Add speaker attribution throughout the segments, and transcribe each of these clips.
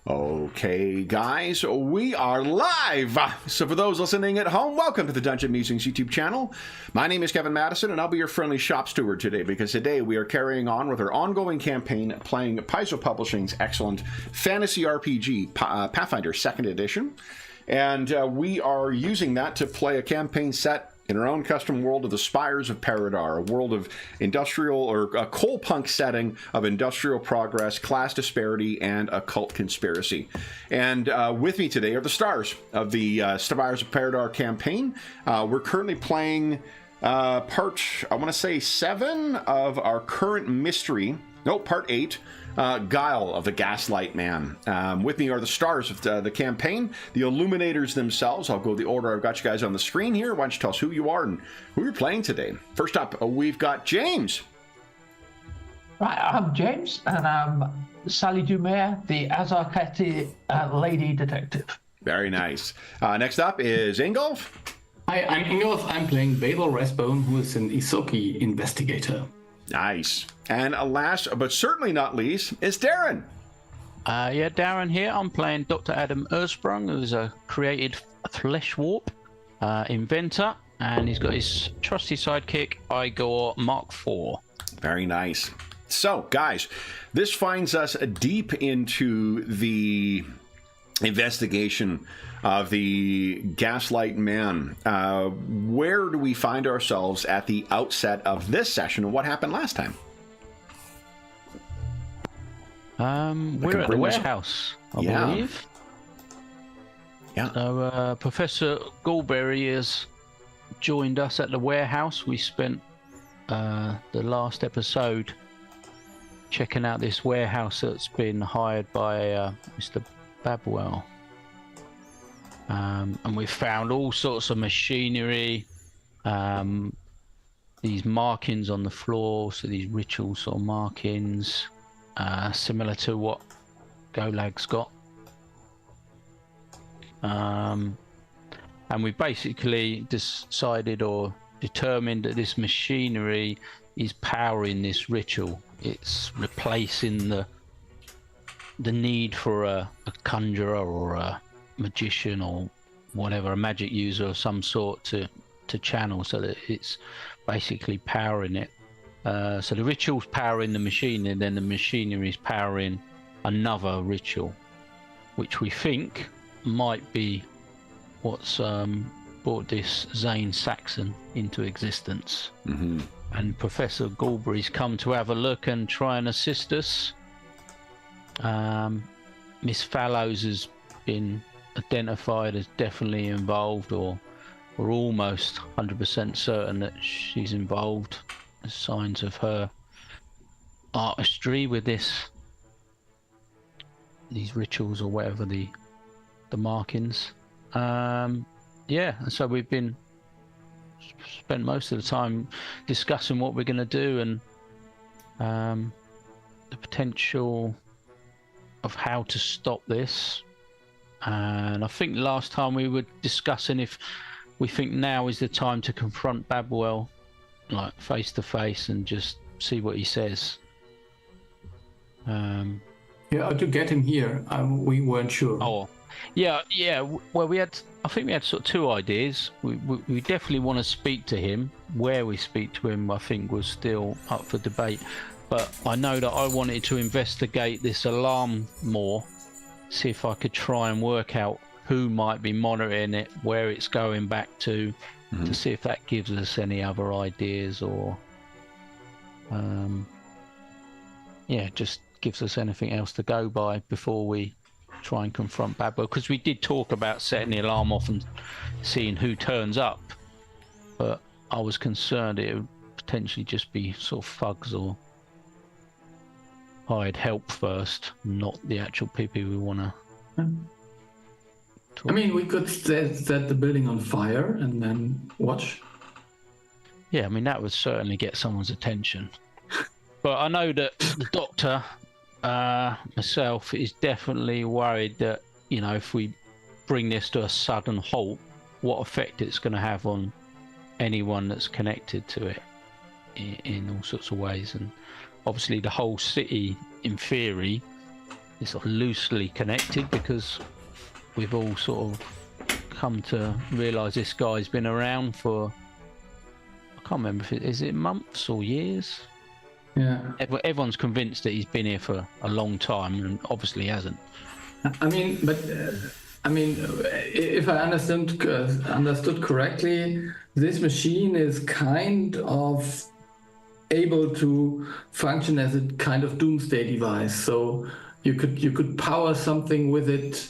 Speaker 1: Okay, guys, we are live! So for those listening at home, welcome to the Dungeon Musings YouTube channel. My name is Kevin Madison, and I'll be your friendly shop steward today, because today we are carrying on with our ongoing campaign playing Paizo Publishing's excellent fantasy RPG, Pathfinder 2nd Edition. And we are using that to play a campaign set in our own custom world of the Spires of Paridar, a world of industrial or a Coalpunk setting of industrial progress, class disparity, and occult conspiracy. And with me today are the stars of the Spires of Paridar campaign. We're currently playing part, I want to say 7 of our current mystery. No, part 8. Guile of the Gaslight Man. With me are the stars of the campaign, the Illuminators themselves. I'll go the order I've got you guys on the screen here. Why don't you tell us who you are and who you're playing today? First up, we've got James.
Speaker 2: Right, I'm James, and I'm Sally Dumaire, the Azarketi lady detective.
Speaker 1: Very nice. Next up is Ingolf.
Speaker 3: Hi, I'm Ingolf. I'm playing Babel Rathbone, who is an Isoki investigator.
Speaker 1: Nice. And last, but certainly not least, is Darren.
Speaker 4: Yeah, Darren here. I'm playing Dr. Adam Ersprung, who's a created flesh warp inventor, and he's got his trusty sidekick, Igor Mark IV.
Speaker 1: Very nice. So, guys, this finds us deep into the investigation of the Gaslight Man. Where do we find ourselves at the outset of this session, and what happened last time?
Speaker 4: We're at the warehouse, I believe.
Speaker 1: Yeah.
Speaker 4: So Professor Goldberry has joined us at the warehouse. We spent the last episode checking out this warehouse that's been hired by Mr. Babwell. And we found all sorts of machinery, these markings on the floor, so these ritual sort of markings, similar to what Golag's got. And we basically decided or determined that this machinery is powering this ritual. It's replacing the need for a conjurer or a magician or whatever, a magic user of some sort to channel, so that it's basically powering it. So the ritual's powering the machine, and then the machinery is powering another ritual, which we think might be what's brought this Zane Saxon into existence.
Speaker 1: Mm-hmm.
Speaker 4: And Professor Goldberry's come to have a look and try and assist us. Miss Fallows has been identified as definitely involved, or we're almost 100% certain that she's involved. There's signs of her artistry with these rituals or whatever the markings. Yeah, and so we've been spent most of the time discussing what we're going to do and the potential of how to stop this. And I think last time we were discussing if we think now is the time to confront Babwell, like face to face, and just see what he says.
Speaker 3: Yeah, to get him here, we weren't sure.
Speaker 4: Oh, yeah. Well, I think we had sort of 2 ideas. We definitely want to speak to him. Where we speak to him, I think, was still up for debate. But I know that I wanted to investigate this alarm more, see if I could try and work out who might be monitoring it, where it's going back to see if that gives us any other ideas, or just gives us anything else to go by before we try and confront Babwell. Because we did talk about setting the alarm off and seeing who turns up, but I was concerned it would potentially just be sort of thugs or hired help first, not the actual people we want to.
Speaker 3: I mean, we could set the building on fire and then watch.
Speaker 4: Yeah, I mean, that would certainly get someone's attention. But I know that the doctor, myself, is definitely worried that, you know, if we bring this to a sudden halt, what effect it's going to have on anyone that's connected to it in all sorts of ways. And obviously the whole city, in theory, it's sort of loosely connected because we've all sort of come to realise this guy's been around for, I can't remember if is it months or years.
Speaker 3: Yeah.
Speaker 4: Everyone's convinced that he's been here for a long time, and obviously he hasn't.
Speaker 3: I mean, but if I understood correctly, this machine is kind of able to function as a kind of doomsday device. So you could power something with it,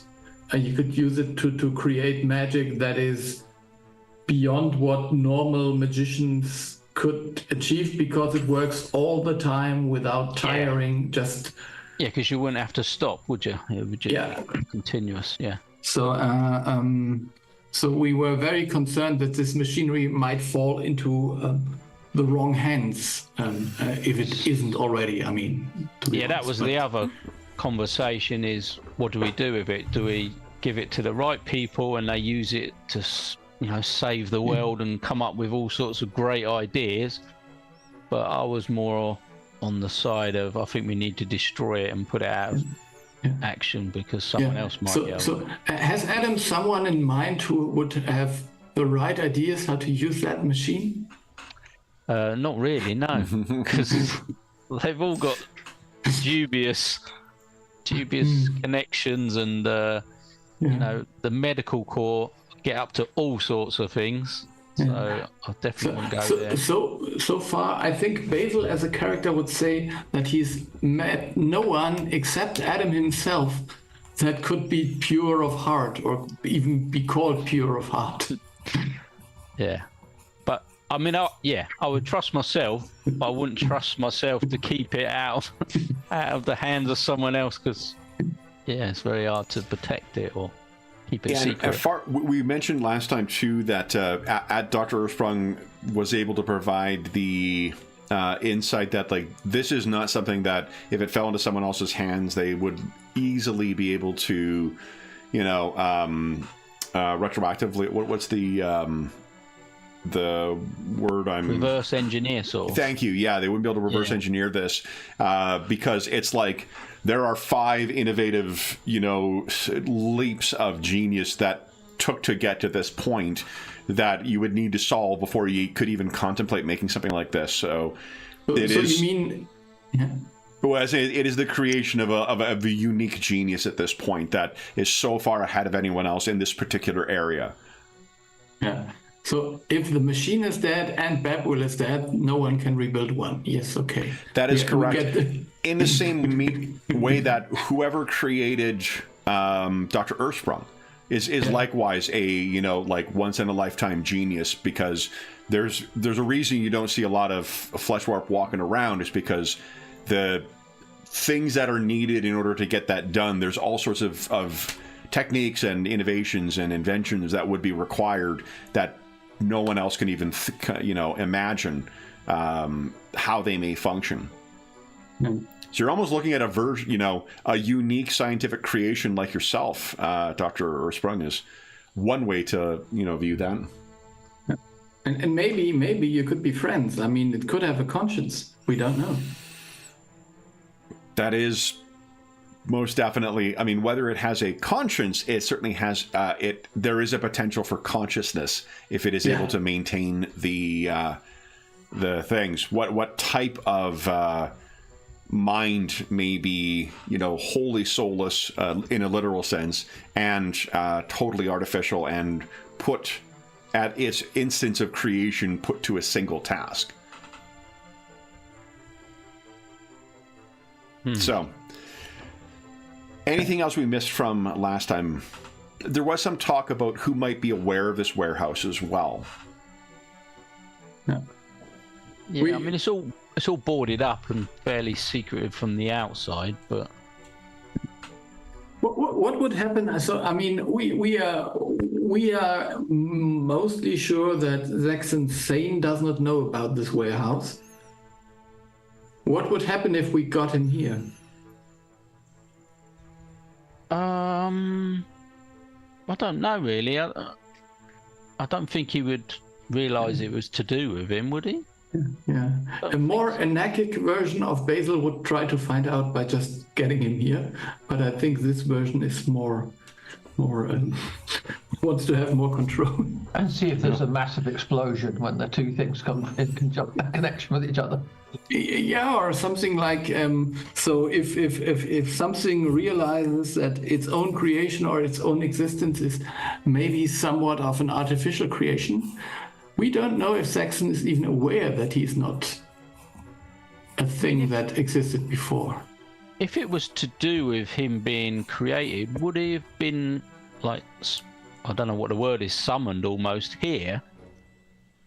Speaker 3: and you could use it to create magic that is beyond what normal magicians could achieve, because it works all the time without tiring.
Speaker 4: Yeah, because you wouldn't have to stop, would you? It would just be continuous. Yeah.
Speaker 3: So, so we were very concerned that this machinery might fall into the wrong hands, if it isn't already. I mean,
Speaker 4: that was the other conversation: is what do we do with it? Do we give it to the right people and they use it to, save the world and come up with all sorts of great ideas? But I was more on the side of, I think we need to destroy it and put it out of action because someone else might be able. So
Speaker 3: has Adam someone in mind who would have the right ideas how to use that machine?
Speaker 4: Not really, no, because they've all got dubious connections, and the medical corps get up to all sorts of things. So I definitely won't go there.
Speaker 3: So far, I think Basil as a character would say that he's met no one except Adam himself that could be pure of heart, or even be called pure of heart.
Speaker 4: Yeah. But I mean, I would trust myself, but I wouldn't trust myself to keep it out of the hands of someone else, because it's very hard to protect it or keep it secret.
Speaker 1: We mentioned last time too that Dr. Earthsprung was able to provide the insight that this is not something that if it fell into someone else's hands they would easily be able to, retroactively. What's the word I'm
Speaker 4: reverse engineer sort of.
Speaker 1: Thank you. Yeah, they wouldn't be able to reverse engineer this because it's like there are 5 innovative, leaps of genius that took to get to this point that you would need to solve before you could even contemplate making something like this. So you mean? Yeah. Well, it is the creation of a unique genius at this point that is so far ahead of anyone else in this particular area. Yeah.
Speaker 3: So if the machine is dead and Babwell is dead, no one can rebuild one. Yes, okay.
Speaker 1: That is correct. In the same way that whoever created Dr. Earthsprung is likewise a once in a lifetime genius, because there's a reason you don't see a lot of Fleshwarp walking around, is because the things that are needed in order to get that done, there's all sorts of techniques and innovations and inventions that would be required that no one else can even imagine how they may function. So you're almost looking at a version, a unique scientific creation like yourself, Dr. Earthsprung, is one way to view that.
Speaker 3: And maybe you could be friends. I mean, it could have a conscience. We don't know.
Speaker 1: That is most definitely. I mean, whether it has a conscience, it certainly has. There is a potential for consciousness if it is able to maintain the things. What type of mind may be, wholly soulless in a literal sense, and totally artificial, and put at its instance of creation, put to a single task. So, anything else we missed from last time? There was some talk about who might be aware of this warehouse as well.
Speaker 4: Yeah, I mean, it's all boarded up and fairly secretive from the outside, but
Speaker 3: what would happen? So, I mean, we are mostly sure that Zaxxon Sane does not know about this warehouse. What would happen if we got him here?
Speaker 4: I don't know really. I don't think he would realise it was to do with him, would he?
Speaker 3: Yeah. A more anarchic version of Basil would try to find out by just getting him here, but I think this version is more wants to have more control.
Speaker 2: And see if there's a massive explosion when the two things come in connection with each other.
Speaker 3: Yeah, or something like so if something realizes that its own creation or its own existence is maybe somewhat of an artificial creation, we don't know if Saxon is even aware that he's not a thing that existed before.
Speaker 4: If it was to do with him being created, would he have been, like, I don't know what the word is, summoned almost here?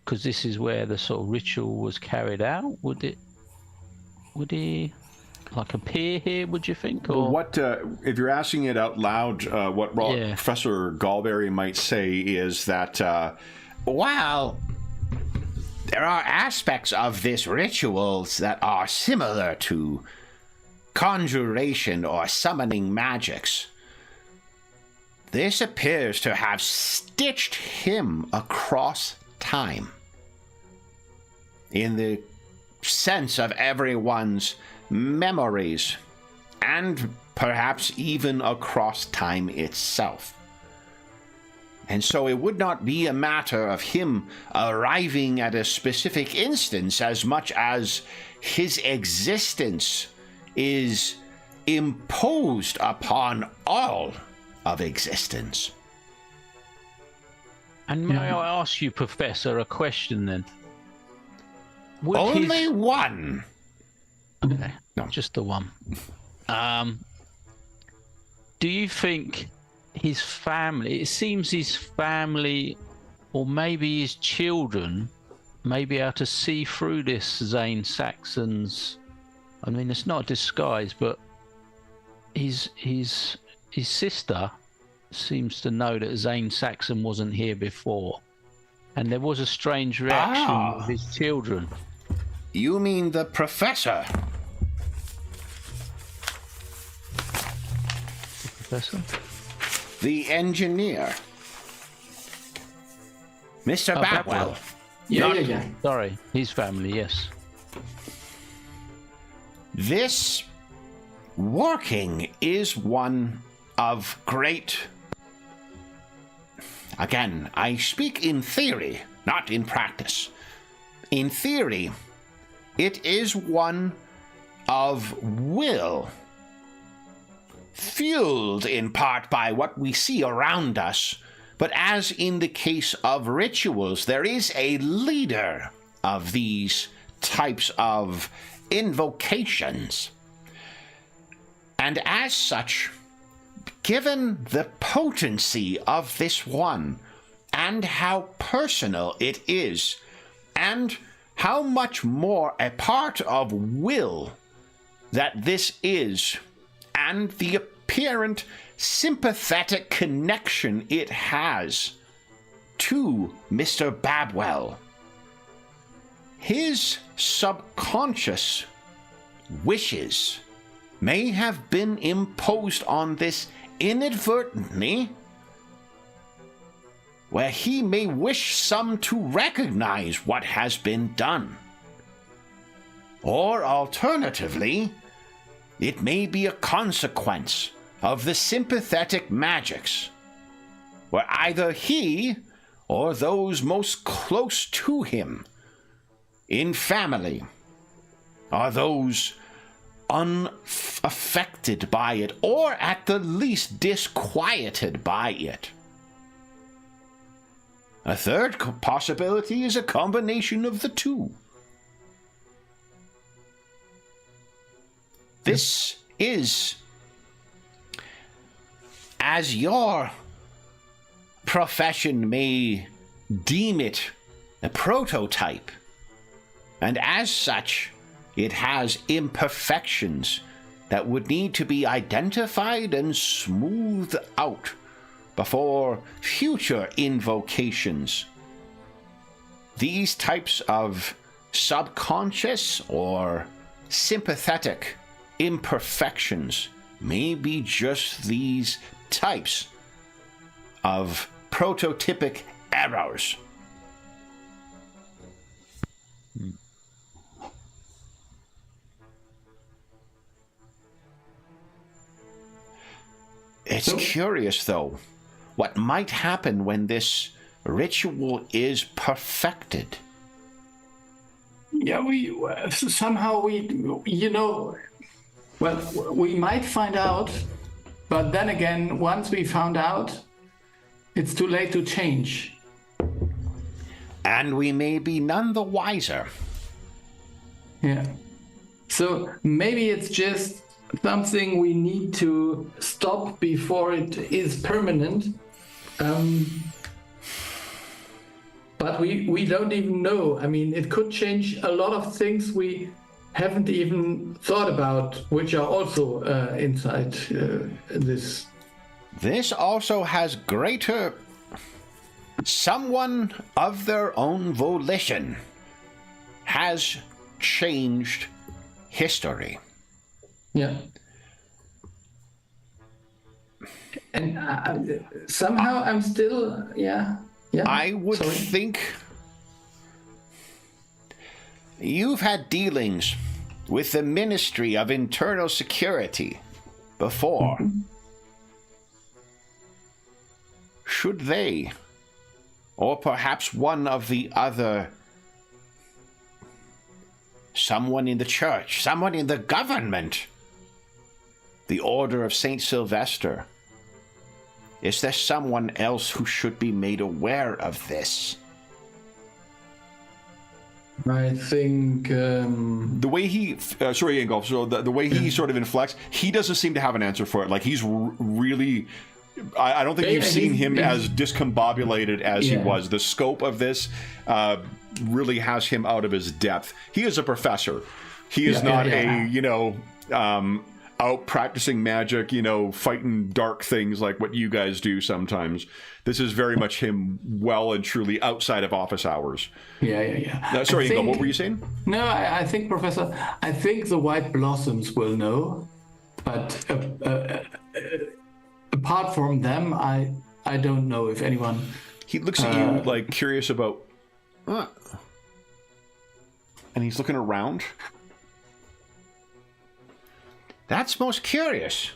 Speaker 4: Because this is where the sort of ritual was carried out. Would he like appear here, would you think? Or
Speaker 1: what, if you're asking it out loud, what Professor Galberry might say is that,
Speaker 5: while there are aspects of this rituals that are similar to conjuration or summoning magics, this appears to have stitched him across time in the sense of everyone's memories and perhaps even across time itself. And so it would not be a matter of him arriving at a specific instance as much as his existence is imposed upon all of existence.
Speaker 4: And may I ask you, Professor, a question then? Would
Speaker 5: Only one.
Speaker 4: Okay,
Speaker 1: No.
Speaker 4: just the one. Do you think his family, it seems his family, or maybe his children, may be able to see through this Zane Saxon's, I mean, it's not a disguise, but his sister seems to know that Zane Saxon wasn't here before, and there was a strange reaction of his children.
Speaker 5: You mean the professor?
Speaker 4: Professor?
Speaker 5: The engineer? Mr. Babwell?
Speaker 3: Yeah.
Speaker 4: Sorry, his family, yes.
Speaker 5: This working is one of great... Again, I speak in theory, not in practice. In theory, it is one of will, fueled in part by what we see around us, but as in the case of rituals, there is a leader of these types of invocations. And as such, given the potency of this one, and how personal it is, and how much more a part of will that this is, and the apparent sympathetic connection it has to Mr. Babwell, his subconscious wishes may have been imposed on this inadvertently, where he may wish some to recognize what has been done. Or alternatively, it may be a consequence of the sympathetic magics, where either he or those most close to him in family are those unaffected by it, or at the least disquieted by it. A third possibility is a combination of the two. This is, as your profession may deem it, a prototype, and as such, it has imperfections that would need to be identified and smoothed out before future invocations. These types of subconscious or sympathetic imperfections may be just these types of prototypic errors. It's curious, though, what might happen when this ritual is perfected.
Speaker 3: Yeah, we might find out, but then again, once we found out, it's too late to change.
Speaker 5: And we may be none the wiser.
Speaker 3: Yeah. So maybe it's just something we need to stop before it is permanent. But we don't even know. I mean, it could change a lot of things we haven't even thought about, which are also inside this.
Speaker 5: This also has greater... Someone of their own volition has changed history.
Speaker 3: Yeah. And somehow I'm still, yeah.
Speaker 5: I would think you've had dealings with the Ministry of Internal Security before. Mm-hmm. Should they, or perhaps one of the other, someone in the church, someone in the government, the Order of St. Sylvester, is there someone else who should be made aware of this?
Speaker 3: I think
Speaker 1: the way he sorry, Ingolf. So the way he sort of inflects, he doesn't seem to have an answer for it. Like he's really, I don't think you've seen him as discombobulated as he was. The scope of this really has him out of his depth. He is a professor. He is not out practicing magic, fighting dark things like what you guys do sometimes. This is very much him well and truly outside of office hours.
Speaker 3: Yeah.
Speaker 1: Sorry, Ingo, what were you saying?
Speaker 3: No, I think, Professor, I think the White Blossoms will know, but apart from them, I don't know if anyone...
Speaker 1: He looks at you like curious about... and he's looking around.
Speaker 5: That's most curious.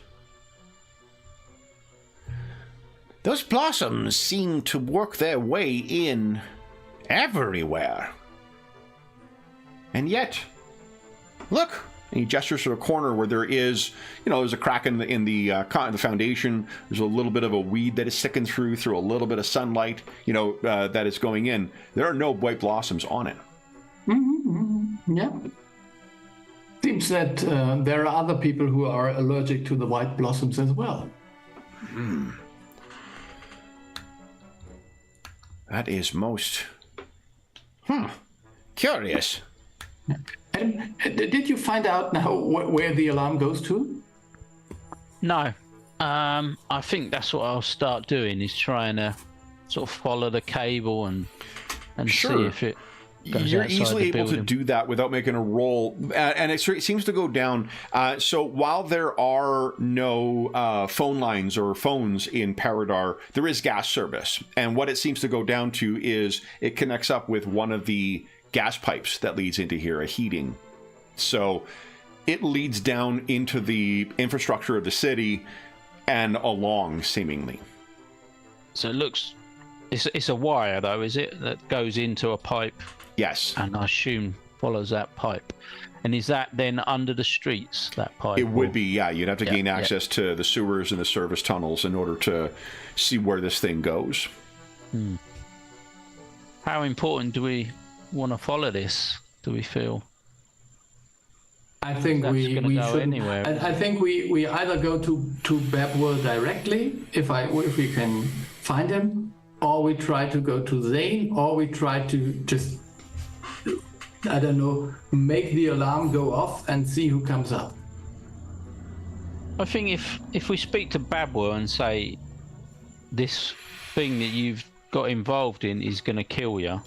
Speaker 5: Those blossoms seem to work their way in everywhere. And yet, look, and he gestures to a corner where there is, there's a crack in the foundation. There's a little bit of a weed that is sticking through a little bit of sunlight, that is going in. There are no white blossoms on it.
Speaker 3: Mm-hmm. Yeah. Seems that there are other people who are allergic to the white blossoms as well.
Speaker 5: That is most curious.
Speaker 3: And did you find out now where the alarm goes to?
Speaker 4: No. I think that's what I'll start doing, is trying to sort of follow the cable and
Speaker 1: Sure.
Speaker 4: see if it...
Speaker 1: You're easily able to do that without making a roll, and it seems to go down. So while there are no phone lines or phones in Paridar, there is gas service, and what it seems to go down to is it connects up with one of the gas pipes that leads into here, a heating. So it leads down into the infrastructure of the city and along, seemingly.
Speaker 4: So it looks... It's a wire, though, is it? That goes into a pipe?
Speaker 1: Yes.
Speaker 4: And I assume follows that pipe. And is that then under the streets, that pipe?
Speaker 1: It would be, yeah. You'd have to gain access to the sewers and the service tunnels in order to see where this thing goes.
Speaker 4: How important do we want to follow this, do we feel?
Speaker 3: I think we should. Anywhere. I think we either go to Babwell directly, if we can find him, or we try to go to Zane, or we try to just... I don't know, make the alarm go off and see who comes up.
Speaker 4: I think if we speak to Babwell and say, this thing that you've got involved in is going to kill you,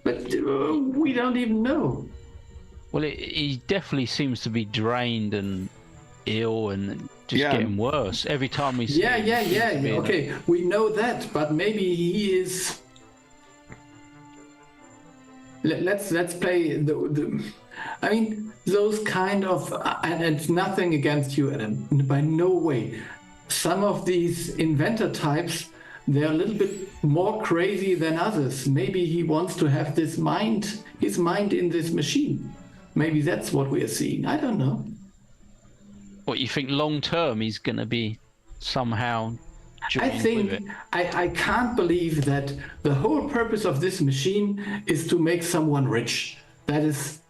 Speaker 3: But we don't even know.
Speaker 4: Well, he definitely seems to be drained and ill and just getting worse every time we see him.
Speaker 3: Yeah. Okay, we know that, but maybe he is... Let's play the. I mean, those kind of, and it's nothing against you, Adam, by no way. Some of these inventor types, they're a little bit more crazy than others. Maybe he wants to have his mind in this machine. Maybe that's what we are seeing. I don't know.
Speaker 4: What, you think long term he's going to be somehow
Speaker 3: I
Speaker 4: joined
Speaker 3: think
Speaker 4: with it?
Speaker 3: I can't believe that the whole purpose of this machine is to make someone rich. That is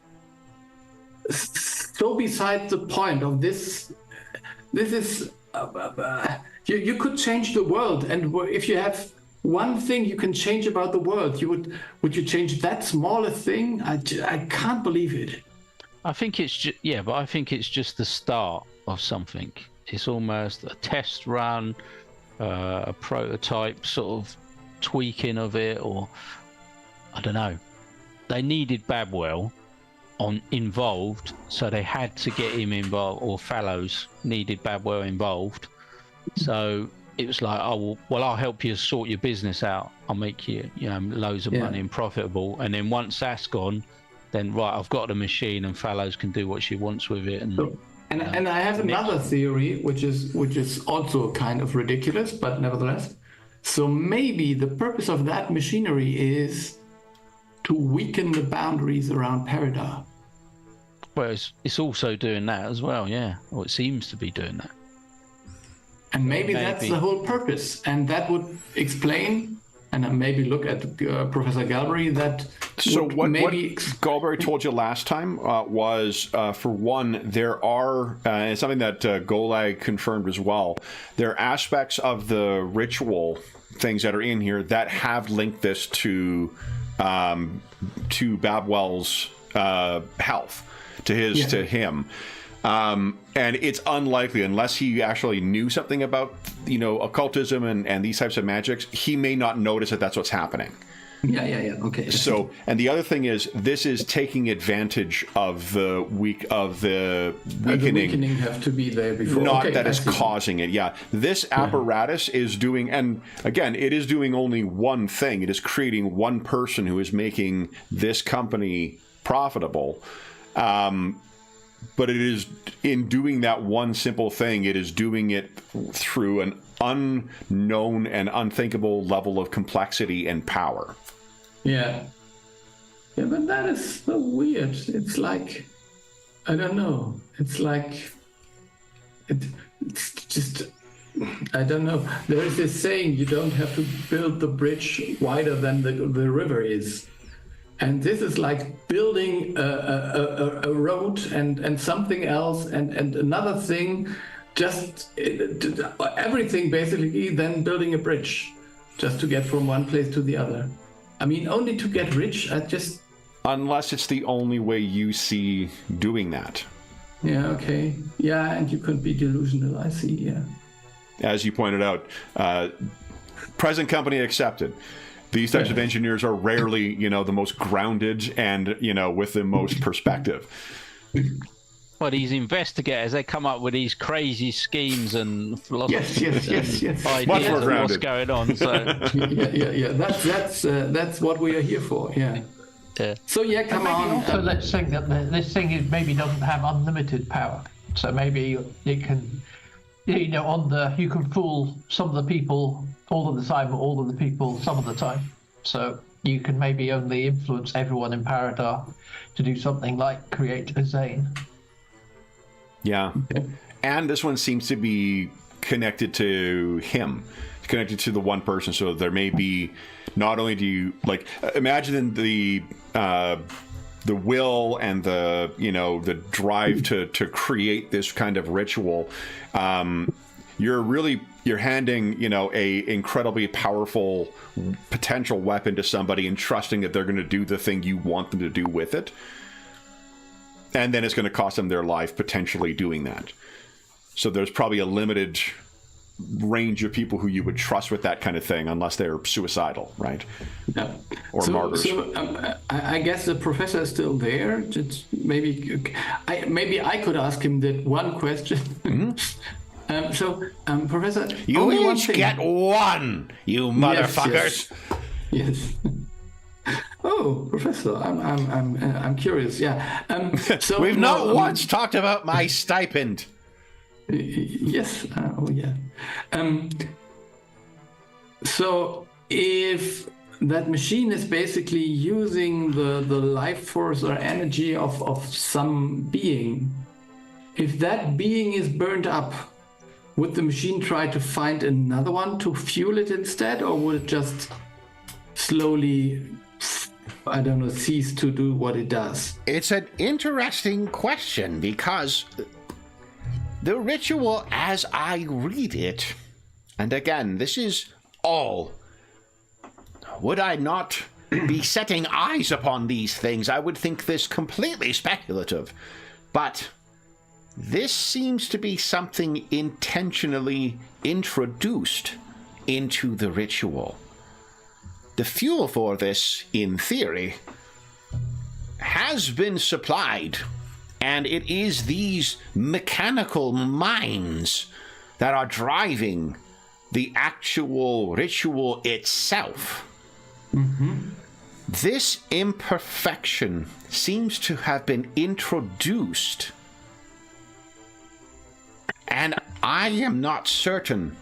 Speaker 3: so beside the point of this. This is you could change the world, and if you have one thing you can change about the world, would you change that smaller thing? I can't believe it.
Speaker 4: I think it's just, yeah, but I think it's just the start of something. It's almost a test run, a prototype sort of tweaking of it, or I don't know. They needed Babwell involved, so they had to get him involved, or Fallows needed Babwell involved. So it was like, oh well, I'll help you sort your business out. I'll make you, loads of money and profitable. And then once that's gone, then right, I've got the machine, and Fallows can do what she wants with it.
Speaker 3: And I have another theory, which is also kind of ridiculous, but nevertheless. So maybe the purpose of that machinery is to weaken the boundaries around Paridar.
Speaker 4: Well, it's also doing that as well, yeah. Or it seems to be doing that.
Speaker 3: And maybe that's the whole purpose, and that would explain. And maybe look at Professor Galbraith. That
Speaker 1: so what Galbraith told you last time was, for one, there are, and it's something that Golag confirmed as well, there are aspects of the ritual things that are in here that have linked this to Babwell's health, to him. And it's unlikely, unless he actually knew something about, occultism and these types of magics, he may not notice that that's what's happening.
Speaker 3: Yeah. Okay.
Speaker 1: So, and the other thing is, this is taking advantage of the weakening.
Speaker 3: The weakening have to be there before.
Speaker 1: Not that it's causing it. Yeah, this apparatus is doing, and again, it is doing only one thing. It is creating one person who is making this company profitable. But it is, in doing that one simple thing, it is doing it through an unknown and unthinkable level of complexity and power.
Speaker 3: Yeah, but that is so weird. It's like, I don't know. It's like, it's just, I don't know. There is this saying, you don't have to build the bridge wider than the river is. And this is like building a road and something else and another thing, just everything basically, then building a bridge just to get from one place to the other. I mean, only to get rich,
Speaker 1: Unless it's the only way you see doing that.
Speaker 3: Yeah, okay. Yeah, and you could be delusional, I see, yeah.
Speaker 1: As you pointed out, present company accepted. These types of engineers are rarely, the most grounded and, with the most perspective.
Speaker 4: Well, these investigators, they come up with these crazy schemes and philosophies
Speaker 3: yes.
Speaker 4: ideas of what's going on. So
Speaker 3: yeah. That's what we are here for. Yeah. So come on.
Speaker 2: Also, let's think that this thing maybe doesn't have unlimited power. So maybe it can, you can fool some of the people all of the time, or all of the people some of the time. So you can maybe only influence everyone in Paridar to do something like create a Zane.
Speaker 1: Yeah. And this one seems to be connected to him. It's connected to the one person. So there may be, not only do you, imagine the will and the drive to create this kind of ritual. You're handing, a incredibly powerful potential weapon to somebody and trusting that they're going to do the thing you want them to do with it. And then it's going to cost them their life potentially doing that. So there's probably a limited range of people who you would trust with that kind of thing, unless they're suicidal, right?
Speaker 3: Yeah.
Speaker 1: Or martyrs.
Speaker 3: So I guess the professor is still there. Maybe I could ask him that one question.
Speaker 1: Mm-hmm.
Speaker 3: Professor,
Speaker 5: you each get one, you motherfuckers.
Speaker 3: Yes. Oh, Professor, I'm curious. Yeah. So
Speaker 5: We've
Speaker 3: no,
Speaker 5: not once talked about my stipend.
Speaker 3: Yes. Oh, yeah. So if that machine is basically using the life force or energy of some being, if that being is burned up, would the machine try to find another one to fuel it instead, or would it just slowly, I don't know, cease to do what it does?
Speaker 5: It's an interesting question because the ritual, as I read it, and again, this is all. Would I not be setting eyes upon these things? I would think this completely speculative. But this seems to be something intentionally introduced into the ritual. The fuel for this, in theory, has been supplied, and it is these mechanical minds that are driving the actual ritual itself. Mm-hmm. This imperfection seems to have been introduced, and I am not certain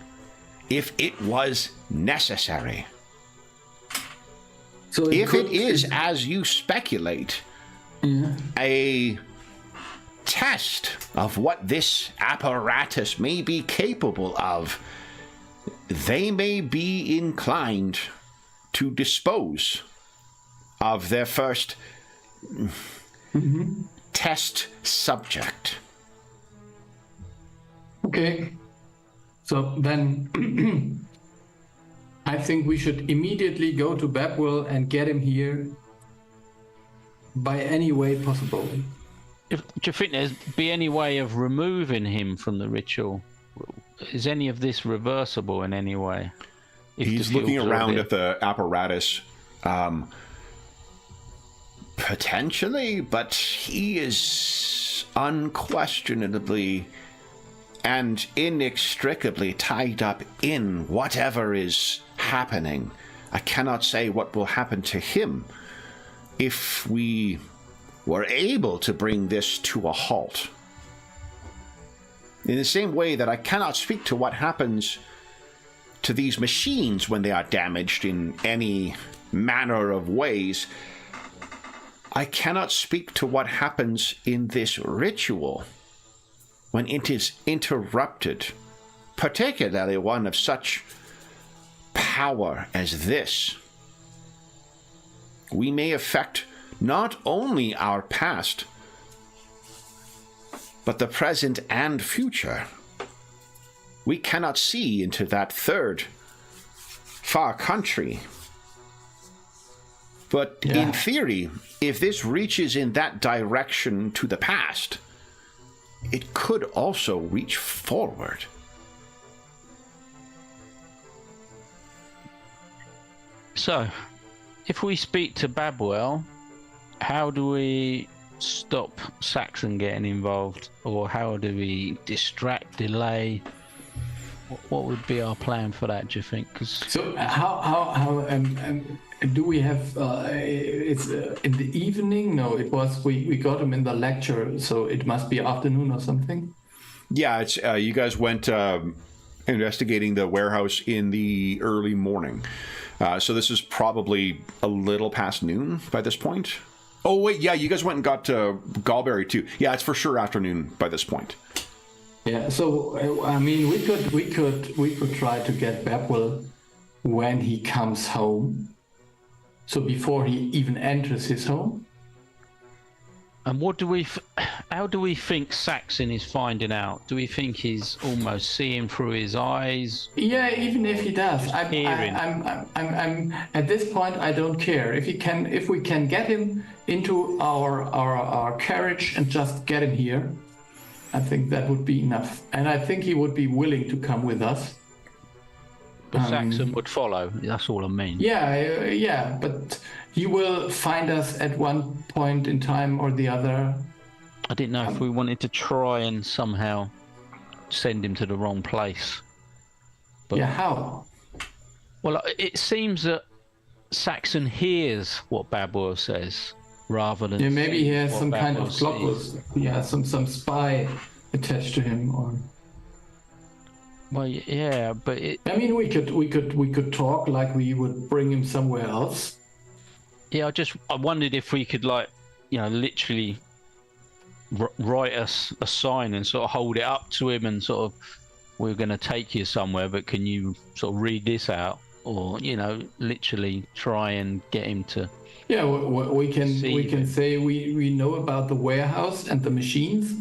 Speaker 5: if it was necessary.
Speaker 3: So
Speaker 5: if it is, as you speculate, a test of what this apparatus may be capable of, they may be inclined to dispose of their first test subject.
Speaker 3: Okay. So then I think we should immediately go to Babwell and get him here by any way possible.
Speaker 4: Do you think there's be any way of removing him from the ritual? Is any of this reversible in any way?
Speaker 1: He's looking around at the apparatus.
Speaker 5: Potentially, but he is unquestionably and inextricably tied up in whatever is happening. I cannot say what will happen to him if we were able to bring this to a halt. In the same way that I cannot speak to what happens to these machines when they are damaged in any manner of ways, I cannot speak to what happens in this ritual when it is interrupted, particularly one of such power as this. We may affect not only our past, but the present and future. We cannot see into that third far country. But in theory, if this reaches in that direction to the past, it could also reach forward.
Speaker 4: So, if we speak to Babwell, how do we stop Saxon getting involved? Or how do we distract, delay? What would be our plan for that, do you think?
Speaker 3: So how do we have, it's in the evening? No, it was, we got him in the lecture, so it must be afternoon or something?
Speaker 1: Yeah, it's you guys went investigating the warehouse in the early morning. So this is probably a little past noon by this point. Oh, wait, yeah, you guys went and got Gallberry too. Yeah, it's for sure afternoon by this point.
Speaker 3: Yeah, so I mean, we could try to get Babwell when he comes home. So before he even enters his home.
Speaker 4: And how do we think Saxon is finding out? Do we think he's almost seeing through his eyes?
Speaker 3: Yeah, even if he does, I'm at this point I don't care. If we can get him into our carriage and just get him here, I think that would be enough. And I think he would be willing to come with us.
Speaker 4: But Saxon would follow. That's all I mean.
Speaker 3: Yeah, but he will find us at one point in time or the other.
Speaker 4: I didn't know if we wanted to try and somehow send him to the wrong place. But,
Speaker 3: yeah, how?
Speaker 4: Well, it seems that Saxon hears what Babwell says rather than.
Speaker 3: Yeah, maybe he has
Speaker 4: what
Speaker 3: some kind of
Speaker 4: Babwell
Speaker 3: clock.
Speaker 4: sees.
Speaker 3: He has some spy attached to him, or.
Speaker 4: Well, yeah, but it.
Speaker 3: I mean, we could talk like we would bring him somewhere else.
Speaker 4: Yeah, I wondered if we could, like, literally write us a sign and sort of hold it up to him and sort of, we're going to take you somewhere, but can you sort of read this out, or literally try and get him to.
Speaker 3: Yeah, we can say we know about the warehouse and the machines.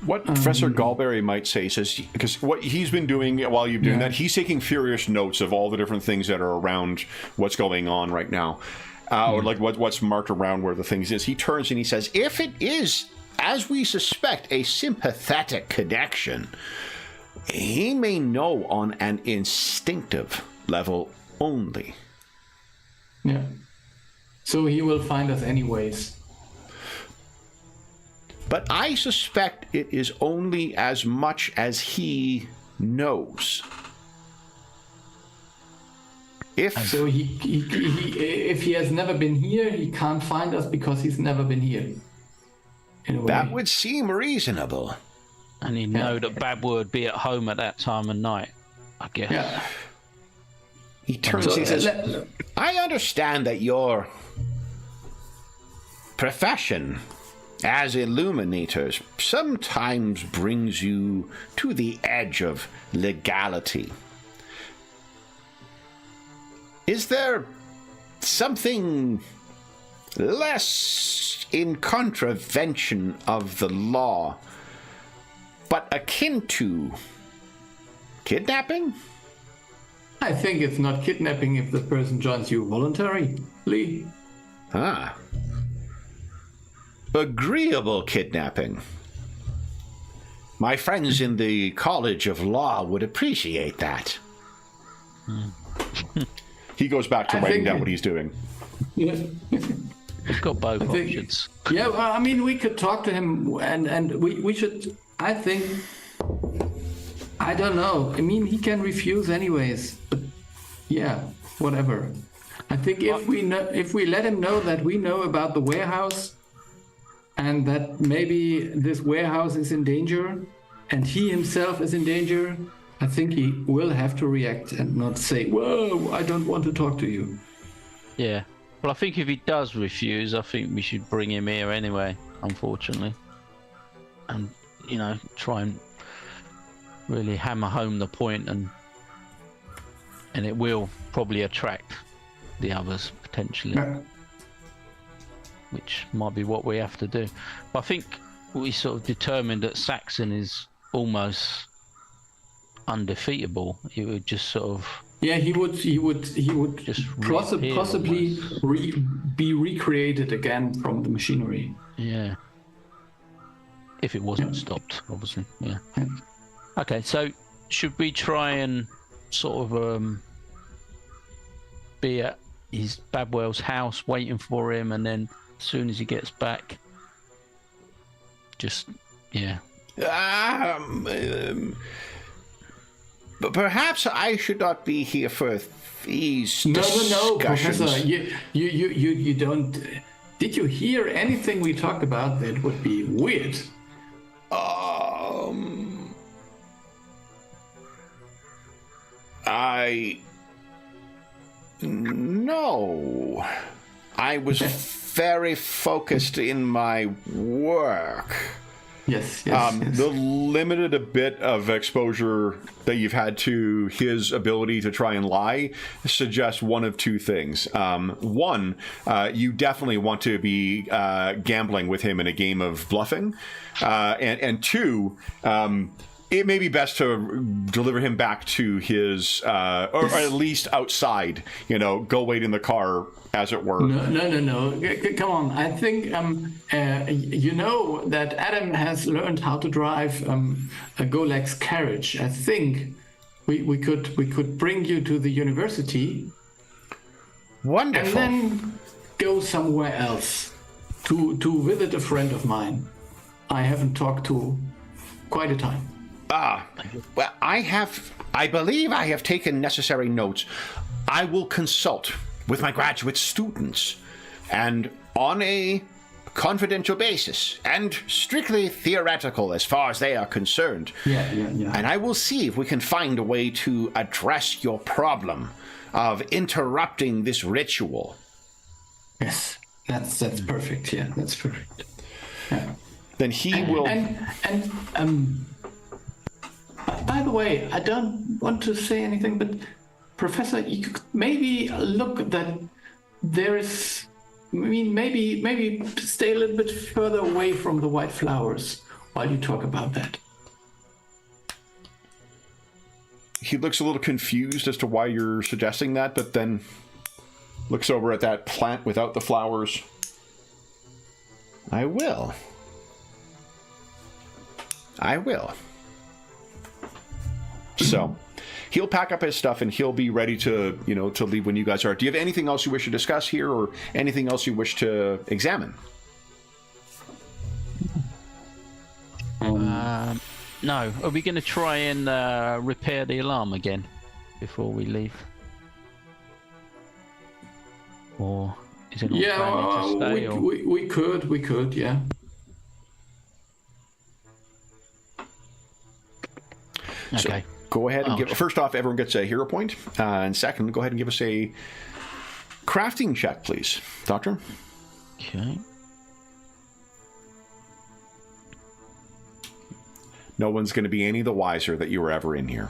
Speaker 1: What Professor Galberry might say says, because what he's been doing while you're doing that, he's taking furious notes of all the different things that are around what's going on right now, or like what's marked around where the things is. He turns and he says, if it is, as we suspect, a sympathetic connection, he may know on an instinctive level only.
Speaker 3: Yeah. So he will find us anyways.
Speaker 1: But I suspect it is only as much as he knows.
Speaker 3: So if he has never been here, he can't find us because he's never been here. In a way.
Speaker 1: That would seem reasonable.
Speaker 4: And he'd know that Babwell would be at home at that time of night, I guess.
Speaker 3: Yeah.
Speaker 1: He turns and says, I understand that your profession as illuminators sometimes brings you to the edge of legality. Is there something less in contravention of the law, but akin to kidnapping?
Speaker 3: I think it's not kidnapping if the person joins you voluntarily.
Speaker 1: Ah. Agreeable kidnapping. My friends in the College of Law would appreciate that. He goes back to writing down what he's doing.
Speaker 3: Yeah.
Speaker 4: He's got both options.
Speaker 3: Yeah, well, I mean, we could talk to him, and we should. I think. I don't know. I mean, he can refuse anyways. But yeah, whatever. I think if we let him know that we know about the warehouse, and that maybe this warehouse is in danger, and he himself is in danger, I think he will have to react and not say, "Whoa, I don't want to talk to you."
Speaker 4: Yeah. Well, I think if he does refuse, I think we should bring him here anyway, unfortunately. And, try and really hammer home the point, and it will probably attract the others, potentially.
Speaker 3: Yeah.
Speaker 4: Which might be what we have to do. But I think we sort of determined that Saxon is almost undefeatable. He would just sort of...
Speaker 3: Yeah, he would
Speaker 4: just
Speaker 3: possibly be recreated again from the machinery.
Speaker 4: Yeah. If it wasn't stopped, obviously. Yeah. Okay, so should we try and sort of be at his Babwell's house waiting for him, and then as soon as he gets back, just
Speaker 1: But perhaps I should not be here for these discussions.
Speaker 3: No, Professor, you don't. Did you hear anything we talked about that would be weird?
Speaker 1: No. I was very focused in my work.
Speaker 3: Yes.
Speaker 1: The limited a bit of exposure that you've had to his ability to try and lie suggests one of two things. One, you definitely want to be gambling with him in a game of bluffing. And two, it may be best to deliver him back to his, or at least outside, go wait in the car, as it were.
Speaker 3: No. Come on. I think, you know that Adam has learned how to drive a Golex carriage. I think we could bring you to the university.
Speaker 1: Wonderful.
Speaker 3: And then go somewhere else to visit a friend of mine I haven't talked to quite a time.
Speaker 1: Well, I believe I have taken necessary notes. I will consult
Speaker 5: with my graduate students, and on a confidential basis and strictly theoretical as far as they are concerned.
Speaker 3: Yeah.
Speaker 5: And I will see if we can find a way to address your problem of interrupting this ritual.
Speaker 3: Yes, that's perfect. Yeah, that's perfect. Yeah.
Speaker 5: Then he will.
Speaker 3: And by the way, I don't want to say anything, but Professor, you could maybe look that there is. I mean, maybe stay a little bit further away from the white flowers while you talk about that.
Speaker 1: He looks a little confused as to why you're suggesting that, but then looks over at that plant without the flowers.
Speaker 5: I will.
Speaker 1: So he'll pack up his stuff and he'll be ready to, to leave when you guys are. Do you have anything else you wish to discuss here, or anything else you wish to examine?
Speaker 4: No. Are we going to try and repair the alarm again before we leave? Or is it not planning to stay?
Speaker 3: We could, yeah.
Speaker 4: Okay.
Speaker 1: So go ahead and give. First off, everyone gets a hero point, and second, go ahead and give us a crafting check, please, Doctor.
Speaker 4: Okay.
Speaker 1: No one's going to be any the wiser that you were ever in here.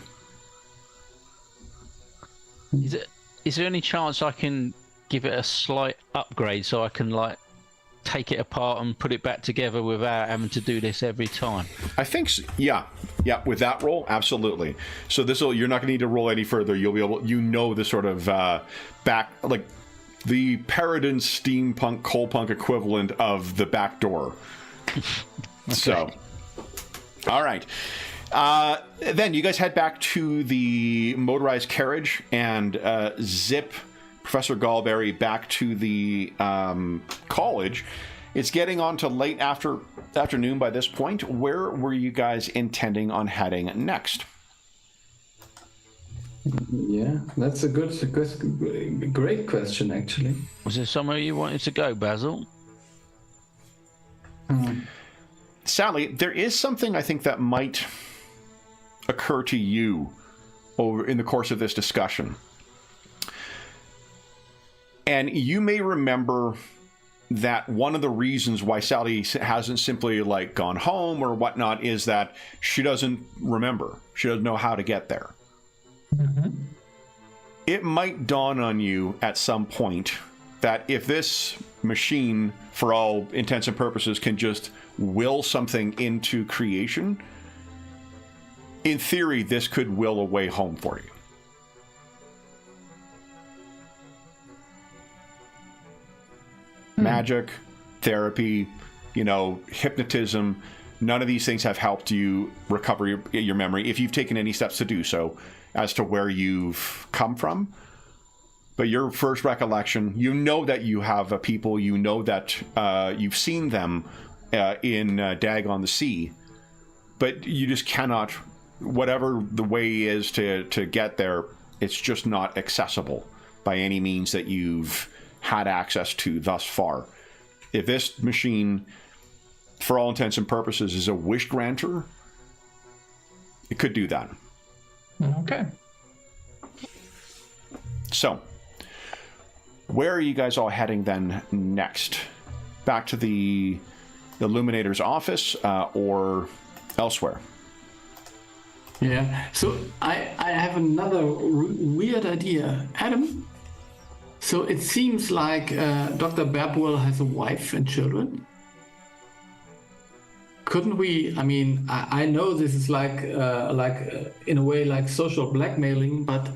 Speaker 4: Is there any chance I can give it a slight upgrade so I can take it apart and put it back together without having to do this every time?
Speaker 1: I think so. Yeah, with that roll, absolutely. So you're not going to need to roll any further. You'll be able, the sort of back, like the Paridar steampunk Coalpunk equivalent of the back door. Okay. So, all right. Then you guys head back to the motorized carriage and zip Professor Gallberry back to the college. It's getting on to late afternoon by this point. Where were you guys intending on heading next?
Speaker 3: Yeah, that's a great question, actually.
Speaker 4: Was there somewhere you wanted to go, Basil?
Speaker 1: Sally, there is something I think that might occur to you over in the course of this discussion. And you may remember that one of the reasons why Sally hasn't simply gone home or whatnot is that she doesn't remember. She doesn't know how to get there.
Speaker 2: Mm-hmm.
Speaker 1: It might dawn on you at some point that if this machine, for all intents and purposes, can just will something into creation, in theory, this could will a way home for you. Magic, therapy, hypnotism, none of these things have helped you recover your memory, if you've taken any steps to do so, as to where you've come from. But your first recollection, that you have a people, that you've seen them in Dag-on-the-Sea, but you just cannot, whatever the way is to get there, it's just not accessible by any means that you've had access to thus far. If this machine, for all intents and purposes, is a wish granter, it could do that.
Speaker 2: Okay.
Speaker 1: So, where are you guys all heading then next? Back to the Illuminator's office or elsewhere?
Speaker 3: Yeah, so I have another weird idea. Adam? So it seems like Dr. Babwell has a wife and children. Couldn't we? I mean, I know this is in a way like social blackmailing, but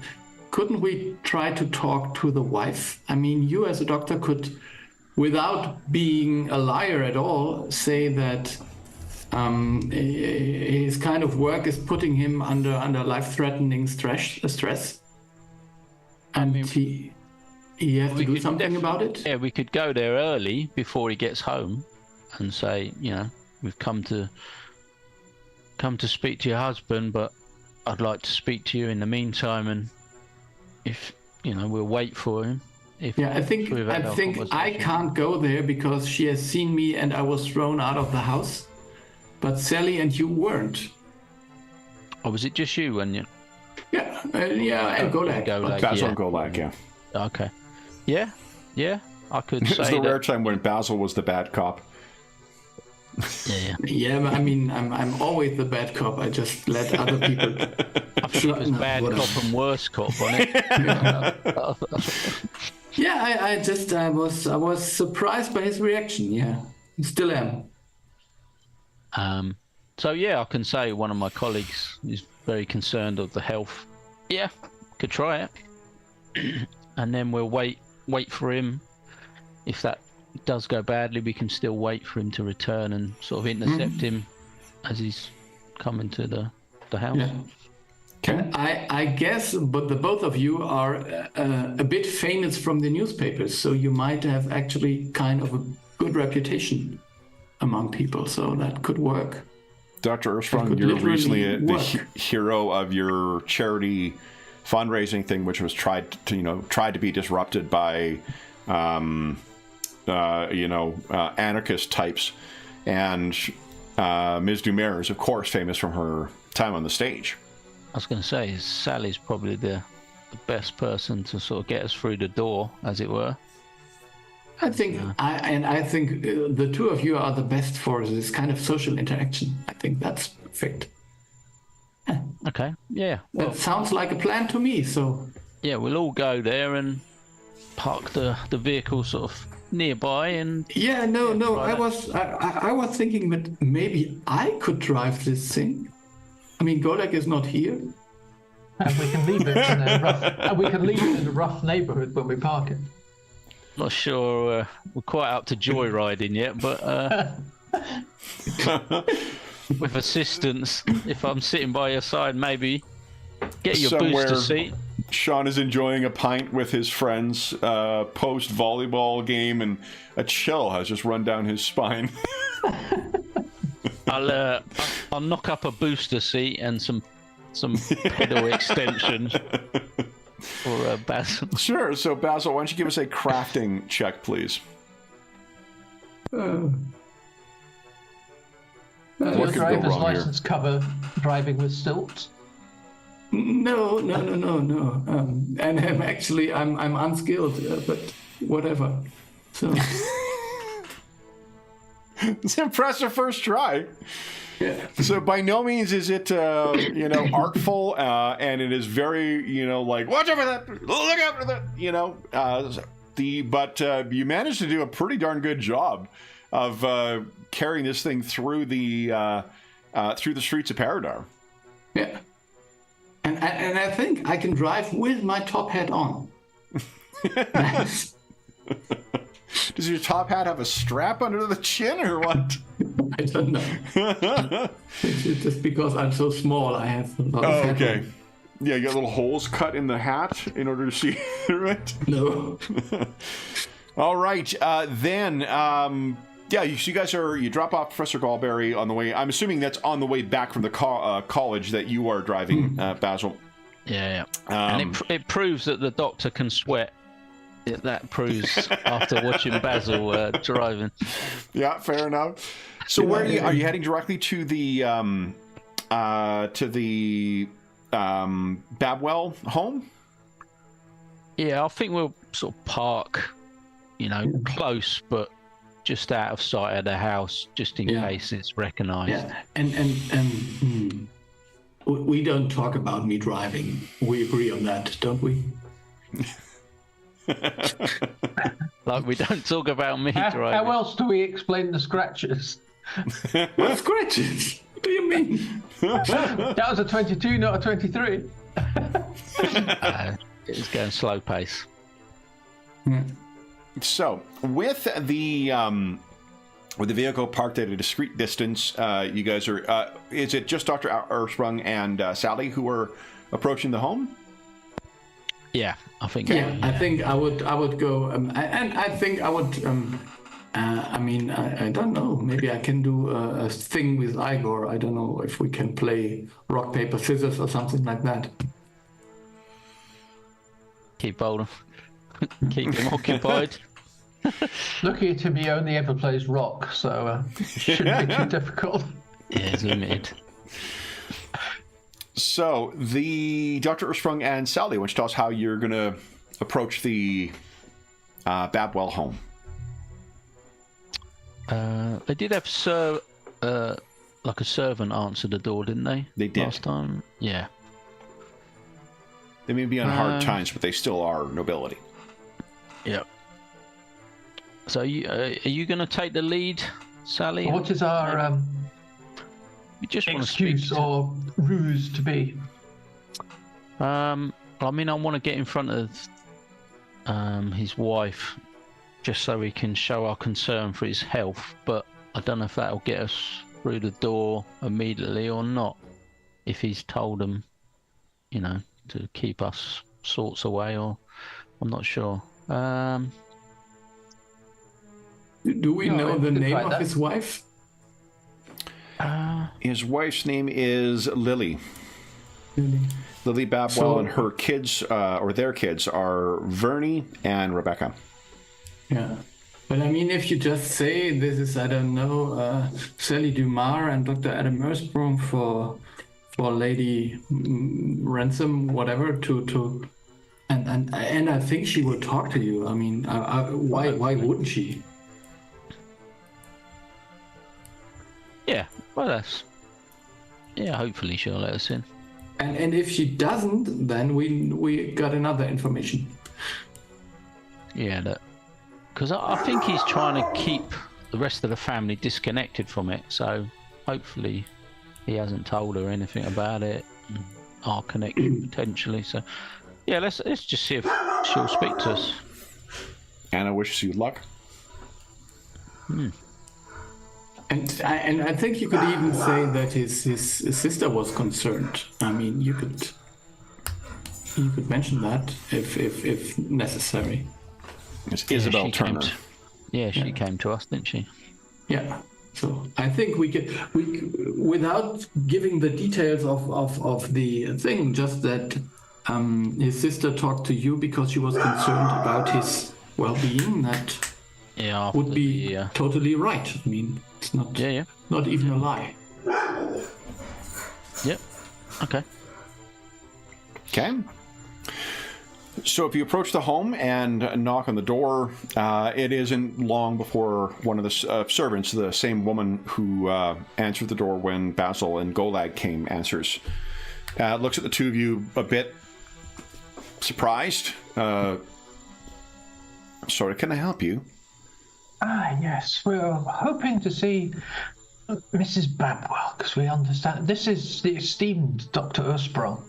Speaker 3: couldn't we try to talk to the wife? I mean, you as a doctor could, without being a liar at all, say that his kind of work is putting him under life-threatening stress, and he has to do something about it.
Speaker 4: Yeah, we could go there early before he gets home and say, we've come to speak to your husband, but I'd like to speak to you in the meantime, and if we'll wait for him. If
Speaker 3: Yeah, I think
Speaker 4: we've had our
Speaker 3: I
Speaker 4: conversation.
Speaker 3: can't go there because she has seen me and I was thrown out of the house. But Sally and you weren't.
Speaker 4: Oh, was it just you when you?
Speaker 3: Yeah, and Golak.
Speaker 4: Golak,
Speaker 1: Basil
Speaker 4: yeah.
Speaker 1: and Golak, yeah.
Speaker 4: Okay. Yeah. I could
Speaker 1: It's
Speaker 4: say
Speaker 1: the rare
Speaker 4: that.
Speaker 1: time when Basil was the bad cop.
Speaker 4: Yeah.
Speaker 3: Yeah, but I mean, I'm always the bad cop. I just let other people.
Speaker 4: I think it was bad
Speaker 3: whatever.
Speaker 4: cop and worse cop on it.
Speaker 3: Yeah, I was surprised by his reaction. Yeah, still am.
Speaker 4: So yeah, I can say one of my colleagues is very concerned of the health. Yeah, could try it, and then we'll wait for him. If that does go badly, we can still wait for him to return and sort of intercept him as he's coming to the house.
Speaker 3: Yeah. I guess, but the both of you are a bit famous from the newspapers, so you might have actually kind of a good reputation among people, so that could work.
Speaker 1: Dr. Earthsprung,
Speaker 3: could
Speaker 1: you're
Speaker 3: literally
Speaker 1: recently the
Speaker 3: work.
Speaker 1: hero of your charity fundraising thing, which was tried to be disrupted by anarchist types, and Ms. Dumer is of course famous from her time on the stage.
Speaker 4: I was going to say Sally's probably the best person to sort of get us through the door, as it were.
Speaker 3: I think, I think the two of you are the best for this kind of social interaction. I think that's perfect.
Speaker 4: Okay, yeah.
Speaker 3: That
Speaker 4: Well,
Speaker 3: sounds like a plan to me. So
Speaker 4: yeah, we'll all go there and park the vehicle sort of nearby, and
Speaker 3: yeah, no,
Speaker 4: try
Speaker 3: I was thinking that maybe I could drive this thing. I mean, Golak is not here.
Speaker 2: And we can leave it in a rough. And we can leave it in a rough neighbourhood when we park it.
Speaker 4: not sure we're quite up to joyriding yet, but with assistance, if I'm sitting by your side, maybe get your
Speaker 1: Somewhere-
Speaker 4: booster seat.
Speaker 1: Sean is enjoying a pint with his friends post volleyball game, and a chill has just run down his spine.
Speaker 4: I'll knock up a booster seat and some pedal extension for Basil.
Speaker 1: Sure. So Basil, why don't you give us a crafting check, please?
Speaker 2: Does
Speaker 1: What
Speaker 2: your
Speaker 1: could go
Speaker 2: driver's
Speaker 1: wrong here?
Speaker 2: license cover driving with stilts?
Speaker 3: No. And I'm actually I'm unskilled, but whatever. So
Speaker 1: It's an impressive first try.
Speaker 3: yeah.
Speaker 1: So by no means is it artful, and it is very like watch out for that, look out for that, but you managed to do a pretty darn good job of carrying this thing through the streets of Paridar.
Speaker 3: Yeah. And I think I can drive with my top hat on. That's-
Speaker 1: Does your top hat have a strap under the chin or what?
Speaker 3: I don't know. It's just because I'm so small, I have a lot of
Speaker 1: Oh,
Speaker 3: hat
Speaker 1: okay.
Speaker 3: on.
Speaker 1: Yeah, you got little holes cut in the hat in order to see through it.
Speaker 3: No.
Speaker 1: All right, then. So you guys you drop off Professor Galberry on the way. I'm assuming that's on the way back from the college that you are driving, Basil.
Speaker 4: Yeah. And it proves that the doctor can sweat. That proves after watching Basil driving.
Speaker 1: Yeah, fair enough. So where are you heading directly to the Babwell home?
Speaker 4: Yeah, I think we'll sort of park, close, but just out of sight of the house, just in case it's recognised.
Speaker 3: Yeah. And we don't talk about me driving. We agree on that, don't we?
Speaker 4: Like we don't talk about me
Speaker 2: How
Speaker 4: driving.
Speaker 2: else do we explain the scratches?
Speaker 3: What scratches? What do you mean?
Speaker 2: That was a 22, not a 23.
Speaker 4: It's going slow pace.
Speaker 1: So with the vehicle parked at a discreet distance, you guys are. Is it just Dr. Earthsprung and Sally who are approaching the home?
Speaker 4: Yeah, I think.
Speaker 3: Yeah, I think I would go, and I think I would. I don't know. Maybe I can do a thing with Igor. I don't know if we can play rock paper scissors or something like that.
Speaker 4: Keep holding. keep him occupied.
Speaker 2: Lucky at him, he only ever plays rock, so it shouldn't be too difficult.
Speaker 4: Yeah, it's limited.
Speaker 1: So, the Dr. Ursprung and Sally, why don't you tell us how you're going to approach the Babwell home?
Speaker 4: They did have like a servant answer the door, didn't they?
Speaker 1: They did.
Speaker 4: Last time? Yeah.
Speaker 1: They may be on hard times, but they still are nobility.
Speaker 4: Yep. So are you going to take the lead, Sally?
Speaker 2: What is our
Speaker 4: We just want to speak
Speaker 2: excuse
Speaker 4: to...
Speaker 2: or ruse to be?
Speaker 4: I mean, I want to get in front of his wife, just so we can show our concern for his health. But I don't know if that'll get us through the door immediately or not. If he's told them, you know, to keep us sorts away, or I'm not sure.
Speaker 3: Do we know the
Speaker 2: we could
Speaker 3: name
Speaker 2: try
Speaker 3: of
Speaker 2: that.
Speaker 3: his wife?
Speaker 1: His wife's name is Lily.
Speaker 3: Really?
Speaker 1: Lily Babwell,
Speaker 3: So-
Speaker 1: and her kids, or their kids, are Vernie and Rebecca.
Speaker 3: Yeah. But I mean, if you just say this is, I don't know, Sally Dumas and Dr. Adam Ersprung for Lady Ransom, whatever, and I think she will talk to you. I mean, why wouldn't she?
Speaker 4: Yeah, well, that's... Yeah, hopefully she'll let us in.
Speaker 3: And if she doesn't, then we got another information.
Speaker 4: Yeah, that... Because I think he's trying to keep the rest of the family disconnected from it, so hopefully he hasn't told her anything about it, and our connection potentially, so... Yeah, let's just see if she'll speak to us.
Speaker 1: Anna wishes you luck.
Speaker 3: And I think you could even say that his sister was concerned. I mean, you could mention that if necessary.
Speaker 1: It's Isabel
Speaker 4: she
Speaker 1: Turner.
Speaker 4: She came to us, didn't she?
Speaker 3: Yeah. So I think we without giving the details of the thing, just that his sister talked to you because she was concerned about his well-being. That
Speaker 4: Yeah,
Speaker 3: would be totally right. I mean, it's not not even a lie.
Speaker 4: Yep. Okay.
Speaker 1: Okay. So if you approach the home and knock on the door, it isn't long before one of the servants, the same woman who answered the door when Basil and Golag came, answers. Looks at the two of you a bit surprised. Sorry, can I help you?
Speaker 2: Yes, we're hoping to see Mrs. Babwell, because we understand this is the esteemed Dr. Ursprung,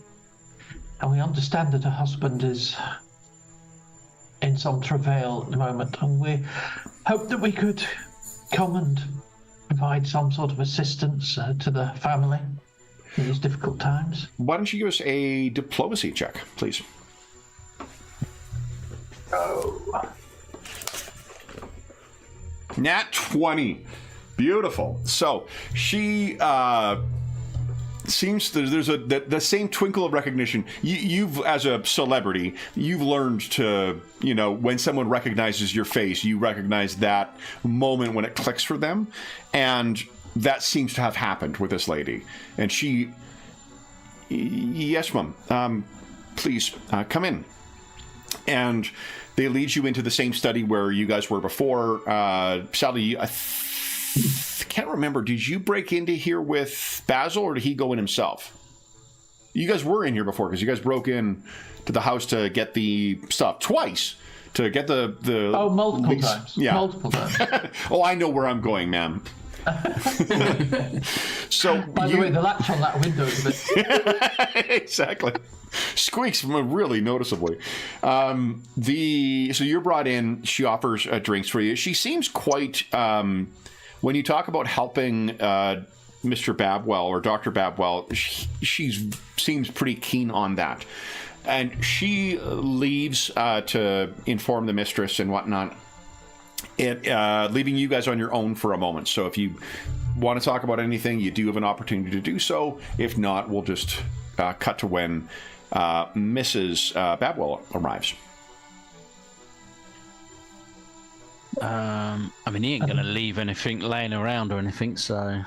Speaker 2: and we understand that her husband is in some travail at the moment, and we hope that we could come and provide some sort of assistance to the family in these difficult times.
Speaker 1: Why don't you give us a diplomacy check, please?
Speaker 2: Oh.
Speaker 1: Nat 20. Beautiful. So she seems there's the same twinkle of recognition. You've, as a celebrity, you've learned to, you know, when someone recognizes your face, you recognize that moment when it clicks for them, and that seems to have happened with this lady. And she, yes, ma'am. Please come in. And they lead you into the same study where you guys were before. Sally, I can't remember. Did you break into here with Basil, or did he go in himself? You guys were in here before, because you guys broke in to the house to get the stuff twice. To get the
Speaker 2: multiple times.
Speaker 1: Yeah.
Speaker 2: Multiple times.
Speaker 1: Oh, I know where I'm going, ma'am. So,
Speaker 2: by the way, the latch on that window is a bit...
Speaker 1: Exactly. Squeaks really noticeably. So you're brought in. She offers drinks for you. She seems quite... when you talk about helping Mr. Babwell or Dr. Babwell, she seems pretty keen on that. And she leaves to inform the mistress and whatnot, leaving you guys on your own for a moment. So if you want to talk about anything, you do have an opportunity to do so. If not, we'll just cut to when Mrs. Babwell arrives.
Speaker 4: I mean, he ain't gonna leave anything laying around or anything, so.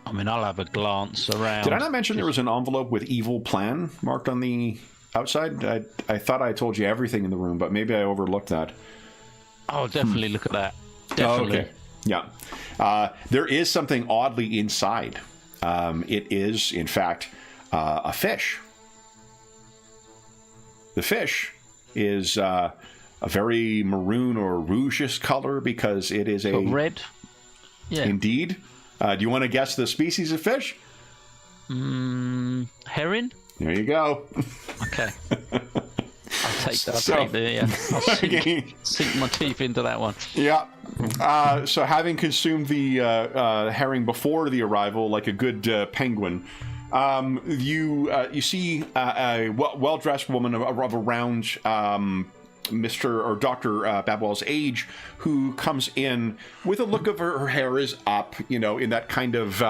Speaker 4: I mean, I'll have a glance around.
Speaker 1: Did I not mention there was an envelope with evil plan marked on the outside? I thought I told you everything in the room, but maybe I overlooked that.
Speaker 4: I'll definitely look at that. Definitely.
Speaker 1: Oh, okay. Yeah. There is something oddly inside. It is, in fact, a fish. The fish is a very maroon or rougish color because it is a...
Speaker 4: red? Yeah.
Speaker 1: Indeed. Do you want to guess the species of fish?
Speaker 4: Herring?
Speaker 1: There you go.
Speaker 4: Okay. I'll sink my teeth into that one.
Speaker 1: Yeah. So having consumed the herring before the arrival, like a good penguin, you see a well-dressed woman of around Mr. or Dr. Babwell's age, who comes in with a look of her hair is up, in that kind of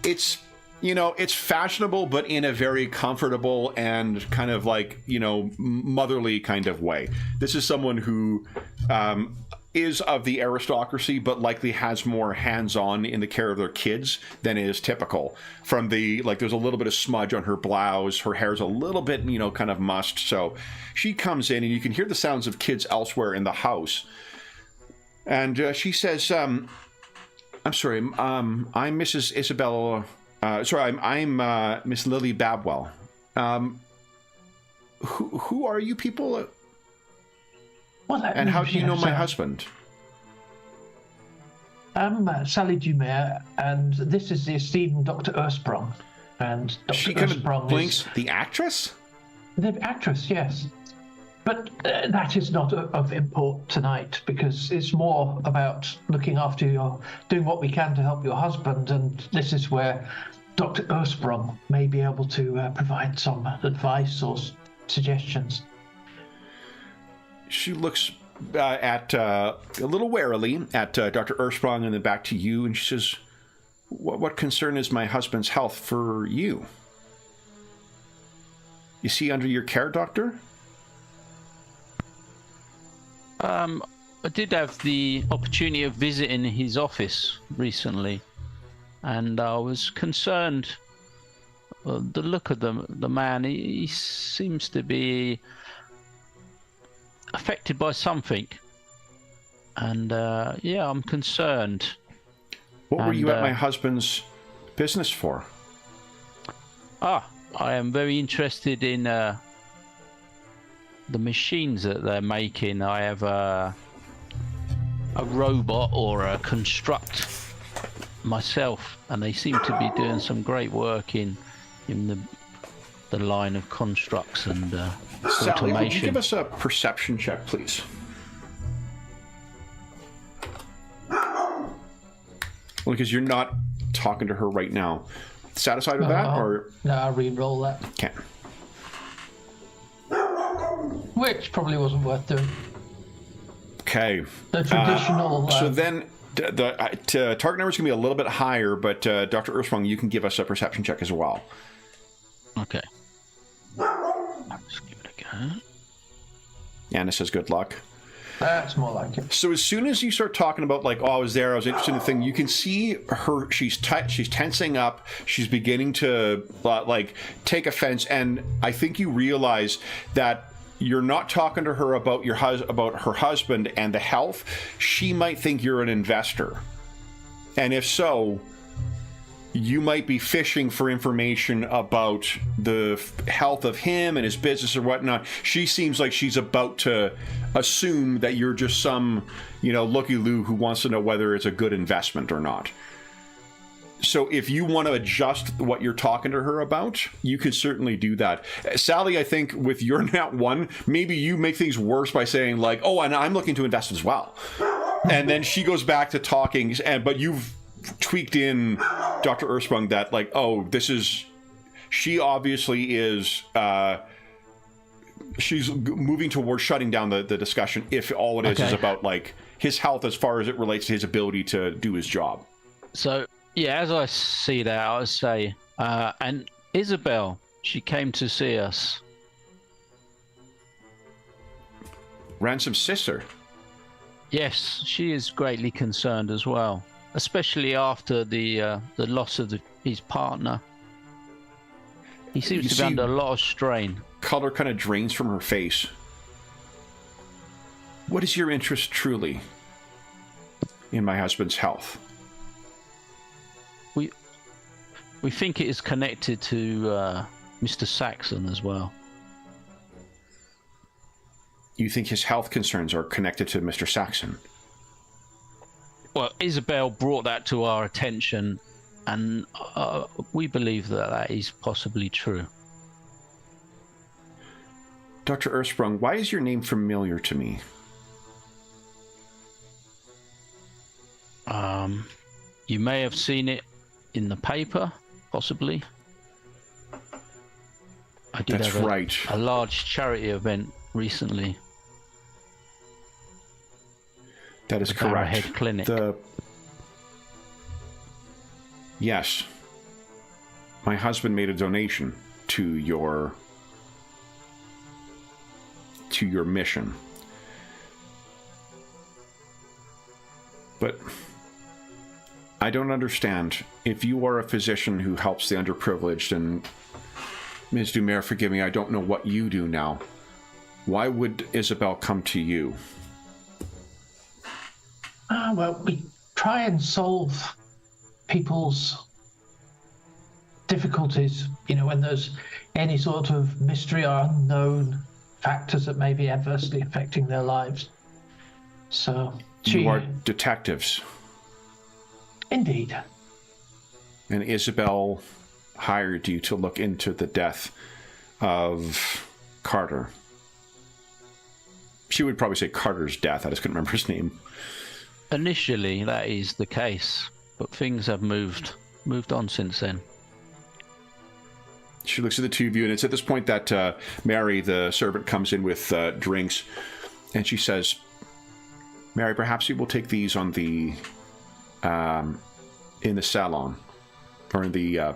Speaker 1: it's fashionable, but in a very comfortable and kind of like, motherly kind of way. This is someone who is of the aristocracy, but likely has more hands-on in the care of their kids than is typical. From the, there's a little bit of smudge on her blouse, her hair's a little bit, kind of mussed. So she comes in and you can hear the sounds of kids elsewhere in the house. And she says, I'm sorry, I'm Mrs. Isabella, I'm Miss Lily Babwell. Who are you people? And how do you know my husband?
Speaker 2: I'm Sally Dumaire, and this is the esteemed Dr. Ersprong. And Dr.
Speaker 1: She kind
Speaker 2: Ersprong
Speaker 1: of blinks. The actress?
Speaker 2: The actress, yes. But that is not of import tonight, because it's more about looking after doing what we can to help your husband, and this is where Dr. Ersprong may be able to provide some advice or suggestions.
Speaker 1: She looks at a little warily at Dr. Ersprong and then back to you, and she says, what concern is my husband's health for you? Is he under your care, Doctor?
Speaker 4: I did have the opportunity of visiting his office recently, and I was concerned. The look of the man, he seems to be affected by something, and I'm concerned.
Speaker 1: What were you at my husband's business for?
Speaker 4: I am very interested in the machines that they're making. I have a robot or a construct myself, and they seem to be doing some great work in the line of constructs and
Speaker 1: Sally,
Speaker 4: automation.
Speaker 1: would you give us a perception check, please? Well, because you're not talking to her right now. Satisfied with that, or
Speaker 2: no? I'll re-roll that.
Speaker 1: Okay.
Speaker 2: Which probably wasn't worth doing.
Speaker 1: Okay.
Speaker 2: The traditional.
Speaker 1: So then, the target number is going to be a little bit higher, but Dr. Ersprong, you can give us a perception check as well.
Speaker 4: Okay. Let's give it a go.
Speaker 1: Anna says good luck.
Speaker 2: That's more like it.
Speaker 1: So as soon as you start talking about I was there, I was interested in the thing, you can see her, she's tensing up, she's beginning to take offense, and I think you realize that you're not talking to her about about her husband and the health. She might think you're an investor. And if so, you might be fishing for information about the health of him and his business or whatnot. She seems like she's about to assume that you're just some, looky-loo who wants to know whether it's a good investment or not. So if you want to adjust what you're talking to her about, you could certainly do that. Sally, I think with your nat 1, maybe you make things worse by saying and I'm looking to invest as well. And then she goes back to talking, but you've tweaked in Dr. Ersprung that she obviously is she's moving towards shutting down the discussion if all it is about his health as far as it relates to his ability to do his job.
Speaker 4: So as I see that, I would say and Isabel, she came to see us.
Speaker 1: Ransom's sister.
Speaker 4: Yes, she is greatly concerned as well, especially after the loss of his partner. He seems to be under a lot of strain.
Speaker 1: Color kind of drains from her face. What is your interest truly in my husband's health?
Speaker 4: We think it is connected to Mr. Saxon as well.
Speaker 1: You think his health concerns are connected to Mr. Saxon?
Speaker 4: Well, Isabel brought that to our attention, and we believe that that is possibly true.
Speaker 1: Dr. Earthsprung, why is your name familiar to me?
Speaker 4: You may have seen it in the paper, possibly. I did
Speaker 1: That's
Speaker 4: have
Speaker 1: right.
Speaker 4: a large charity event recently.
Speaker 1: That is
Speaker 4: The
Speaker 1: correct.
Speaker 4: Arrowhead Clinic.
Speaker 1: Yes. My husband made a donation to your mission. But I don't understand. If you are a physician who helps the underprivileged, and Ms. Dumer, forgive me, I don't know what you do now. Why would Isabel come to you?
Speaker 2: Well, we try and solve people's difficulties, when there's any sort of mystery or unknown factors that may be adversely affecting their lives. So,
Speaker 1: You are detectives.
Speaker 2: Indeed.
Speaker 1: And Isabel hired you to look into the death of Carter. She would probably say Carter's death. I just couldn't remember his name.
Speaker 4: Initially, that is the case, but things have moved on since then.
Speaker 1: She looks at the two of you, and it's at this point that Mary, the servant, comes in with drinks, and she says, "Mary, perhaps you will take these on the in the salon, or in the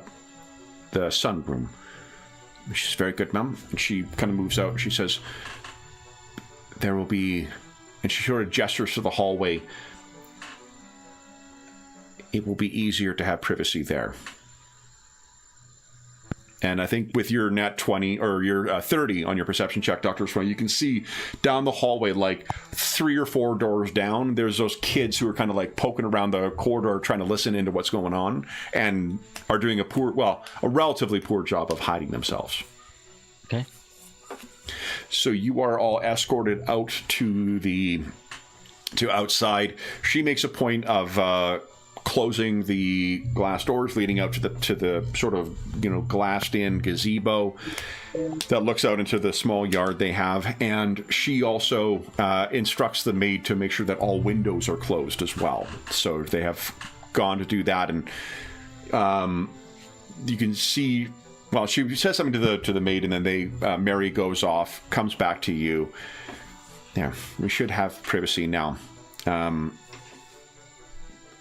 Speaker 1: sunroom." She's very good, ma'am. And she kind of moves out, and she says, "There will be," and she sort of gestures to the hallway, "it will be easier to have privacy there." And I think with your nat 20 or your 30 on your perception check, Dr. Swan, you can see down the hallway, like 3 or 4 doors down, there's those kids who are kind of like poking around the corridor trying to listen into what's going on and are doing a relatively poor job of hiding themselves.
Speaker 4: Okay.
Speaker 1: So you are all escorted out to outside. She makes a point of closing the glass doors leading out to the sort of glassed in gazebo that looks out into the small yard they have, and she also instructs the maid to make sure that all windows are closed as well. So they have gone to do that, and you can see. Well, she says something to the maid, and then Mary goes off, comes back to you. Yeah, we should have privacy now.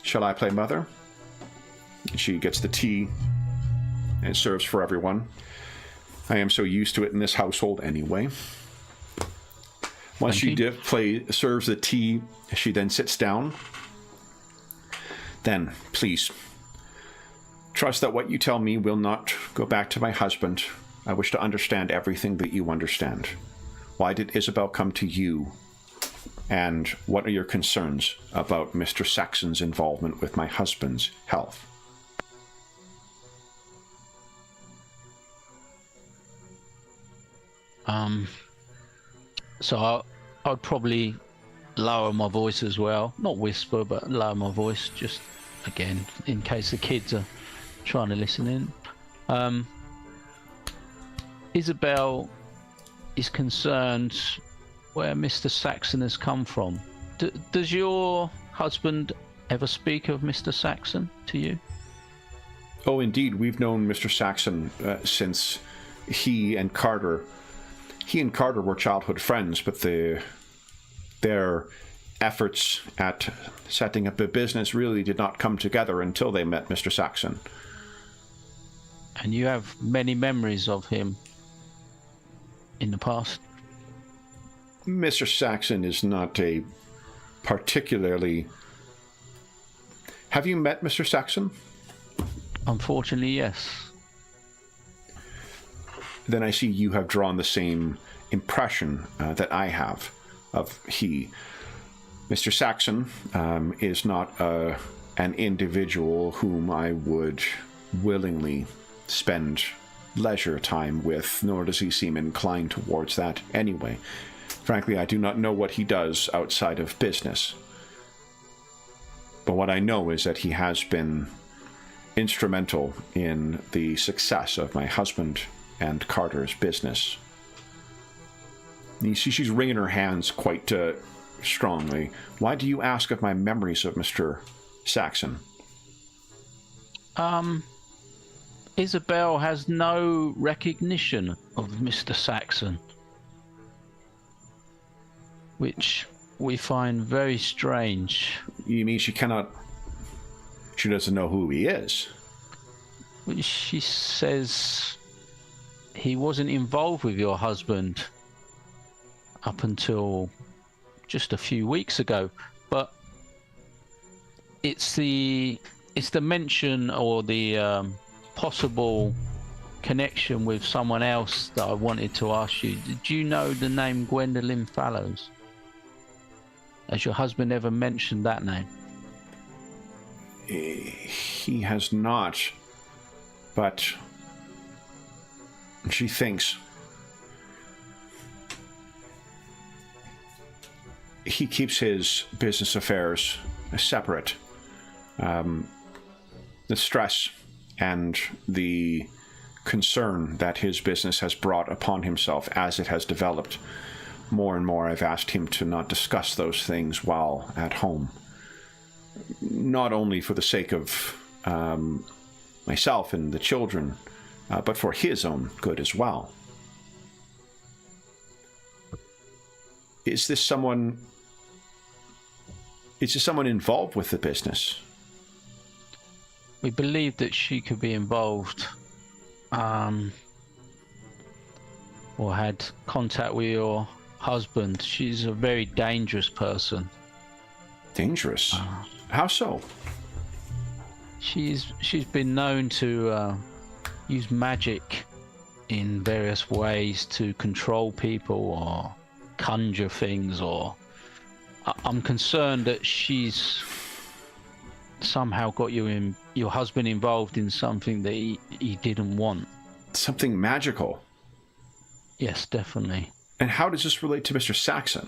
Speaker 1: Shall I play mother? She gets the tea and serves for everyone. I am so used to it in this household anyway. Once she serves the tea, she then sits down. Then, please, trust that what you tell me will not go back to my husband. I wish to understand everything that you understand. Why did Isabel come to you? And what are your concerns about Mr. Saxon's involvement with my husband's health?
Speaker 4: So I'd probably lower my voice as well. Not whisper, but lower my voice, just, again, in case the kids are trying to listen in. Isabel is concerned where Mr. Saxon has come from. Does your husband ever speak of Mr. Saxon to you?
Speaker 1: Oh, indeed. We've known Mr. Saxon since he and Carter were childhood friends, but their efforts at setting up a business really did not come together until they met Mr. Saxon.
Speaker 4: And you have many memories of him in the past?
Speaker 1: Mr. Saxon is not a particularly... Have you met Mr. Saxon?
Speaker 4: Unfortunately, yes.
Speaker 1: Then I see you have drawn the same impression that I have of he. Mr. Saxon is not an individual whom I would willingly spend leisure time with, nor does he seem inclined towards that anyway. Frankly, I do not know what he does outside of business. But what I know is that he has been instrumental in the success of my husband and Carter's business. You see she's wringing her hands quite strongly. Why do you ask of my memories of Mr. Saxon?
Speaker 4: Isabel has no recognition of Mr. Saxon, which we find very strange.
Speaker 1: You mean she doesn't know who he is?
Speaker 4: She says he wasn't involved with your husband up until just a few weeks ago, but it's the mention or the possible connection with someone else that I wanted to ask you. Did you know the name Gwendolyn Fallows? Has your husband ever mentioned that name?
Speaker 1: He has not, but she thinks he keeps his business affairs separate. The stress and the concern that his business has brought upon himself as it has developed, more and more I've asked him to not discuss those things while at home. Not only for the sake of myself and the children, but for his own good as well. Is this someone involved with the business?
Speaker 4: We believe that she could be involved, or had contact with your husband. She's a very dangerous person.
Speaker 1: Dangerous? How so?
Speaker 4: She's been known to use magic in various ways to control people or conjure things, or I'm concerned that she's somehow got your husband involved in something that he didn't want.
Speaker 1: Something magical?
Speaker 4: Yes, definitely.
Speaker 1: And how does this relate to Mr. Saxon?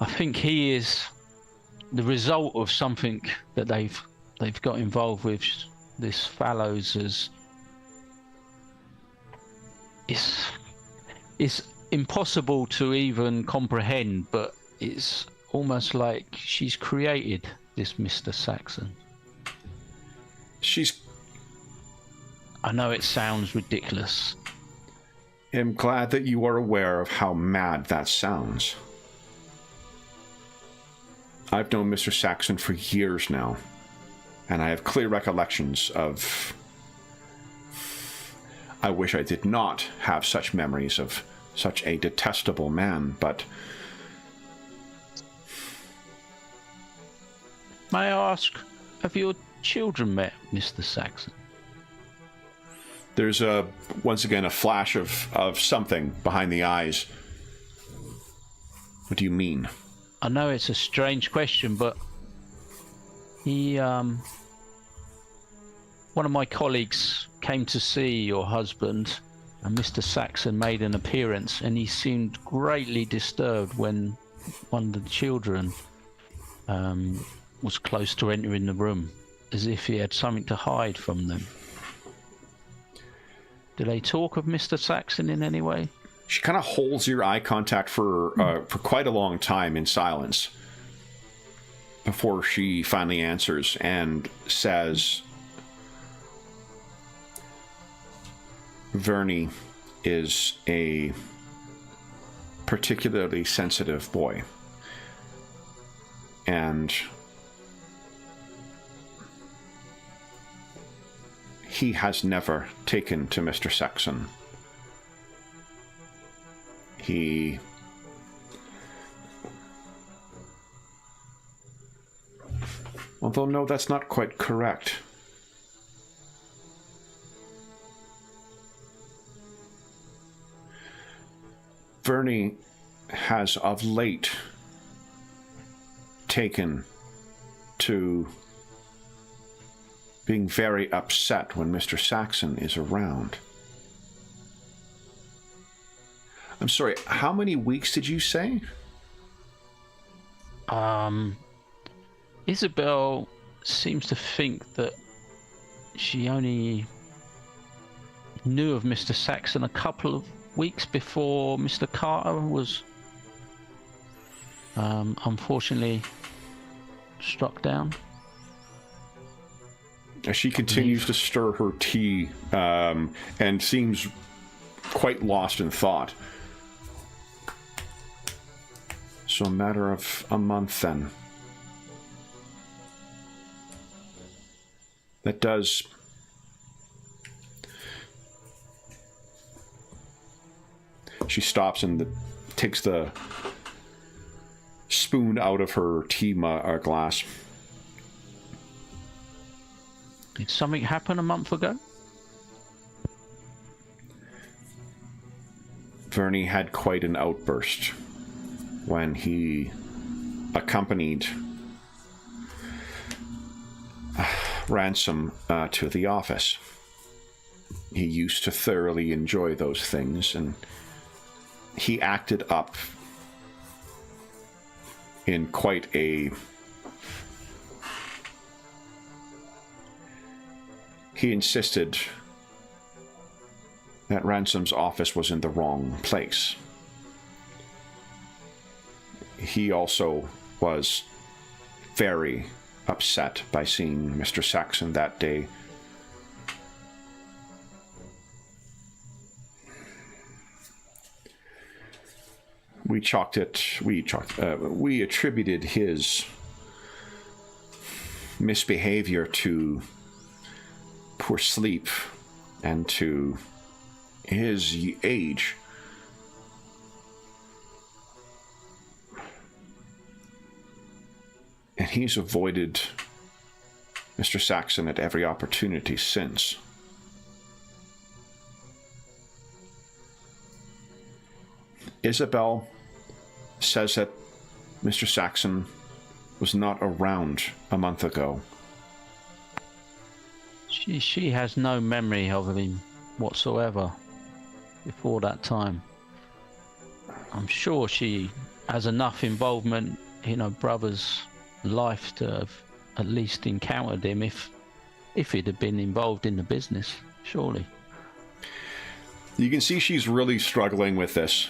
Speaker 4: I think he is the result of something that they've got involved with. This Fallows is impossible to even comprehend, but it's almost like she's created this Mr. Saxon. I know it sounds ridiculous.
Speaker 1: I'm glad that you are aware of how mad that sounds. I've known Mr. Saxon for years now, and I have clear recollections of... I wish I did not have such memories of such a detestable man, but...
Speaker 4: May I ask, have your children met Mr. Saxon?
Speaker 1: There's once again a flash of something behind the eyes. What do you mean?
Speaker 4: I know it's a strange question, but one of my colleagues came to see your husband, and Mr. Saxon made an appearance, and he seemed greatly disturbed when one of the children was close to entering the room, as if he had something to hide from them. Do they talk of Mr. Saxon in any way?
Speaker 1: She kind of holds your eye contact for quite a long time in silence before she finally answers and says, Verney is a particularly sensitive boy, and he has never taken to Mr. Saxon. Although, no, that's not quite correct. Vernie has of late taken to being very upset when Mr. Saxon is around. I'm sorry, how many weeks did you say?
Speaker 4: Isabel seems to think that she only knew of Mr. Saxon a couple of weeks before Mr. Carter was unfortunately struck down.
Speaker 1: She continues to stir her tea and seems quite lost in thought. So a matter of a month then. That does... She stops and takes the spoon out of her tea glass.
Speaker 4: Did something happen a month ago?
Speaker 1: Vernie had quite an outburst when he accompanied Ransom to the office. He used to thoroughly enjoy those things, and he acted up in quite a... He insisted that Ransom's office was in the wrong place. He also was very upset by seeing Mr. Saxon that day. We attributed his misbehavior to poor sleep and to his age. And he's avoided Mr. Saxon at every opportunity since. Isabel says that Mr. Saxon was not around a month ago.
Speaker 4: She has no memory of him whatsoever before that time. I'm sure she has enough involvement in her brother's life to have at least encountered him if he'd have been involved in the business, surely.
Speaker 1: You can see she's really struggling with this.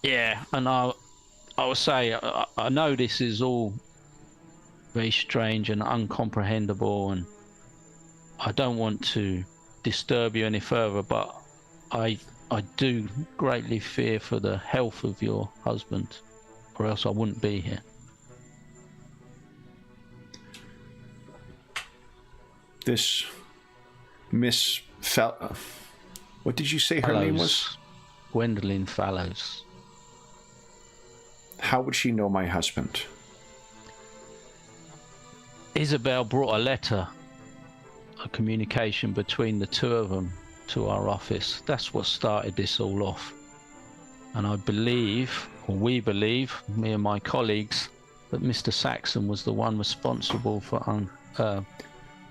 Speaker 4: Yeah, and I will say, I know this is all very strange and uncomprehendable, and I don't want to disturb you any further, but I do greatly fear for the health of your husband, or else I wouldn't be here.
Speaker 1: This Miss what did you say her name was?
Speaker 4: Gwendolyn Fallows.
Speaker 1: How would she know my husband?
Speaker 4: Isabel brought a letter, a communication between the two of them to our office. That's what started this all off. And I believe, or we believe, me and my colleagues, that Mr. Saxon was the one responsible for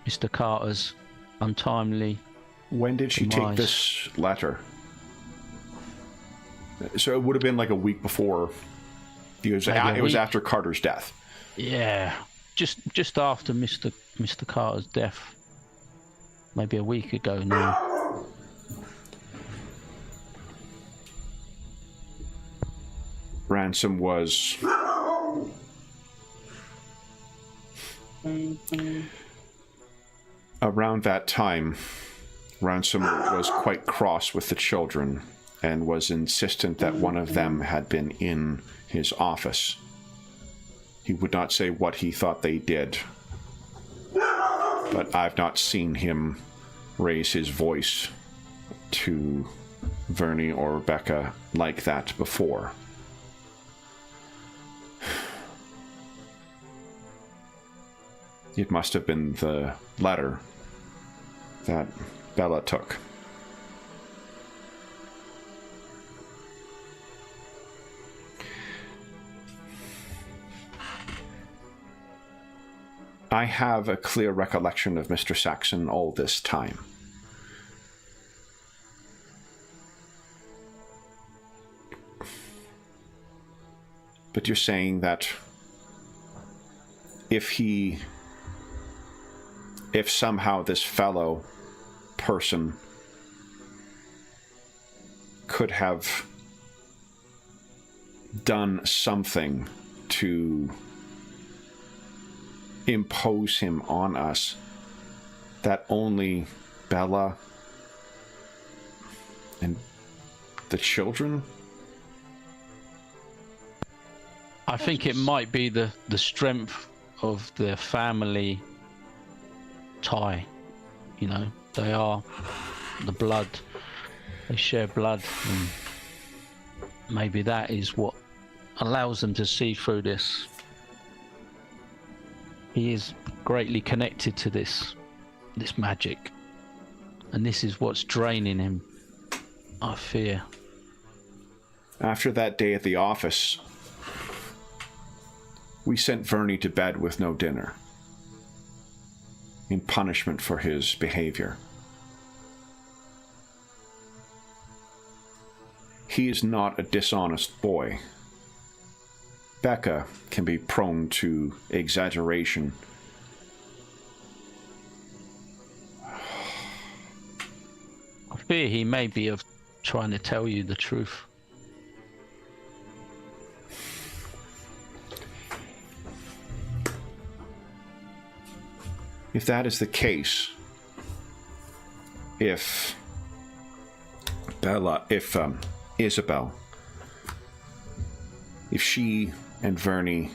Speaker 4: Mr. Carter's untimely
Speaker 1: When did she take this letter? So it would have been like a week before. It was after Carter's death.
Speaker 4: Yeah, just after Mr. Carter's death, maybe a week ago now.
Speaker 1: Ransom was around that time. Ransom was quite cross with the children and was insistent that one of them had been in his office. He would not say what he thought they did, but I've not seen him raise his voice to Vernie or Rebecca like that before. It must have been the letter that Bella took. I have a clear recollection of Mr. Saxon all this time. But you're saying that if somehow this fellow person could have done something to impose him on us, that only Bella and the children?
Speaker 4: I think it might be the strength of their family tie. You know, they are the blood. They share blood, and maybe that is what allows them to see through this. He is greatly connected to this magic, and this is what's draining him, I fear.
Speaker 1: After that day at the office, we sent Verney to bed with no dinner, in punishment for his behavior. He is not a dishonest boy. Becca can be prone to exaggeration.
Speaker 4: I fear he may be of trying to tell you the truth.
Speaker 1: If that is the case, if Isabel, if she and Verney,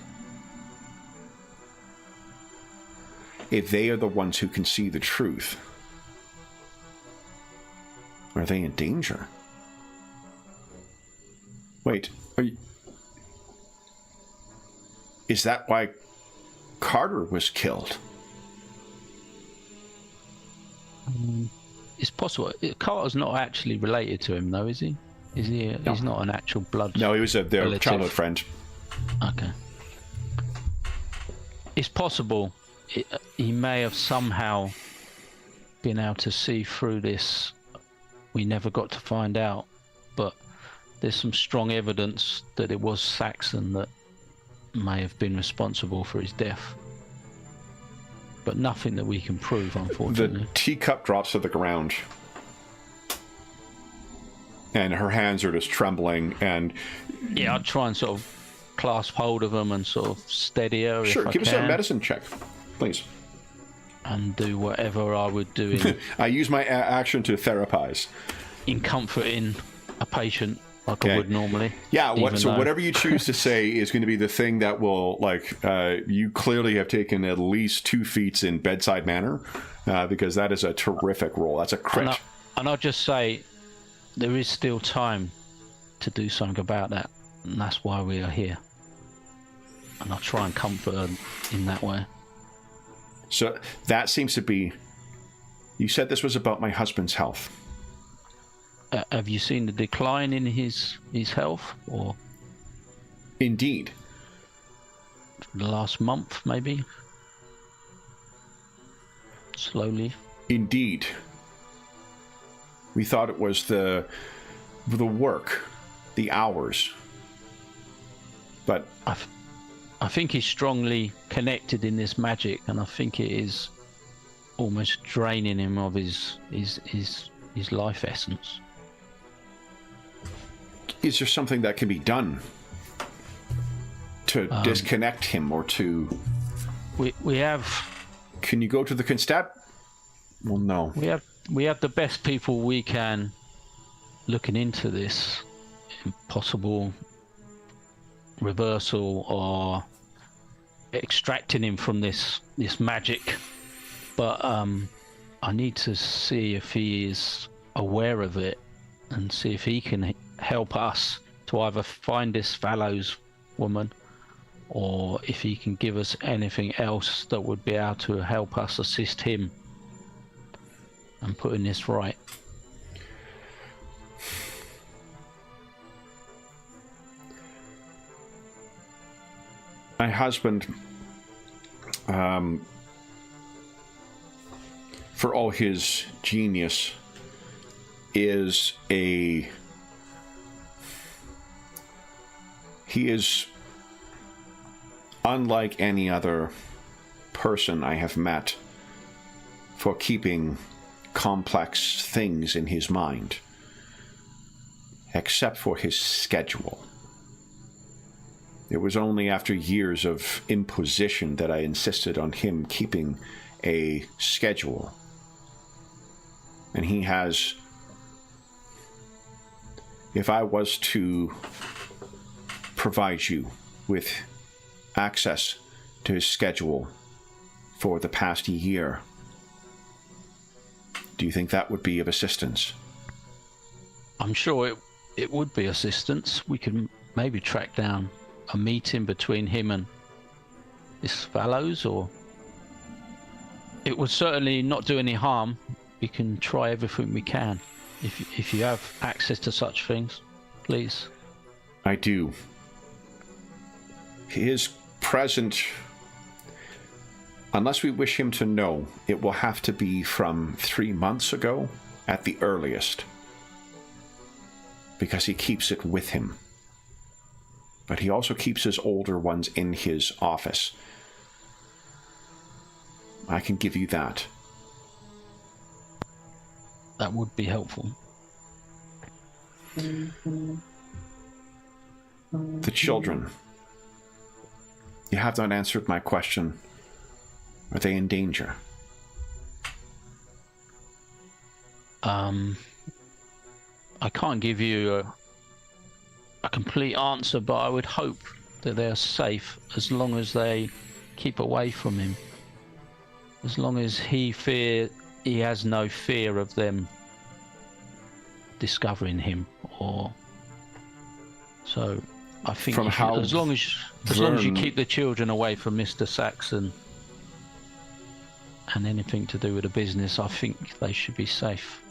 Speaker 1: if they are the ones who can see the truth, are they in danger? Wait, is that why Carter was killed?
Speaker 4: It's possible. Carter's not actually related to him, though, is he? Is he?
Speaker 1: No.
Speaker 4: He's not an actual blood.
Speaker 1: No, he was their
Speaker 4: relative.
Speaker 1: childhood friend.
Speaker 4: Okay. It's possible he may have somehow been able to see through this. We never got to find out, but there's some strong evidence that it was Saxon that may have been responsible for his death. But nothing that we can prove, unfortunately.
Speaker 1: The teacup drops to the ground, and her hands are just trembling. And
Speaker 4: yeah, I'd try and sort of clasp hold of them and sort of steady her.
Speaker 1: Sure,
Speaker 4: if
Speaker 1: give
Speaker 4: I
Speaker 1: us
Speaker 4: can,
Speaker 1: a medicine check, please.
Speaker 4: and do whatever I would do
Speaker 1: I use my action to therapize.
Speaker 4: in comforting a patient like I would normally.
Speaker 1: Yeah,
Speaker 4: though-
Speaker 1: whatever you choose to say is going to be the thing that will, you clearly have taken at least 2 feats in bedside manner, because that is a terrific roll. That's a crit.
Speaker 4: And I'll just say, there is still time to do something about that, and that's why we are here. And I'll try and comfort her in that way.
Speaker 1: So that seems to be... You said this was about my husband's health.
Speaker 4: Have you seen the decline in his health, or
Speaker 1: Indeed.
Speaker 4: the last month, maybe? Slowly.
Speaker 1: Indeed. We thought it was the work, the hours. But
Speaker 4: I think he's strongly connected in this magic, and I think it is almost draining him of his life essence.
Speaker 1: is there something that can be done to disconnect him, or to...
Speaker 4: We have...
Speaker 1: Can you go to the constat? Well, no.
Speaker 4: We have the best people we can looking into this possible reversal or extracting him from this magic, but I need to see if he is aware of it and see if he can help us to either find this Fallows woman or if he can give us anything else that would be able to help us assist him and putting this right.
Speaker 1: My husband, for all his genius, he is unlike any other person I have met for keeping complex things in his mind, except for his schedule. It was only after years of imposition that I insisted on him keeping a schedule. And he has, if I was to provide you with access to his schedule for the past year, do you think that would be of assistance?
Speaker 4: I'm sure it would be assistance. We could maybe track down a meeting between him and this fellows, or it would certainly not do any harm. We can try everything we can. If you have access to such things, please.
Speaker 1: I do. His present, unless we wish him to know, it will have to be from 3 months ago at the earliest, because he keeps it with him. But he also keeps his older ones in his office. I can give you that.
Speaker 4: That would be helpful.
Speaker 1: The children. You have not answered my question. Are they in danger?
Speaker 4: I can't give you a complete answer, but I would hope that they're safe as long as they keep away from him. As long as he has no fear of them discovering him, or so. I think
Speaker 1: From how
Speaker 4: as long as you keep the children away from Mr. Saxon and anything to do with the business, I think they should be safe.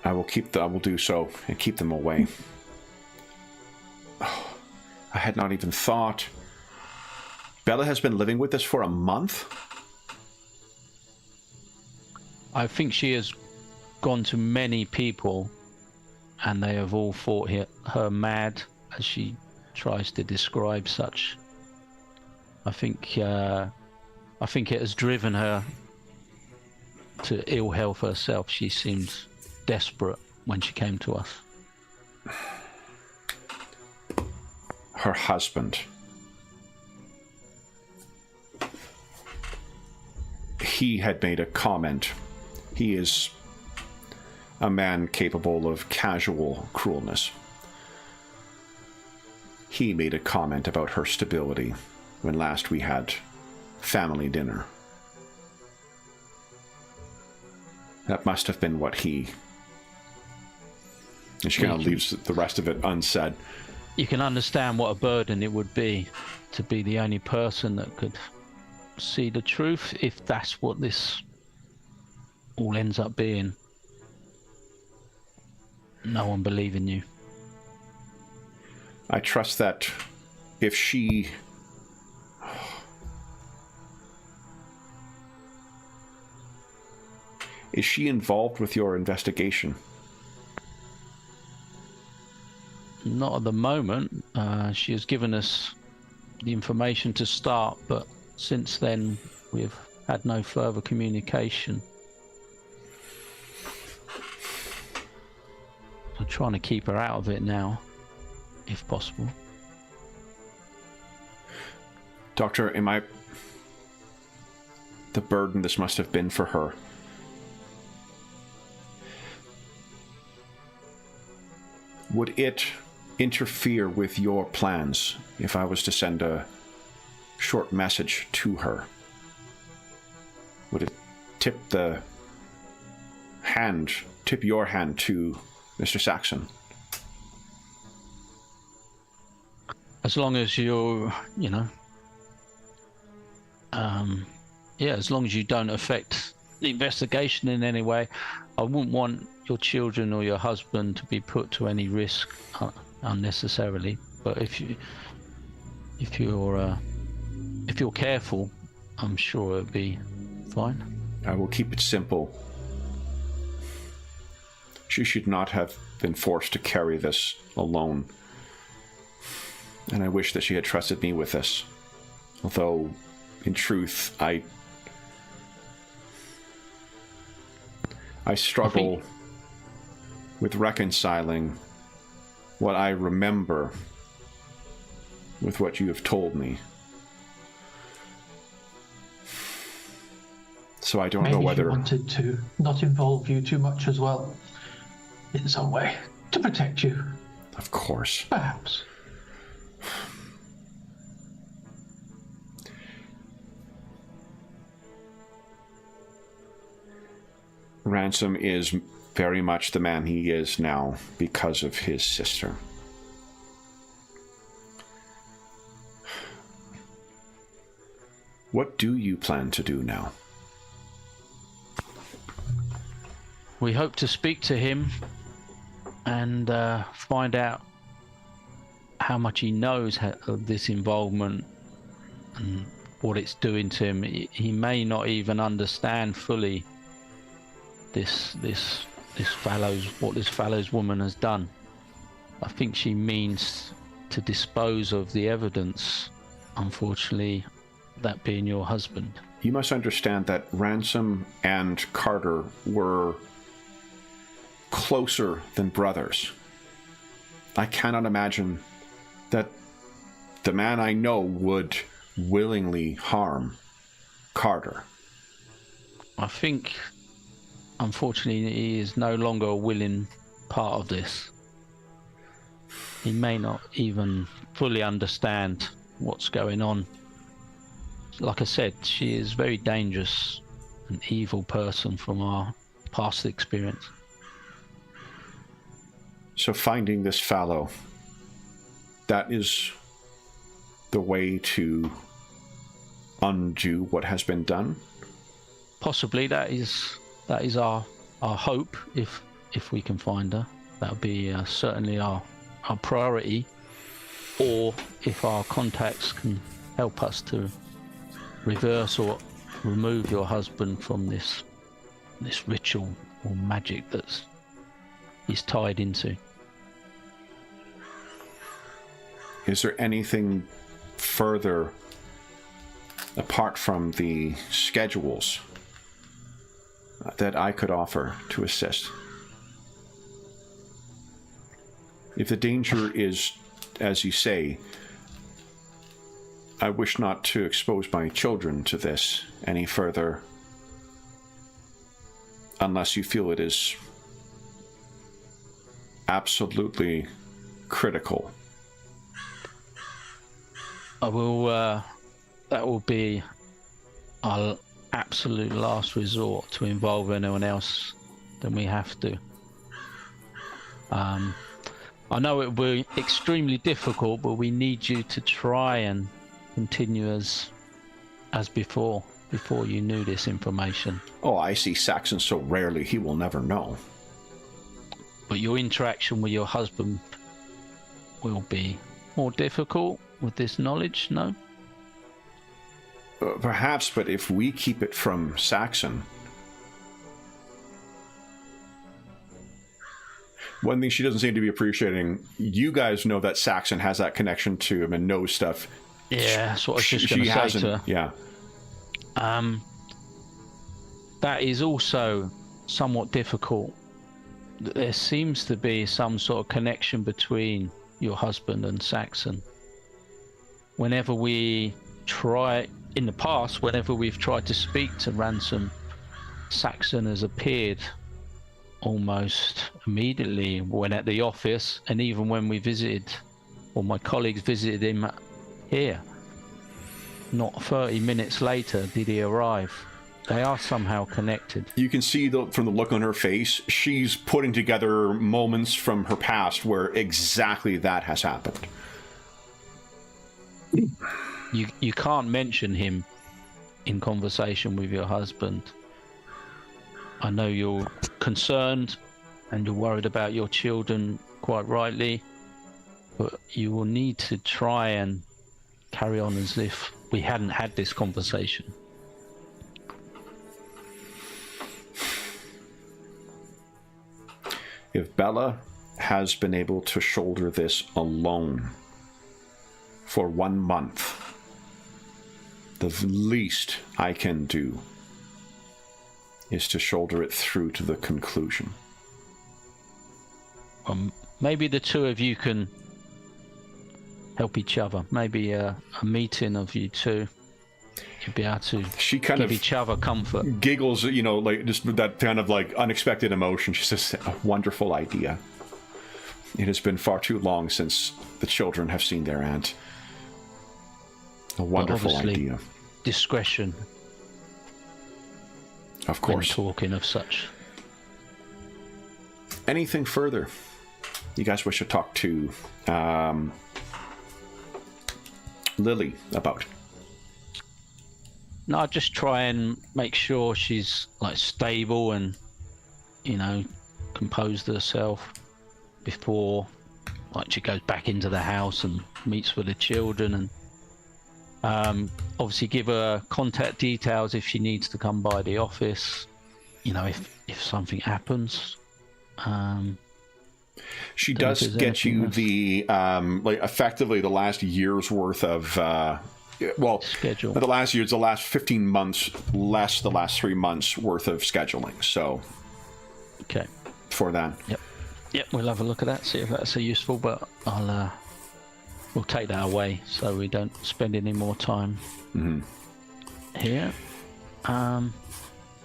Speaker 1: I will do so and keep them away. Oh, I had not even thought. Bella has been living with us for a month?
Speaker 4: I think she has gone to many people, and they have all thought her mad, as she tries to describe such. I think it has driven her to ill health herself. She seemed desperate when she came to us.
Speaker 1: Her husband. He had made a comment. He is a man capable of casual cruelness. He made a comment about her stability when last we had family dinner. That must have been what he... And she kind of leaves the rest of it unsaid.
Speaker 4: You can understand what a burden it would be to be the only person that could see the truth, if that's what this all ends up being. No one believing you.
Speaker 1: I trust that if she... Is she involved with your investigation?
Speaker 4: Not at the moment. She has given us the information to start, but since then we've had no further communication. I'm trying to keep her out of it now, if possible.
Speaker 1: Doctor, the burden this must have been for her. Would it interfere with your plans if I was to send a short message to her? Would it tip your hand to Mr. Saxon?
Speaker 4: as long as you're, as long as you don't affect the investigation in any way, I wouldn't want your children or your husband to be put to any risk unnecessarily. But if you're careful, I'm sure it'll be fine.
Speaker 1: I will keep it simple. She should not have been forced to carry this alone. And I wish that she had trusted me with this. Although, in truth, I struggle with reconciling what I remember with what you have told me. So I don't know whether...
Speaker 2: Maybe she wanted to not involve you too much as well, in some way, to protect you.
Speaker 1: Of course.
Speaker 2: Perhaps.
Speaker 1: Ransom is very much the man he is now because of his sister. What do you plan to do now?
Speaker 4: We hope to speak to him and find out how much he knows of this involvement and what it's doing to him. He may not even understand fully what this Fallows woman has done. I think she means to dispose of the evidence, unfortunately, that being your husband.
Speaker 1: You must understand that Ransom and Carter were closer than brothers. I cannot imagine that the man I know would willingly harm Carter.
Speaker 4: I think, unfortunately, he is no longer a willing part of this. He may not even fully understand what's going on. Like I said, she is a very dangerous and evil person from our past experience.
Speaker 1: So finding this fallow, that is the way to undo what has been done?
Speaker 4: Possibly that is our hope, if we can find her. That would be certainly our priority. Or if our contacts can help us to reverse or remove your husband from this ritual or magic that he's tied into.
Speaker 1: Is there anything further apart from the schedules that I could offer to assist? If the danger is, as you say, I wish not to expose my children to this any further unless you feel it is absolutely critical.
Speaker 4: That will be our absolute last resort to involve anyone else. Then we have to. I know it will be extremely difficult, but we need you to try and continue as before you knew this information.
Speaker 1: Oh, I see Saxon so rarely he will never know.
Speaker 4: But your interaction with your husband will be more difficult with this knowledge, no?
Speaker 1: Perhaps, but if we keep it from Saxon... One thing she doesn't seem to be appreciating, you guys know that Saxon has that connection to him and knows stuff.
Speaker 4: Yeah, that's what I was just going to say to her.
Speaker 1: Yeah.
Speaker 4: That is also somewhat difficult. There seems to be some sort of connection between your husband and Saxon. Whenever we try, in the past, whenever we've tried to speak to Ransom, Saxon has appeared almost immediately when at the office, and even when we visited, or my colleagues visited him here. Not 30 minutes later did he arrive. They are somehow connected.
Speaker 1: You can see from the look on her face, she's putting together moments from her past where exactly that has happened.
Speaker 4: You can't mention him in conversation with your husband. I know you're concerned and you're worried about your children, quite rightly, but you will need to try and carry on as if we hadn't had this conversation.
Speaker 1: If Bella has been able to shoulder this alone for 1 month, the least I can do is to shoulder it through to the conclusion.
Speaker 4: Maybe the two of you can help each other. Maybe a meeting of you two. You'd be able to give each other comfort.
Speaker 1: Giggles, you know, like just that kind of like unexpected emotion. She says, "A wonderful idea. It has been far too long since the children have seen their aunt. A wonderful idea.
Speaker 4: Discretion.
Speaker 1: Of course.
Speaker 4: When talking of such.
Speaker 1: Anything further you guys wish to talk to Lily about?
Speaker 4: No, just try and make sure she's like stable and, you know, composed herself before like she goes back into the house and meets with the children, and obviously give her contact details if she needs to come by the office, you know, if something happens.
Speaker 1: She does get you the like effectively the last year's worth of schedule. The last 15 months less the last 3 months worth of scheduling. So
Speaker 4: okay,
Speaker 1: for that.
Speaker 4: Yep, we'll have a look at that, see if that's useful, but we'll take that away so we don't spend any more time here.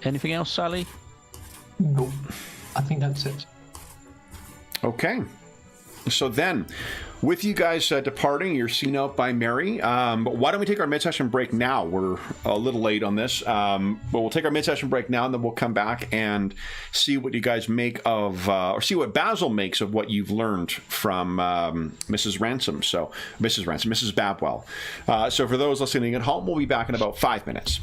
Speaker 4: Anything else, Sally?
Speaker 2: Nope. I think that's it.
Speaker 1: Okay. So then, with you guys departing, you're seen out by Mary. But why don't we take our mid-session break now? We're a little late on this. But we'll take our mid-session break now, and then we'll come back and see what you guys make of, or see what Basil makes of what you've learned from Mrs. Babwell. So for those listening at home, we'll be back in about 5 minutes.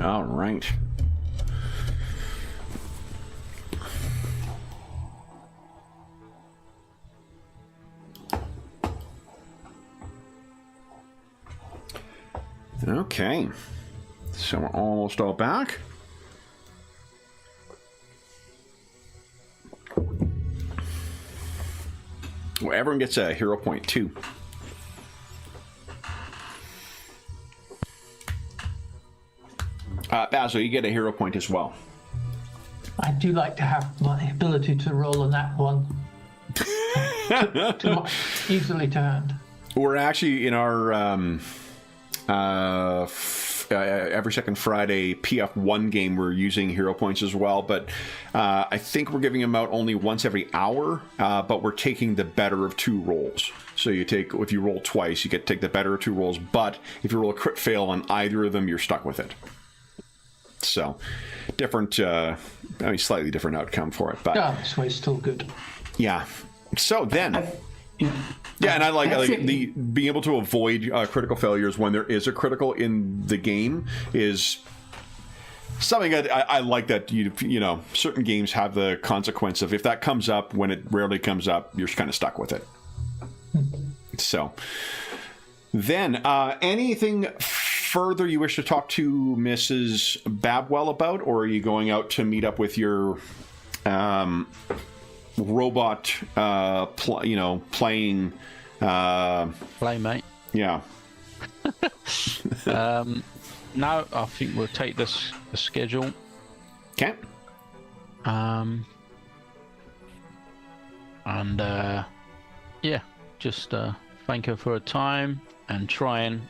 Speaker 1: All right. Okay. So we're almost all back. Well, everyone gets a hero point too. Basil, you get a hero point as well.
Speaker 2: I do like to have my ability to roll on that one. too much easily to hand.
Speaker 1: We're actually in our every second Friday PF1 game, we're using hero points as well, but I think we're giving them out only once every hour, but we're taking the better of two rolls. So you take, if you roll twice, you get to take the better of two rolls, but if you roll a crit fail on either of them, you're stuck with it. So different, slightly different outcome for it, but
Speaker 2: this way's still good.
Speaker 1: yeah. So then... Yeah, and I like the being able to avoid critical failures when there is a critical in the game is something that I like. That you know, certain games have the consequence of if that comes up, when it rarely comes up, you're kind of stuck with it. So then, anything further you wish to talk to Mrs. Babwell about, or are you going out to meet up with your robot playing
Speaker 4: Playmate?
Speaker 1: Yeah.
Speaker 4: No, I think we'll take the schedule.
Speaker 1: Okay.
Speaker 4: Just thank her for her time and try and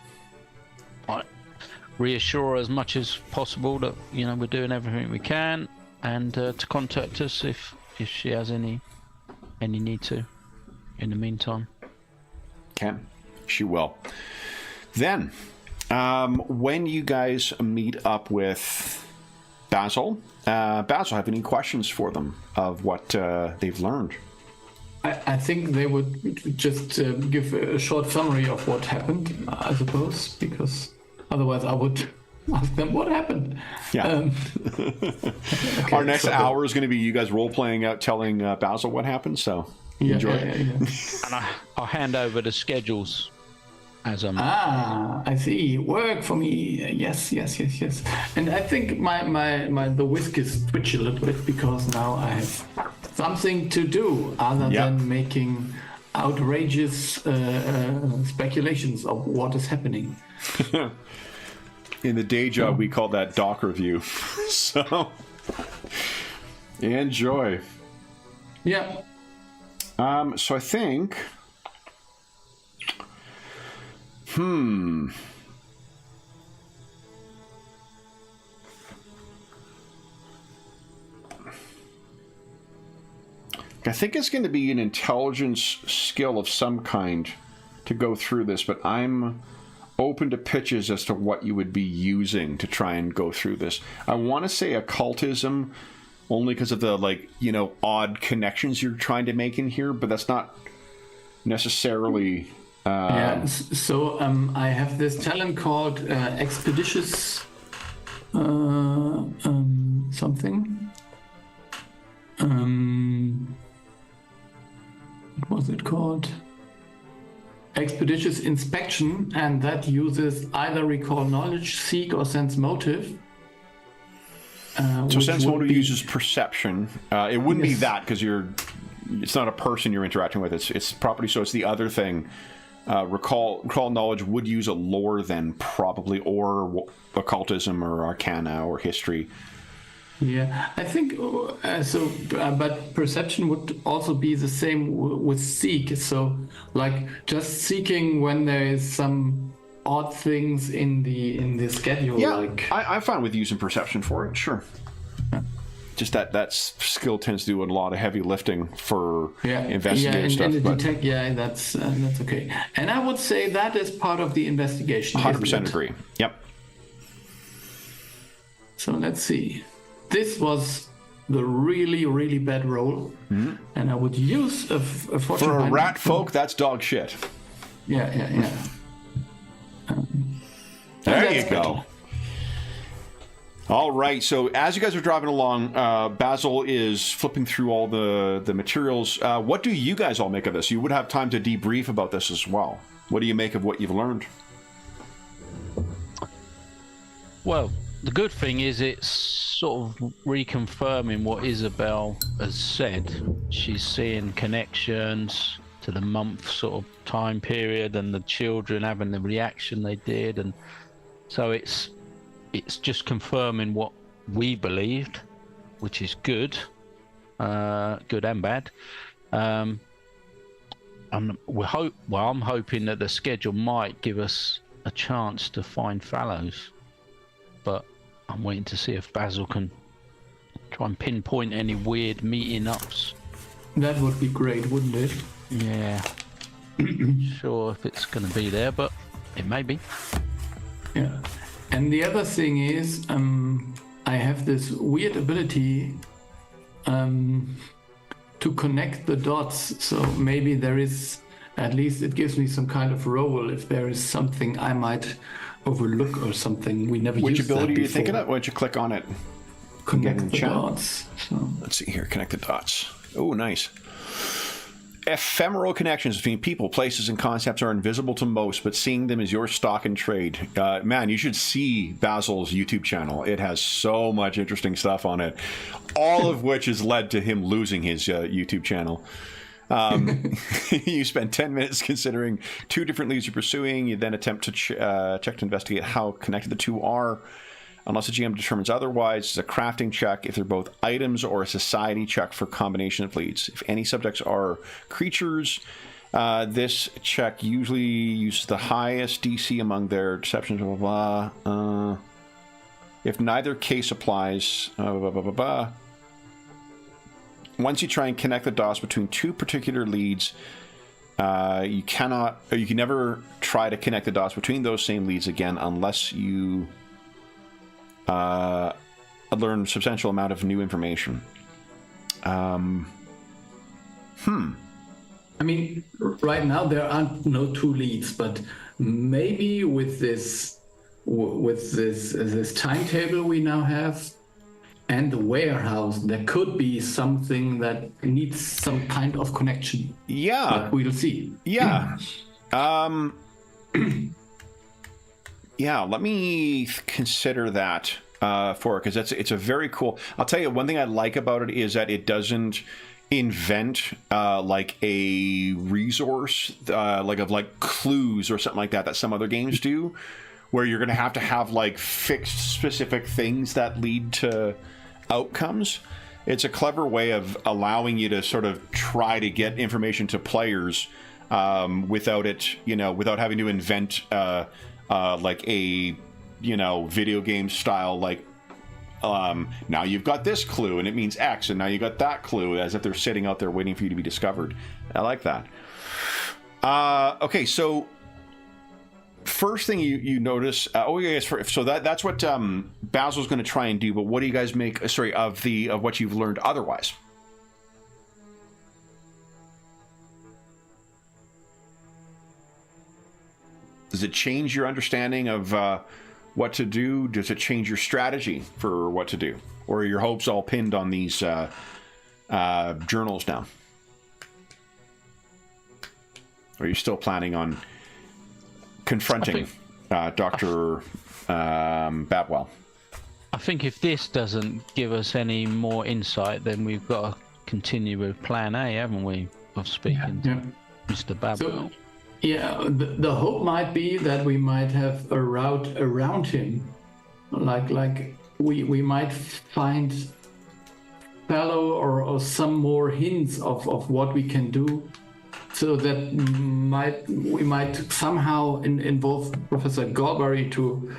Speaker 4: reassure her as much as possible that we're doing everything we can, and to contact us if she has any need to in the meantime.
Speaker 1: Okay, she will. Then, when you guys meet up with Basil, have any questions for them of what they've learned?
Speaker 3: I think they would just give a short summary of what happened, I suppose, because otherwise I would ask them what happened.
Speaker 1: Yeah.
Speaker 3: Okay,
Speaker 1: our next hour is going to be you guys role-playing out, telling Basil what happened, so enjoy.
Speaker 3: Yeah.
Speaker 4: And I'll hand over the schedules as I'm...
Speaker 3: I see. Work for me. Yes. And I think my the whisk is twitch a little bit because now I have something to do other than making outrageous speculations of what is happening.
Speaker 1: In the day job, we call that doc review. So, enjoy.
Speaker 3: Yeah.
Speaker 1: So I think... I think it's going to be an intelligence skill of some kind to go through this, but I'm open to pitches as to what you would be using to try and go through this. I want to say occultism only because of the, odd connections you're trying to make in here, but that's not necessarily...
Speaker 3: So I have this talent called expeditious something. What was it called? Expeditious inspection, and that uses either recall knowledge, seek, or sense motive.
Speaker 1: So sense motive uses perception. It wouldn't be that because it's not a person you're interacting with. It's property. So it's the other thing. Recall knowledge would use a lore then probably, or occultism or arcana or history.
Speaker 3: Yeah, I think so. But perception would also be the same with seek. So, just seeking when there is some odd things in the schedule.
Speaker 1: Yeah, I'm fine with using perception for it. Sure. Yeah. Just that skill tends to do a lot of heavy lifting for investigating stuff.
Speaker 3: And detect, that's okay. And I would say that is part of the investigation.
Speaker 1: 100% agree. Yep.
Speaker 3: So let's see. This was the really, really bad roll, and I would use a fortune
Speaker 1: for a rat folk. That's dog shit.
Speaker 3: Yeah.
Speaker 1: There you go. All right. So as you guys are driving along, Basil is flipping through all the materials. What do you guys all make of this? You would have time to debrief about this as well. What do you make of what you've learned?
Speaker 4: Well, the good thing is it's sort of reconfirming what Isabel has said. She's seeing connections to the month sort of time period and the children having the reaction they did, and so it's just confirming what we believed, which is good, good and bad. And I'm hoping that the schedule might give us a chance to find Fallows, but I'm waiting to see if Basil can try and pinpoint any weird meeting ups.
Speaker 3: That would be great, wouldn't it?
Speaker 4: Yeah. Sure if it's going to be there, but it may be.
Speaker 3: Yeah. And the other thing is, I have this weird ability to connect the dots. So maybe there is, at least it gives me some kind of role if there is something I might overlook or something we never
Speaker 1: Which
Speaker 3: used.
Speaker 1: ability
Speaker 3: that
Speaker 1: are you
Speaker 3: before.
Speaker 1: thinking of? Why don't you click on it?
Speaker 3: Connect the
Speaker 1: Chat.
Speaker 3: dots. So.
Speaker 1: Let's see here. Connect the dots. Oh, nice. Ephemeral connections between people, places, and concepts are invisible to most, but seeing them is your stock and trade. Man, you should see Basil's YouTube channel. It has so much interesting stuff on it, all of which has led to him losing his YouTube channel. You spend 10 minutes considering two different leads you're pursuing. You then attempt to check to investigate how connected the two are. Unless the GM determines otherwise, it's a crafting check if they're both items, or a society check for combination of leads. If any subjects are creatures, this check usually uses the highest DC among their deceptions, blah, blah, blah. If neither case applies, blah, blah, blah, blah, blah. Once you try and connect the dots between two particular leads, you can never try to connect the dots between those same leads again unless you learn a substantial amount of new information. I
Speaker 3: mean, right now there aren't no two leads, but maybe with this timetable we now have and the warehouse, there could be something that needs some kind of connection.
Speaker 1: Yeah,
Speaker 3: but we'll see.
Speaker 1: Yeah. Yeah, let me consider that because it's a very cool. I'll tell you, one thing I like about it is that it doesn't invent like a resource like clues or something like that some other games do, where you're going to have like fixed specific things that lead to outcomes. It's a clever way of allowing you to sort of try to get information to players without having to invent like a video game style, like now you've got this clue and it means X, and now you got that clue, as if they're sitting out there waiting for you to be discovered. I like that. Okay, so first thing you notice, so that's what Basil's going to try and do. But what do you guys make? Of what you've learned otherwise? Does it change your understanding of what to do? Does it change your strategy for what to do? Or are your hopes all pinned on these journals now? Or are you still planning on confronting Dr. Babwell?
Speaker 4: I think if this doesn't give us any more insight, then we've got to continue with plan A, haven't we? Of speaking to Mr. Babwell.
Speaker 3: Yeah, the hope might be that we might have a route around him, like we might find fellow or some more hints of what we can do, so that we might somehow involve Professor Gorbury to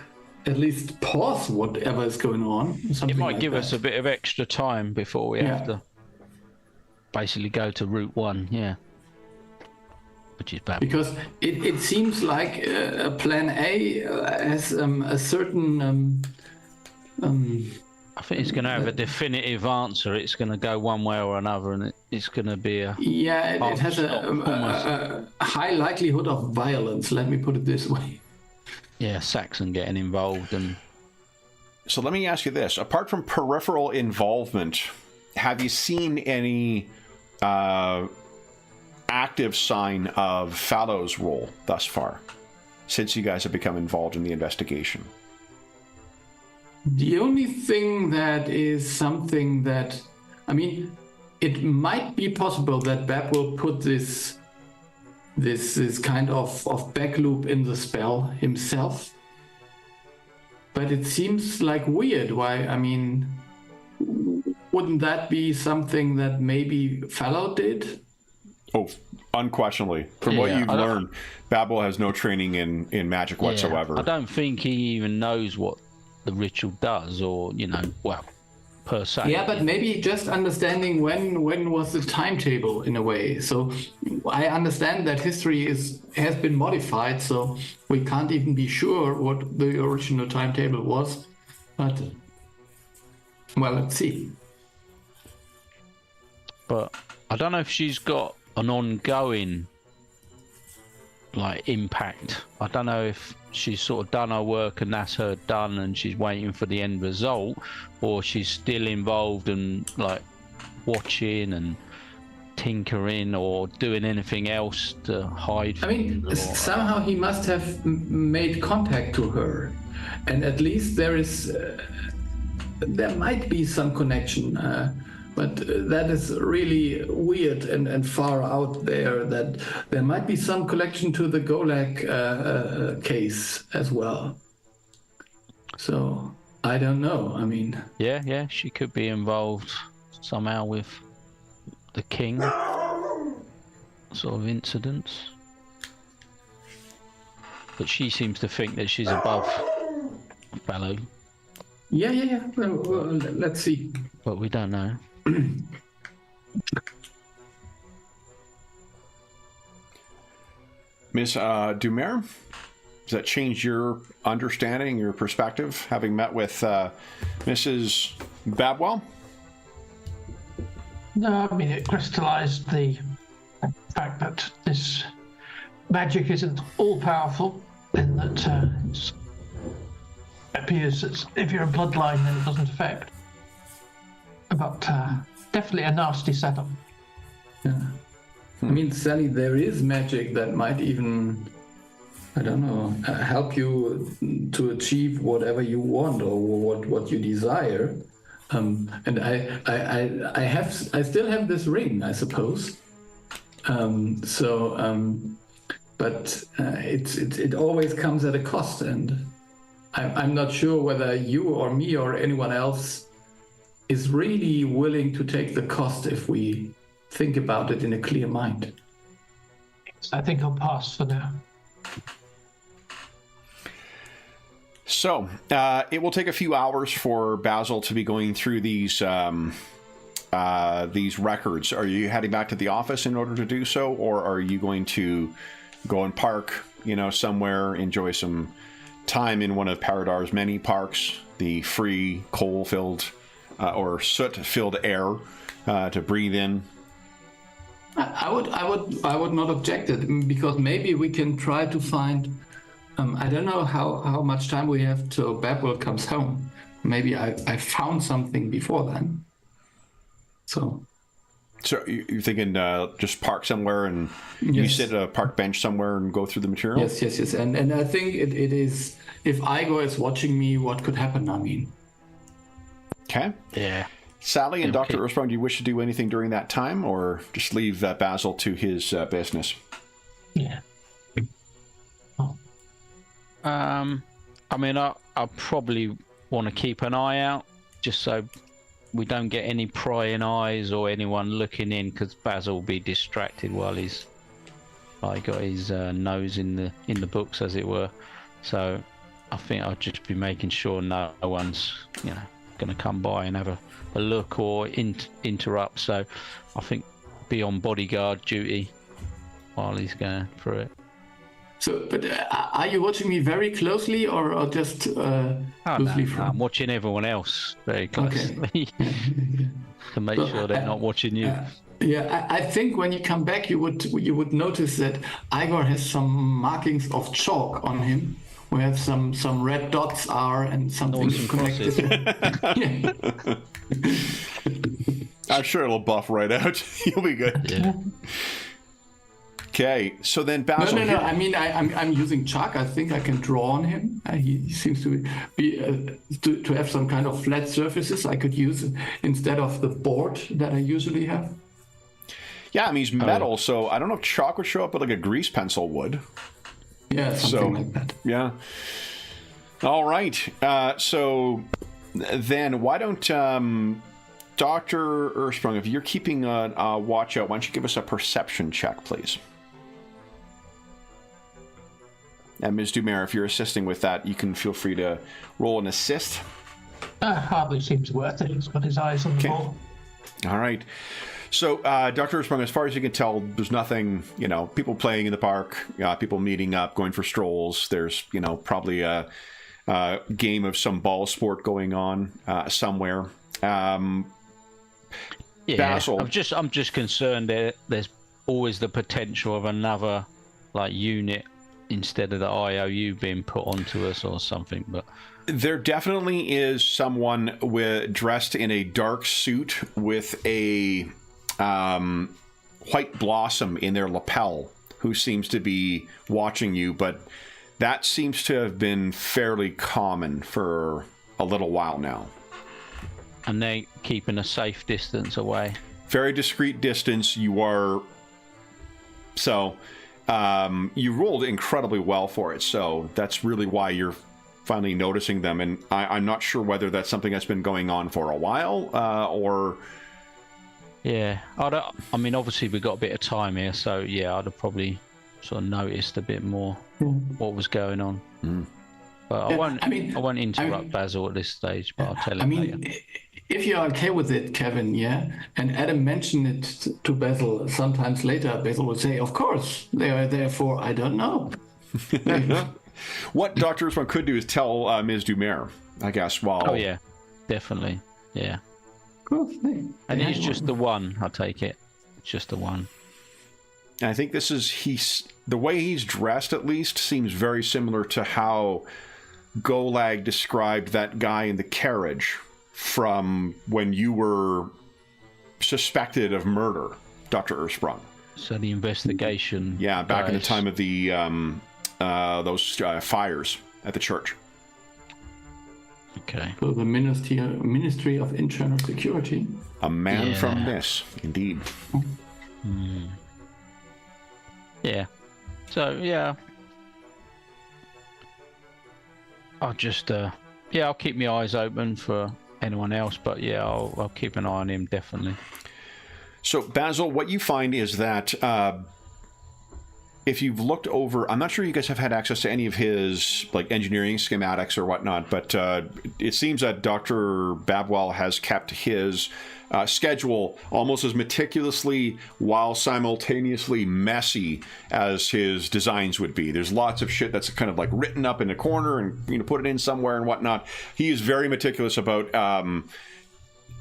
Speaker 3: at least pause whatever is going on.
Speaker 4: It might give us a bit of extra time before we have to basically go to Route 1, which is bad.
Speaker 3: Because it seems like Plan A has a certain...
Speaker 4: I think it's going to have a definitive answer. It's going to go one way or another, and it's going to be a...
Speaker 3: Yeah, it has a high likelihood of violence, let me put it this way.
Speaker 4: Yeah, Saxon getting involved and...
Speaker 1: So let me ask you this. Apart from peripheral involvement, have you seen any active sign of Fallow's role thus far, since you guys have become involved in the investigation?
Speaker 3: The only thing that is something that, I mean, it might be possible that Bab will put this kind of back loop in the spell himself. But it seems like weird. Why? I mean, wouldn't that be something that maybe Fallow did?
Speaker 1: Oh, unquestionably. From what you've learned, Babel has no training in magic whatsoever.
Speaker 4: I don't think he even knows what the ritual does, or, well, per se.
Speaker 3: Yeah, but maybe just understanding when was the timetable in a way. So I understand that history has been modified, so we can't even be sure what the original timetable was. But, well, let's see.
Speaker 4: But I don't know if she's got an ongoing impact. I don't know if she's sort of done her work and that's her done and she's waiting for the end result, or she's still involved and watching and tinkering or doing anything else to hide.
Speaker 3: I mean, somehow he must have made contact to her, and at least there might be some connection. But that is really weird and far out there, that there might be some connection to the Golak case as well. So, I don't know. I mean...
Speaker 4: Yeah, she could be involved somehow with the king sort of incidents. But she seems to think that she's above Fallow.
Speaker 3: Yeah. Well, let's see.
Speaker 4: But we don't know.
Speaker 1: Miss Dumer, does that change your understanding, your perspective, having met with Mrs. Babwell?
Speaker 2: No, I mean, it crystallized the fact that this magic isn't all-powerful, in that it appears that if you're a bloodline, then it doesn't affect. But definitely a nasty setup.
Speaker 3: Yeah. I mean, Sally, there is magic that might even, I don't know, help you to achieve whatever you want or what you desire. And I still have this ring, I suppose. But it always comes at a cost, and I'm not sure whether you or me or anyone else is really willing to take the cost if we think about it in a clear mind.
Speaker 2: I think I'll pass for now.
Speaker 1: So, it will take a few hours for Basil to be going through these records. Are you heading back to the office in order to do so, or are you going to go and park, somewhere, enjoy some time in one of Paridar's many parks, the free coal-filled or soot-filled air to breathe in?
Speaker 3: I would not object it, because maybe we can try to find. I don't know how much time we have till Babwell comes home. Maybe I found something before then. So
Speaker 1: you're thinking just park somewhere and you sit at a park bench somewhere and go through the material?
Speaker 3: Yes. And I think it is, if Igor is watching me, what could happen, I mean.
Speaker 1: Okay.
Speaker 4: Yeah.
Speaker 1: Sally and Dr. Earthsprung, do you wish to do anything during that time, or just leave Basil to his business?
Speaker 2: Yeah.
Speaker 4: I mean, I probably want to keep an eye out, just so we don't get any prying eyes or anyone looking in, because Basil will be distracted while he's got his nose in the books, as it were. So I think I'll just be making sure no one's going to come by and have a look or interrupt. So I think be on bodyguard duty while he's going through it.
Speaker 3: So, but are you watching me very closely, or just loosely from?
Speaker 4: I'm watching everyone else very closely.
Speaker 3: Okay.
Speaker 4: To make sure they're not watching you.
Speaker 3: Yeah, I think when you come back, you would notice that Igor has some markings of chalk on him, where some red dots are and something is connected. Yeah.
Speaker 1: I'm sure it'll buff right out. You'll be good.
Speaker 4: Yeah.
Speaker 1: Okay, so then Basil.
Speaker 3: No. I mean, I'm using chalk. I think I can draw on him. He seems to be to have some kind of flat surfaces I could use instead of the board that I usually have.
Speaker 1: Yeah, I mean, he's metal, so I don't know if chalk would show up, but like a grease pencil would.
Speaker 3: Yeah, something like that.
Speaker 1: Yeah. All right. So then why don't Dr. Ursprung, if you're keeping a watch out, why don't you give us a perception check, please? And Ms. Dumer, if you're assisting with that, you can feel free to roll an assist.
Speaker 2: Hardly seems worth it. He's got his eyes on the ball.
Speaker 1: All right. So, Dr. Ursprung, as far as you can tell, there's nothing, people playing in the park, people meeting up, going for strolls. There's, probably a game of some ball sport going on somewhere.
Speaker 4: Yeah,
Speaker 1: Basil.
Speaker 4: I'm just concerned that there's always the potential of another unit instead of the IOU being put onto us or something. But
Speaker 1: there definitely is someone dressed in a dark suit with a white blossom in their lapel who seems to be watching you, but that seems to have been fairly common for a little while now.
Speaker 4: And they're keeping a safe distance away.
Speaker 1: Very discreet distance. You are... So, you rolled incredibly well for it, so that's really why you're finally noticing them, and I'm not sure whether that's something that's been going on for a while, or...
Speaker 4: Yeah, I mean, obviously we've got a bit of time here, so yeah, I'd have probably sort of noticed a bit more what was going on. But yeah, I won't interrupt Basil at this stage, but I'll tell him later.
Speaker 3: If you're okay with it, Kevin, yeah, and Adam mentioned it to Basil sometimes later, Basil would say, of course, they are there for, I don't know.
Speaker 1: What Dr. Ursprung could do is tell Ms. Dumer, I guess, while...
Speaker 4: Oh, yeah, definitely, yeah. And he's just the one, I take it. Just the one.
Speaker 1: I think this is... the way he's dressed, at least, seems very similar to how Golag described that guy in the carriage from when you were suspected of murder, Dr. Ursprung.
Speaker 4: So the investigation...
Speaker 1: Yeah, back in the time of the those fires at the church.
Speaker 3: Okay. So the Ministry of Internal Security.
Speaker 1: A man from this, indeed.
Speaker 4: Yeah. So, yeah. I'll just, I'll keep my eyes open for anyone else, but yeah, I'll keep an eye on him, definitely.
Speaker 1: So, Basil, what you find is that if you've looked over, I'm not sure you guys have had access to any of his engineering schematics or whatnot, but it seems that Dr. Babwell has kept his schedule almost as meticulously while simultaneously messy as his designs would be. There's lots of shit that's kind of written up in a corner and put it in somewhere and whatnot. He is very meticulous about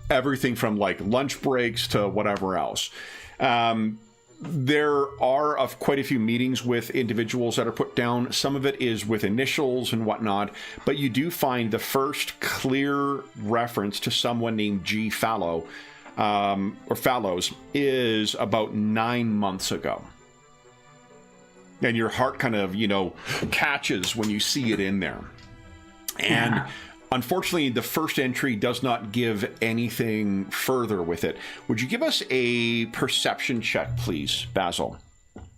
Speaker 1: everything from lunch breaks to whatever else. There are quite a few meetings with individuals that are put down. Some of it is with initials and whatnot, but you do find the first clear reference to someone named G. Fallow, or Fallows, is about 9 months ago. And your heart kind of, catches when you see it in there. And unfortunately, the first entry does not give anything further with it. Would you give us a perception check, please, Basil?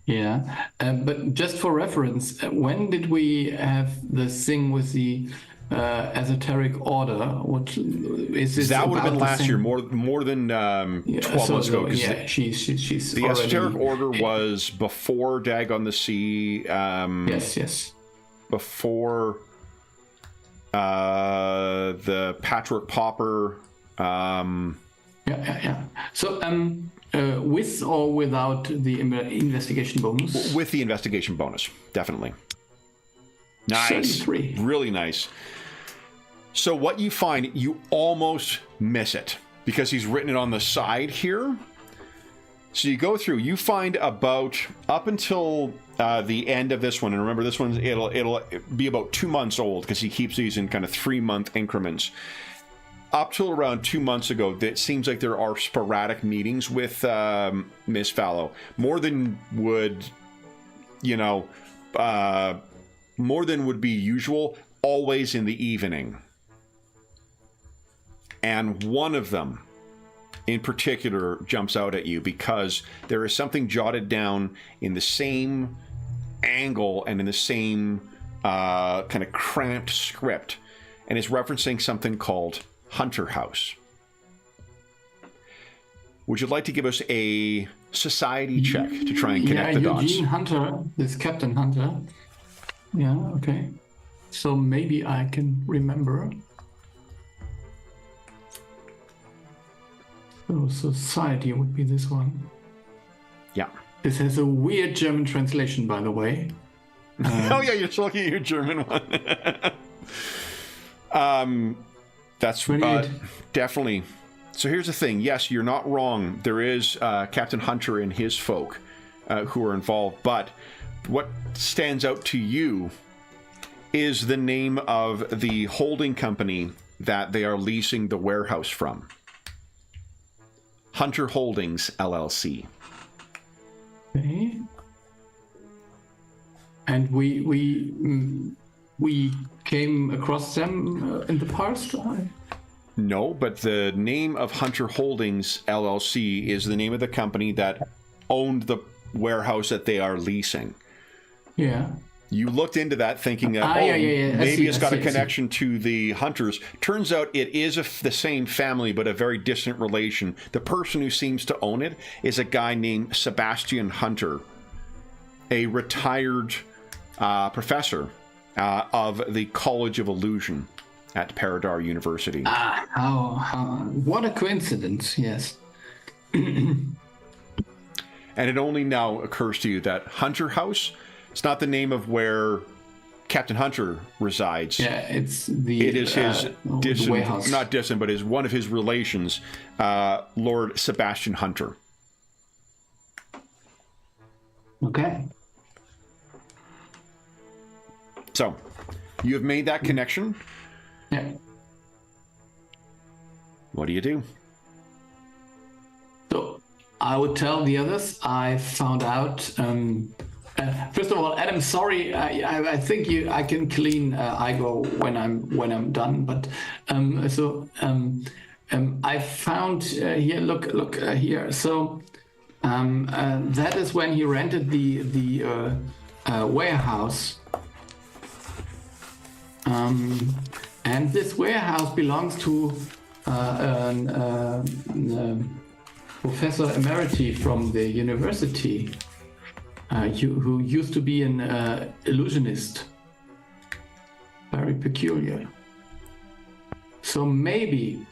Speaker 3: Yeah, but just for reference, when did we have the thing with the esoteric order? What is this?
Speaker 1: That would have been last year, more than 12 months ago.
Speaker 3: Yeah, she's
Speaker 1: the
Speaker 3: already...
Speaker 1: esoteric order was before Dag on the Sea.
Speaker 3: Yes.
Speaker 1: Before the Patchwork Pauper.
Speaker 3: Yeah. So, with or without the investigation bonus?
Speaker 1: With the investigation bonus, definitely. Nice.
Speaker 3: 73.
Speaker 1: Really nice. So what you find, you almost miss it because he's written it on the side here. So you go through, you find about up until the end of this one, and remember this one it'll be about 2 months old because he keeps these in kind of 3-month increments. Up till around 2 months ago, it seems like there are sporadic meetings with Miss Fallow, more than would, more than would be usual, always in the evening. And one of them in particular jumps out at you because there is something jotted down in the same angle and in the same kind of cramped script, and is referencing something called Hunter House. Would you like to give us a society check to try and connect the dots?
Speaker 3: Eugene Hunter, this Captain Hunter. Yeah, okay. So maybe I can remember. So society would be this one.
Speaker 1: Yeah.
Speaker 3: This has a weird German translation, by the way.
Speaker 1: Oh yeah, you're still looking at your German one. That's definitely. So here's the thing. Yes, you're not wrong. There is Captain Hunter and his folk who are involved. But what stands out to you is the name of the holding company that they are leasing the warehouse from. Hunter Holdings, LLC.
Speaker 3: Okay. And we came across them in the past?
Speaker 1: No, but the name of Hunter Holdings, LLC is the name of the company that owned the warehouse that they are leasing.
Speaker 3: Yeah.
Speaker 1: You looked into that thinking that, maybe it's got a connection to the Hunters. Turns out it is the same family, but a very distant relation. The person who seems to own it is a guy named Sebastian Hunter, a retired professor of the College of Illusion at Paridar University.
Speaker 3: What a coincidence, yes.
Speaker 1: And it only now occurs to you that Hunter House, it's not the name of where Captain Hunter resides.
Speaker 3: Yeah, it is
Speaker 1: his distant, not distant, but is one of his relations, Lord Sebastian Hunter.
Speaker 3: Okay.
Speaker 1: So, you have made that connection.
Speaker 3: Yeah.
Speaker 1: What do you do?
Speaker 3: So, I would tell the others I found out. First of all, Adam, sorry, I think I can clean Igo when I'm done. But I found here. Look here. So that is when he rented the warehouse. And this warehouse belongs to Professor Emeriti from the university, who used to be an illusionist. Very peculiar. So maybe,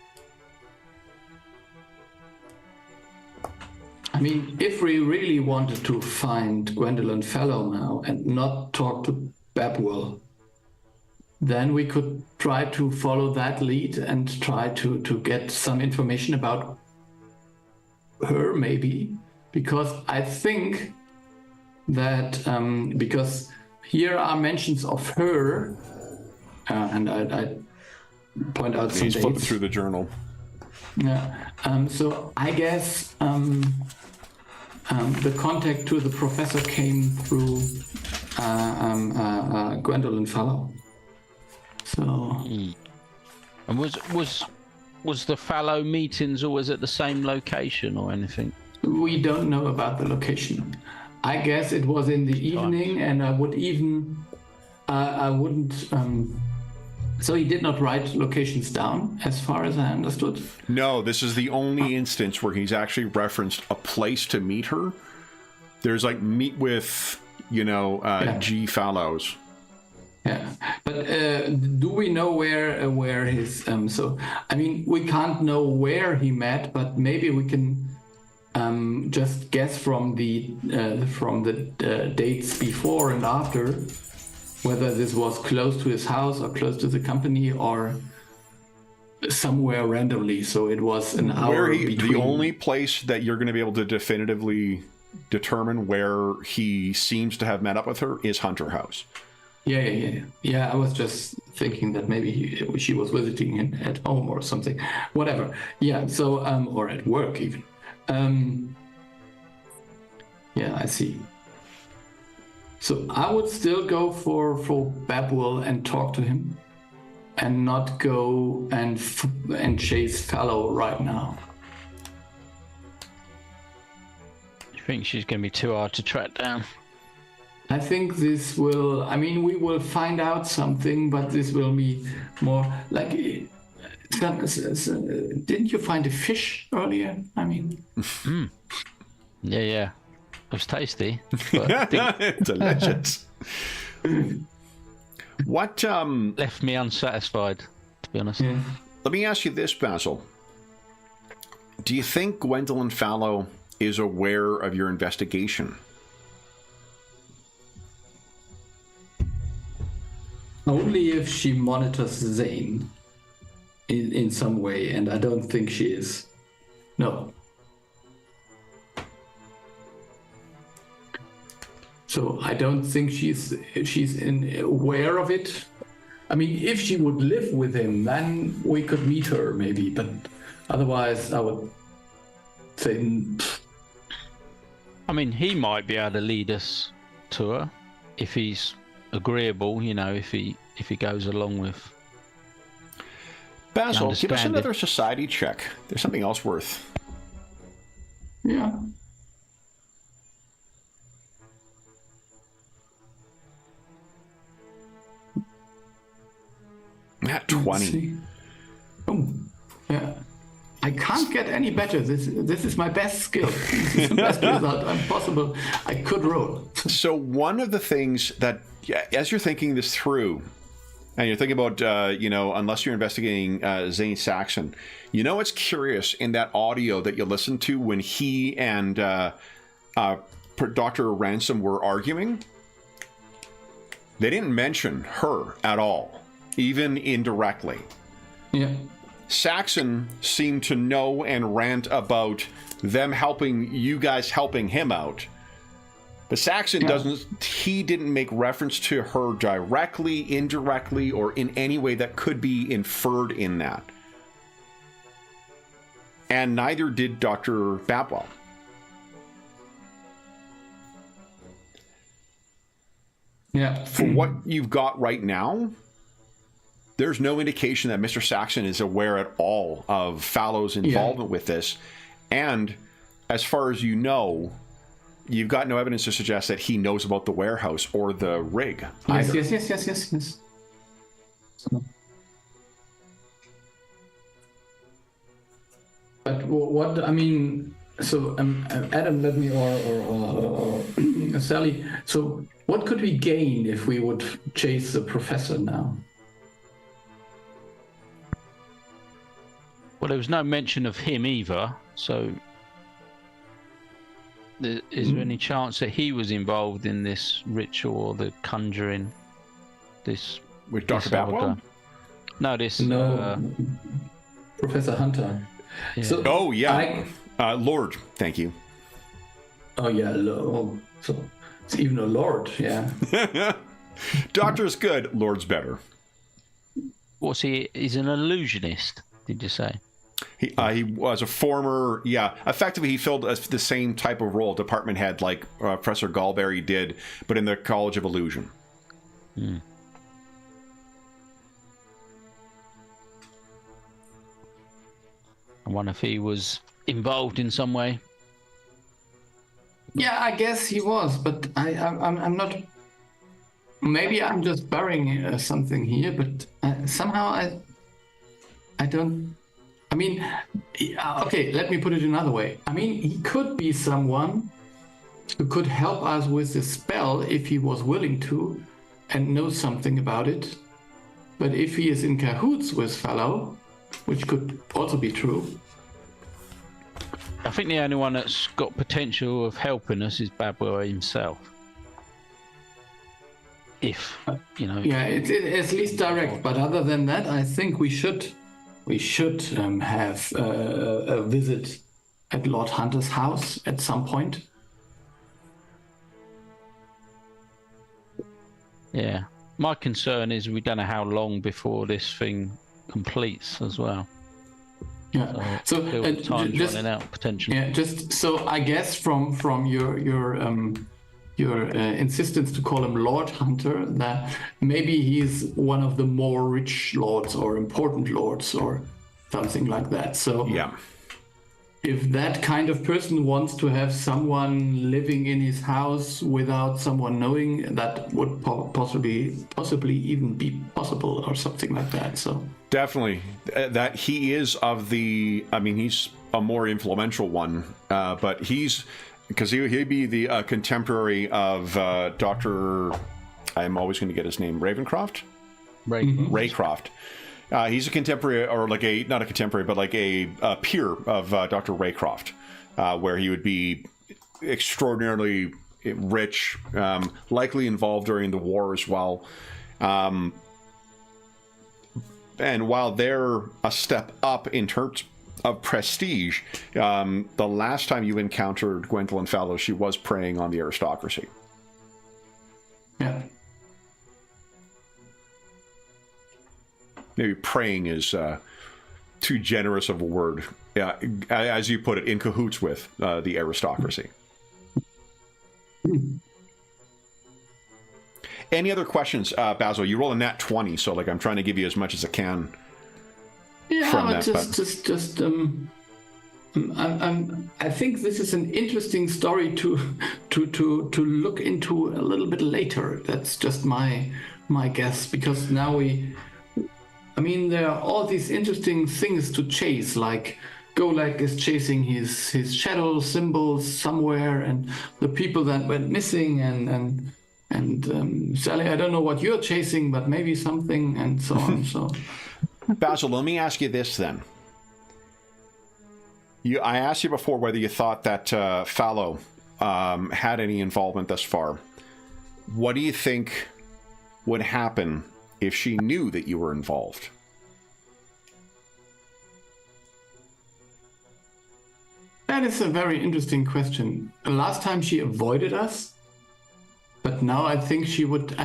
Speaker 3: I mean, if we really wanted to find Gwendolyn Fellow now and not talk to Babwell, then we could try to follow that lead and try to get some information about her, maybe, because I think that because here are mentions of her, and I point out some
Speaker 1: dates. He's flipping through the journal.
Speaker 3: Yeah. So I guess the contact to the professor came through Gwendolyn Fallow. So.
Speaker 4: And was the Fallow meetings always at the same location or anything?
Speaker 3: We don't know about the location. I guess it was in the evening, and I wouldn't. So he did not write locations down, as far as I understood.
Speaker 1: No, this is the only instance where he's actually referenced a place to meet her. There's like meet with, G. Fallows.
Speaker 3: Yeah, but do we know where his so? I mean, we can't know where he met, but maybe we can just guess from the dates before and after, whether this was close to his house or close to the company, or somewhere randomly. So it was an hour between.
Speaker 1: The only place that you're going to be able to definitively determine where he seems to have met up with her is Hunter House.
Speaker 3: Yeah. I was just thinking that maybe she was visiting him at home or something. Whatever. Yeah. So or at work even. Yeah, I see. So I would still go for Babwell and talk to him, and not go and chase Fallow right now.
Speaker 4: You think she's going to be too hard to track down?
Speaker 3: I think this will. I mean, we will find out something, but this will be more like. Didn't you find a fish earlier? I mean.
Speaker 4: Yeah. It was tasty. But
Speaker 1: Delicious. What
Speaker 4: left me unsatisfied, to be honest.
Speaker 3: Yeah.
Speaker 1: Let me ask you this, Basil. Do you think Gwendolyn Fallow is aware of your investigation?
Speaker 3: Only if she monitors Zane in some way, and I don't think she is. No. So I don't think she's aware of it. I mean, if she would live with him, then we could meet her maybe, but otherwise I would say.
Speaker 4: I mean, he might be able to lead us to her if he's agreeable, you know, if he goes along with.
Speaker 1: Basil, give us another society check. There's something else worth.
Speaker 3: Yeah.
Speaker 1: At 20.
Speaker 3: Oh, yeah. I can't get any better. This is my best skill. This is the best result possible I could roll.
Speaker 1: So one of the things that, as you're thinking this through, and you're thinking about, unless you're investigating Zane Saxon, it's curious in that audio that you listened to when he and Dr. Ransom were arguing. They didn't mention her at all. Even indirectly.
Speaker 3: Yeah.
Speaker 1: Saxon seemed to know and rant about them helping you guys helping him out. But Saxon didn't make reference to her directly, indirectly, or in any way that could be inferred in that. And neither did Dr. Babwell.
Speaker 3: Yeah.
Speaker 1: For what you've got right now, there's no indication that Mr. Saxon is aware at all of Fallow's involvement with this. And as far as you know, you've got no evidence to suggest that he knows about the warehouse or the rig.
Speaker 3: Yes. But what, I mean, so Adam, let me, or Sally, so what could we gain if we would chase the professor now?
Speaker 4: Well, there was no mention of him either, so is there any chance that he was involved in this ritual or the conjuring? This
Speaker 1: with Dr. Babwell?
Speaker 4: No,
Speaker 3: Professor Hunter.
Speaker 4: Yeah.
Speaker 3: So
Speaker 1: Lord, thank you.
Speaker 3: Oh yeah, so it's even a lord, yeah.
Speaker 1: Doctor's good, Lord's better.
Speaker 4: What's he? He's an illusionist, did you say?
Speaker 1: He was a former, effectively he filled the same type of role department head like Professor Galberry did, but in the College of Illusion.
Speaker 4: I wonder if he was involved in some way.
Speaker 3: Yeah, I guess he was, but I'm not. Maybe I'm just burying something here, but somehow I don't. I mean, okay, let me put it another way. I mean, he could be someone who could help us with the spell if he was willing to and knows something about it. But if he is in cahoots with Fallow, which could also be true.
Speaker 4: I think the only one that's got potential of helping us is Babwell himself. If,
Speaker 3: Yeah, it's at least direct, but other than that, I think we should we should have a visit at Lord Hunter's house at some point.
Speaker 4: Yeah. My concern is we don't know how long before this thing completes as well.
Speaker 3: Yeah. So
Speaker 4: time's running out potentially.
Speaker 3: Yeah. Just so I guess from your insistence to call him Lord Hunter, that maybe he's one of the more rich lords or important lords or something like that. So
Speaker 1: Yeah.
Speaker 3: if that kind of person wants to have someone living in his house without someone knowing, that would possibly even be possible or something like that. So
Speaker 1: Definitely. That he is of the... I mean, he's a more influential one, but he's... Because he'd be the contemporary of Dr... I'm always going to get his name. Ravencroft? Raycroft. He's a contemporary, or like a... Not a contemporary, but like a peer of Dr. Raycroft, where he would be extraordinarily rich, likely involved during the war as well. And while they're a step up in terms of prestige, the last time you encountered Gwendolyn Fallows, she was preying on the aristocracy.
Speaker 3: yeah.
Speaker 1: Maybe preying is too generous of a word. Yeah, as you put it, in cahoots with the aristocracy. Any other questions, Basil? You roll a nat 20, so like I'm trying to give you as much as I can.
Speaker 3: Yeah,
Speaker 1: from
Speaker 3: but
Speaker 1: that,
Speaker 3: I think this is an interesting story to look into a little bit later. That's just my guess, because now there are all these interesting things to chase, like Golek is chasing his shadow symbols somewhere, and the people that went missing, and Sally, I don't know what you're chasing, but maybe something, and so on. So,
Speaker 1: Basil, let me ask you this then. I asked you before whether you thought that Fallow had any involvement thus far. What do you think would happen if she knew that you were involved?
Speaker 3: that is a very interesting question. Last time she avoided us, but now I think she would.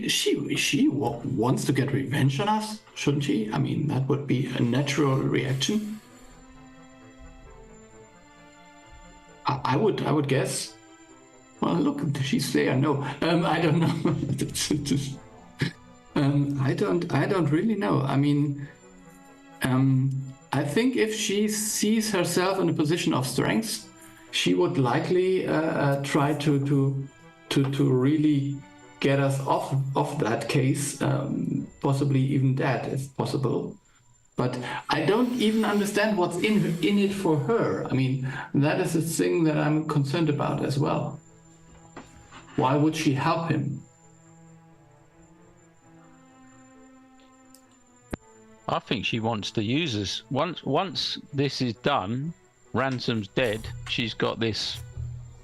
Speaker 3: She wants to get revenge on us, shouldn't she? I mean, that would be a natural reaction. I would guess. Well, look, she's there. No, I don't know. I don't really know. I mean, I think if she sees herself in a position of strength, she would likely try to really get us off that case, possibly even that if possible. But I don't even understand what's in it for her. I mean, that is a thing that I'm concerned about as well. Why would she help him?
Speaker 4: I think she wants to use us. Once this is done, Ransom's dead. She's got this.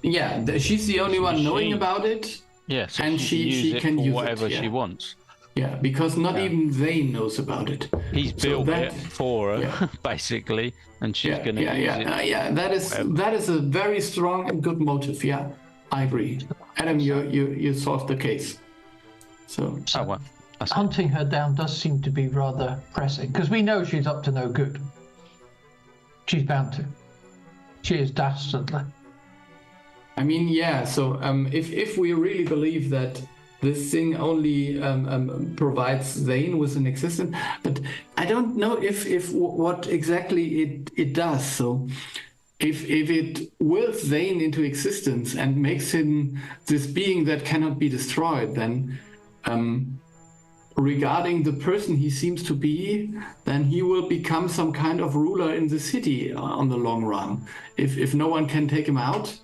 Speaker 3: Yeah, she's the only one knowing about it.
Speaker 4: Yeah, so
Speaker 3: and she can use
Speaker 4: whatever
Speaker 3: it, yeah.
Speaker 4: she wants.
Speaker 3: Yeah, because not even Zane knows about it.
Speaker 4: He's built it for her, basically, and she's going to use it.
Speaker 3: That is a very strong and good motive. Yeah, I agree. Adam, you solved the case. So
Speaker 2: hunting her down does seem to be rather pressing, because we know she's up to no good. She's bound to. She is dastardly.
Speaker 3: I mean, yeah. So if we really believe that this thing only provides Zane with an existence, but I don't know if what exactly it does. So if it wills Zane into existence and makes him this being that cannot be destroyed, then regarding the person he seems to be, then he will become some kind of ruler in the city on the long run. If no one can take him out,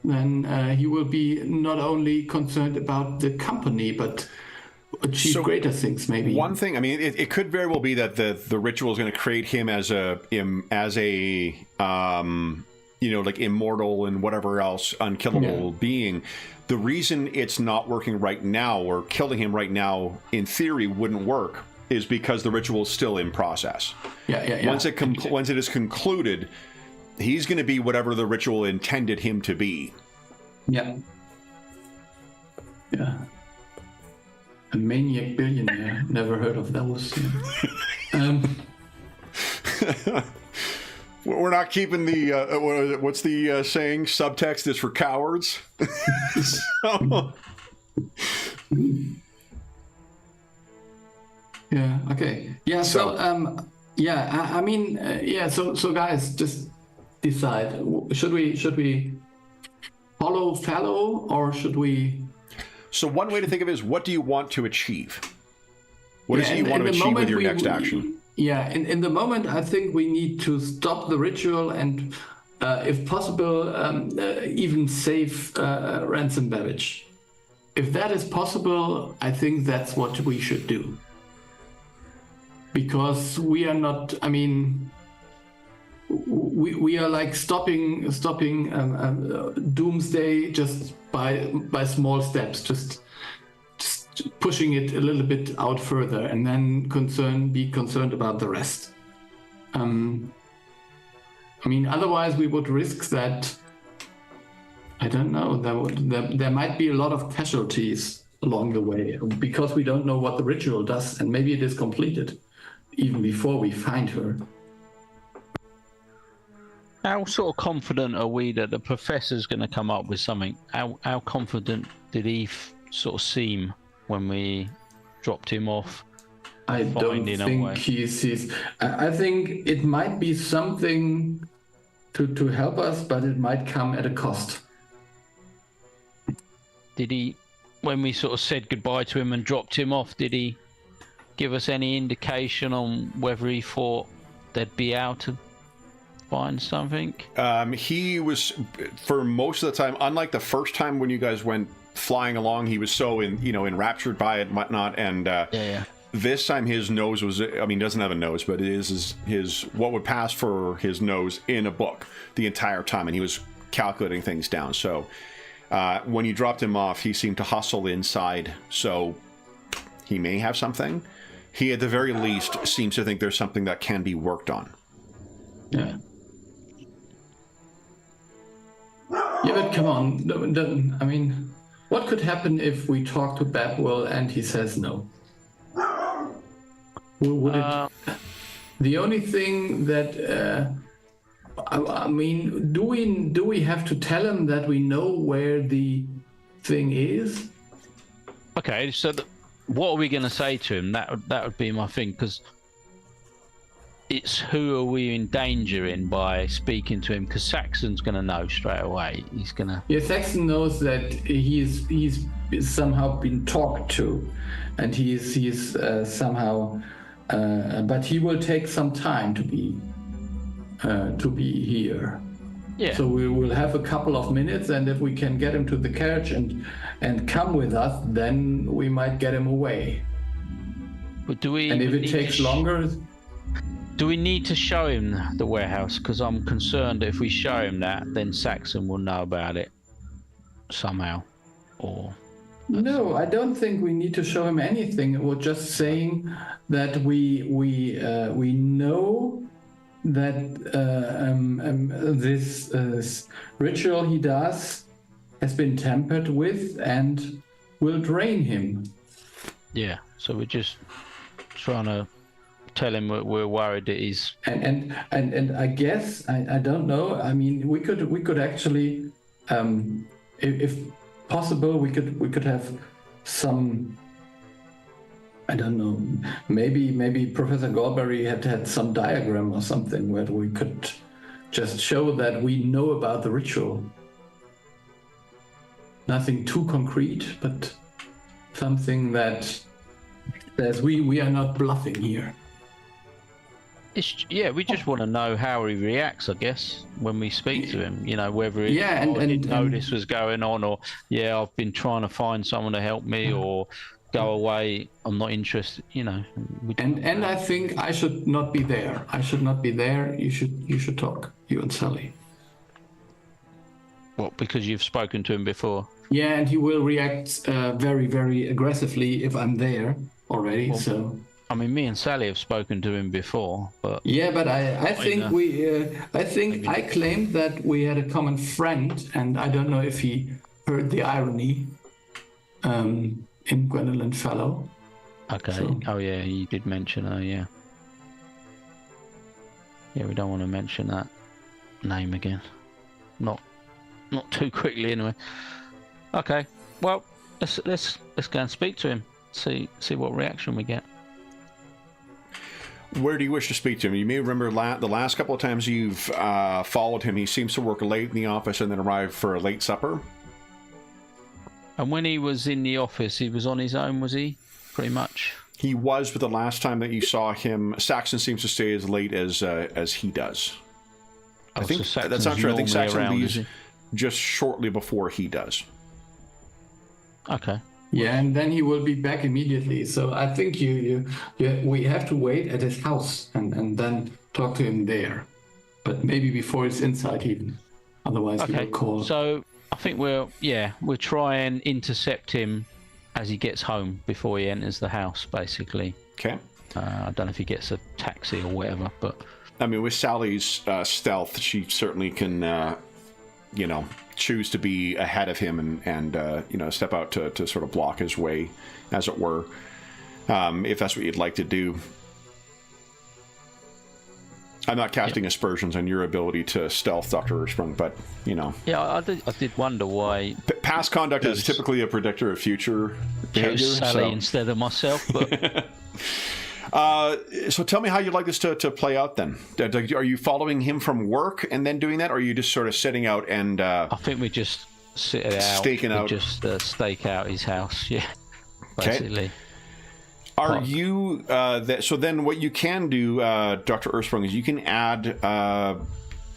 Speaker 3: then he will be not only concerned about the company, but achieve greater things, maybe.
Speaker 1: One thing, I mean, it could very well be that the ritual is going to create him as a like immortal and whatever else, unkillable being. The reason it's not working right now, or killing him right now, in theory, wouldn't work, is because the ritual is still in process.
Speaker 3: Yeah.
Speaker 1: Once it is concluded, he's going to be whatever the ritual intended him to be.
Speaker 3: Yeah. A maniac billionaire. Never heard of those.
Speaker 1: We're not keeping the what's the saying? Subtext is for cowards. So.
Speaker 3: Yeah. Okay. Yeah. So. I mean. So guys, just decide. Should we follow Fallow, or should we?
Speaker 1: So one way to think of it is, what do you want to achieve? What is it you want to achieve with your next action?
Speaker 3: Yeah, in the moment, I think we need to stop the ritual and, if possible, even save Ransom Babbage. If that is possible, I think that's what we should do. Because we are not, I mean, we are like stopping Doomsday just by small steps, just pushing it a little bit out further, and then be concerned about the rest. I mean, otherwise we would risk that. I don't know. There might be a lot of casualties along the way because we don't know what the ritual does, and maybe it is completed even before we find her.
Speaker 4: How sort of confident are we that the professor's going to come up with something? How confident did he sort of seem when we dropped him off?
Speaker 3: I don't think he's. I think it might be something to help us, but it might come at a cost.
Speaker 4: Did he, when we sort of said goodbye to him and dropped him off, did he give us any indication on whether he thought they'd be able to find something?
Speaker 1: He was, for most of the time, unlike the first time when you guys went flying along, he was so enraptured by it and whatnot, and this time his nose was, I mean, he doesn't have a nose, but it is his what would pass for his nose in a book the entire time, and he was calculating things down. So when you dropped him off, he seemed to hustle inside, so he may have something. He at the very least seems to think there's something that can be worked on.
Speaker 3: Yeah, but come on, I mean, what could happen if we talk to Babwell and he says no? Would it? The only thing that I mean, do we have to tell him that we know where the thing is?
Speaker 4: Okay, so what are we going to say to him? That would be my thing, because it's who are we endangering by speaking to him? Because Saxon's going to know straight away. He's going to.
Speaker 3: Yeah, Saxon knows that he's somehow been talked to, and he's somehow, but he will take some time to be here. Yeah. So we will have a couple of minutes, and if we can get him to the carriage and come with us, then we might get him away.
Speaker 4: But do we?
Speaker 3: And if it takes longer.
Speaker 4: Do we need to show him the warehouse? Because I'm concerned that if we show him that, then Saxon will know about it somehow. Or
Speaker 3: no, I don't think we need to show him anything. We're just saying that we know that this ritual he does has been tampered with and will drain him.
Speaker 4: Yeah, so we're just trying to tell him we're worried that he's
Speaker 3: and I guess I don't know. I mean, we could actually, if possible, we could have some. I don't know. Maybe Professor Gorbury had some diagram or something where we could just show that we know about the ritual. Nothing too concrete, but something that says we are not bluffing here.
Speaker 4: We just want to know how he reacts, I guess, when we speak to him. You know, whether he didn't know this was going on, or I've been trying to find someone to help me, or go away, I'm not interested. You know.
Speaker 3: And I think I should not be there. I should not be there. You should talk, you and Sally.
Speaker 4: What? Because you've spoken to him before.
Speaker 3: Yeah, and he will react very, very aggressively if I'm there already.
Speaker 4: I mean, me and Sally have spoken to him before, but
Speaker 3: Yeah, but I think I claimed that we had a common friend, and I don't know if he heard the irony in Gwendolyn Fellow.
Speaker 4: okay.
Speaker 3: So-
Speaker 4: Oh yeah, you did mention her. Yeah. Yeah, we don't want to mention that name again. Not too quickly, anyway. Okay. Well, let's go and speak to him. See what reaction we get.
Speaker 1: Where do you wish to speak to him? You may remember the last couple of times you've followed him, he seems to work late in the office and then arrive for a late supper.
Speaker 4: And when he was in the office, he was on his own, was he? Pretty much.
Speaker 1: He was, but the last time that you saw him, Saxon seems to stay as late as he does. I think
Speaker 4: so
Speaker 1: that's not true. I think
Speaker 4: Saxon's
Speaker 1: Saxon
Speaker 4: normally
Speaker 1: leaves
Speaker 4: around,
Speaker 1: just shortly before he does.
Speaker 4: is he? Okay.
Speaker 3: Yeah, and then he will be back immediately. So I think we have to wait at his house and then talk to him there. But maybe before it's inside even. Otherwise he will call.
Speaker 4: So I think we'll try and intercept him as he gets home before he enters the house, basically.
Speaker 1: Okay.
Speaker 4: I don't know if he gets a taxi or whatever, but
Speaker 1: I mean, with Sally's stealth, she certainly can, choose to be ahead of him and step out to sort of block his way, as it were, if that's what you'd like to do. I'm not casting aspersions on your ability to stealth, Dr. Ursprung, but,
Speaker 4: yeah, I did wonder why
Speaker 1: past conduct is typically a predictor of future behavior.
Speaker 4: chose Sally instead of myself, but
Speaker 1: So tell me how you'd like this to play out then. Are you following him from work and then doing that, or are you just sort of sitting out and...
Speaker 4: I think we just sit it out.
Speaker 1: Staking out.
Speaker 4: Just stake out his house, yeah,
Speaker 1: Okay.
Speaker 4: basically.
Speaker 1: Are you... so then what you can do, Dr. Ursprung, is you can add...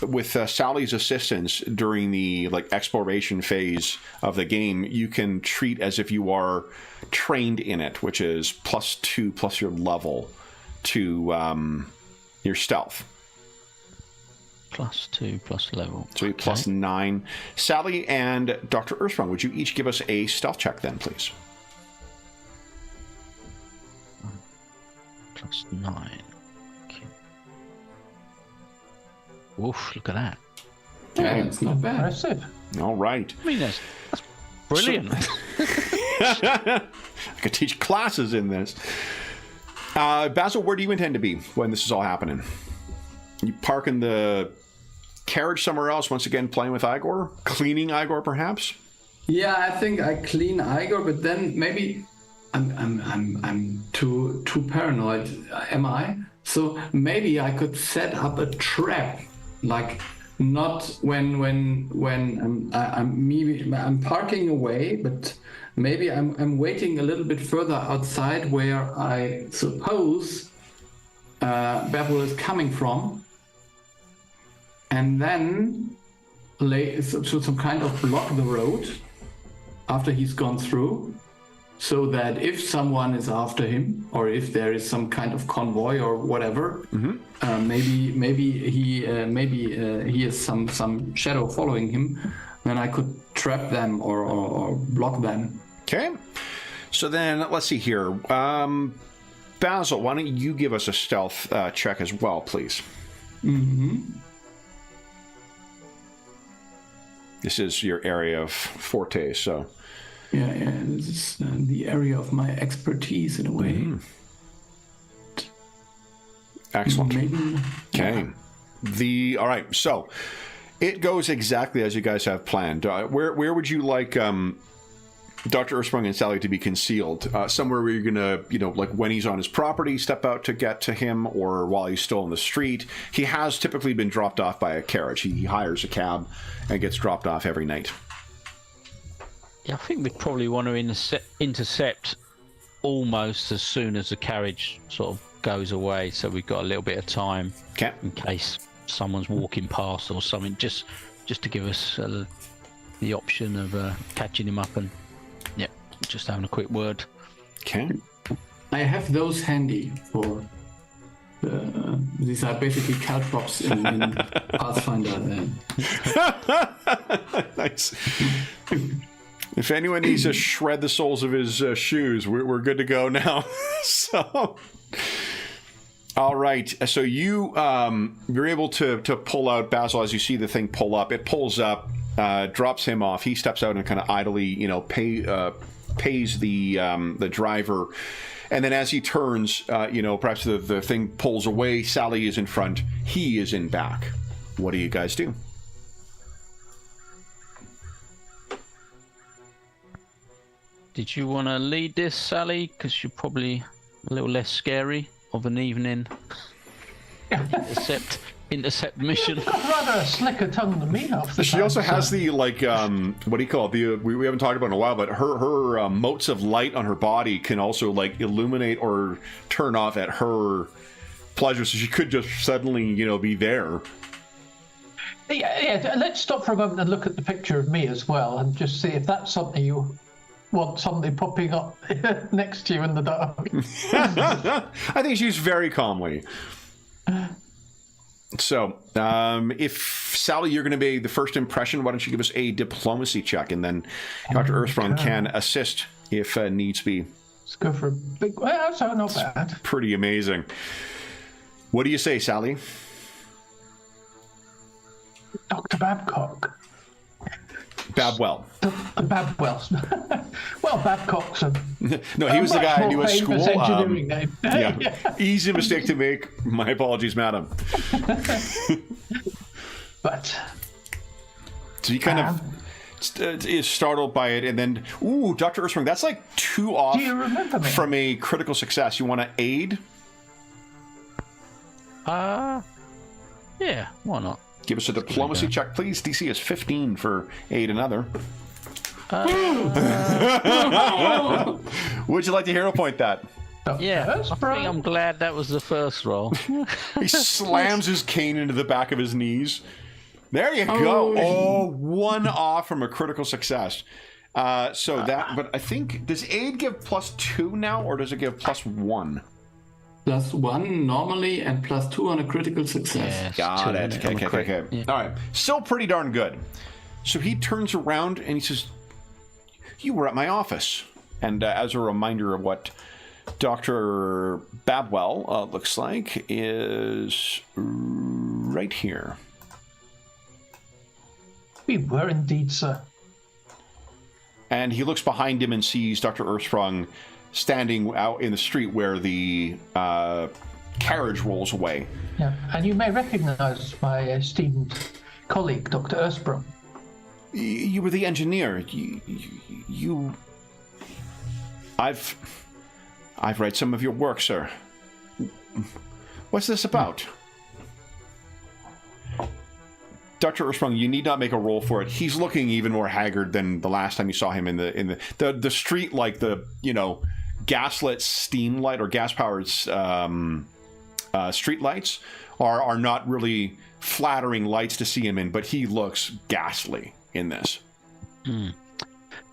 Speaker 1: with Sally's assistance during the exploration phase of the game, you can treat as if you are trained in it, which is +2 plus your level to your stealth.
Speaker 4: +2 plus level.
Speaker 1: So you +9. Sally and Dr. Ursprung, would you each give us a stealth check then, please?
Speaker 4: +9. Okay. Oof! Look at that.
Speaker 3: Yeah, it's not bad.
Speaker 2: Impressive.
Speaker 1: All right.
Speaker 4: I mean, that's brilliant.
Speaker 1: I could teach classes in this. Basil, where do you intend to be when this is all happening? You parking the carriage somewhere else, once again playing with Igor? Cleaning Igor, perhaps?
Speaker 3: Yeah, I think I clean Igor, but then maybe I'm too paranoid. Am I? So maybe I could set up a trap, not when I'm parking away, but maybe I'm waiting a little bit further outside where I suppose Babel is coming from, and then lay some kind of block the road after he's gone through, so that if someone is after him, or if there is some kind of convoy or whatever, maybe he has some shadow following him, then I could trap them or block them.
Speaker 1: Okay. So then, let's see here. Basil, why don't you give us a stealth check as well, please?
Speaker 3: Mm-hmm.
Speaker 1: This is your area of forte, so...
Speaker 3: Yeah, this is the area of my expertise in a way.
Speaker 1: Excellent.
Speaker 3: Maybe.
Speaker 1: Okay. All right, so it goes exactly as you guys have planned. Where would you like Dr. Ursprung and Sally to be concealed? Somewhere where you're going to, when he's on his property, step out to get to him, or while he's still in the street. He has typically been dropped off by a carriage. He hires a cab and gets dropped off every night.
Speaker 4: Yeah, I think we'd probably want to intercept almost as soon as the carriage sort of goes away, so we've got a little bit of time in case someone's walking past or something, just to give us the option of catching him up and just having a quick word.
Speaker 1: Okay.
Speaker 3: I have those handy for. These are basically caltrops in Pathfinder. Then.
Speaker 1: Nice. If anyone needs to shred the soles of his shoes, we're good to go now. So, All right. So you're able to pull out Basil as you see the thing pull up. It pulls up, drops him off. He steps out and kind of idly, pays the driver. And then as he turns, perhaps the thing pulls away. Sally is in front. He is in back. What do you guys do?
Speaker 4: Did you want to lead this, Sally? Because you're probably a little less scary of an evening intercept mission.
Speaker 2: You've got rather a slicker tongue than me half the time.
Speaker 1: She also has the, what do you call it? We haven't talked about it in a while, but her motes of light on her body can also, illuminate or turn off at her pleasure, so she could just suddenly, be there.
Speaker 2: Yeah, let's stop for a moment and look at the picture of me as well, and just see if that's something you want something popping up next to you in the dark.
Speaker 1: I think she's very calmly. So, if Sally, you're going to be the first impression, why don't you give us a diplomacy check, and then Dr. Earthsprung can assist if needs be.
Speaker 2: Let's go for a big. Well, so not bad.
Speaker 1: Pretty amazing. What do you say, Sally?
Speaker 2: Dr. Babcock.
Speaker 1: Babwell.
Speaker 2: The Babwells. Well, Babcock's a...
Speaker 1: No, he was the guy I knew at school.
Speaker 2: Engineering name.
Speaker 1: Yeah. Easy mistake to make. My apologies, madam.
Speaker 2: But...
Speaker 1: So he kind of is startled by it, and then, ooh, Dr. Earthsprung, that's like 2 off
Speaker 2: do you remember me?
Speaker 1: from a critical success. You want to aid?
Speaker 4: Yeah, why not?
Speaker 1: Give us a diplomacy check, please. DC is 15 for aid another. Would you like to hero point that?
Speaker 4: Yeah, I think I'm glad that was the first roll.
Speaker 1: He slams his cane into the back of his knees. There you go. Oh, 1 off from a critical success. But I think, does aid give +2 now, or does it give +1?
Speaker 3: +1 normally and +2 on a critical success.
Speaker 4: Yes,
Speaker 1: Got it. Okay. Yeah. All right. Still pretty darn good. So he turns around and he says, "You were at my office." And as a reminder of what Dr. Babwell looks like is right here.
Speaker 2: We were indeed, sir.
Speaker 1: And he looks behind him and sees Dr. Earthsprung standing out in the street where the carriage rolls away.
Speaker 2: Yeah, and you may recognize my esteemed colleague, Dr. Earthsprung.
Speaker 1: You were the engineer. I've read some of your work, sir. What's this about? Dr. Earthsprung, you need not make a roll for it. He's looking even more haggard than the last time you saw him in the street, like the gaslit steam light or gas powered street lights are not really flattering lights to see him in, but he looks ghastly in this.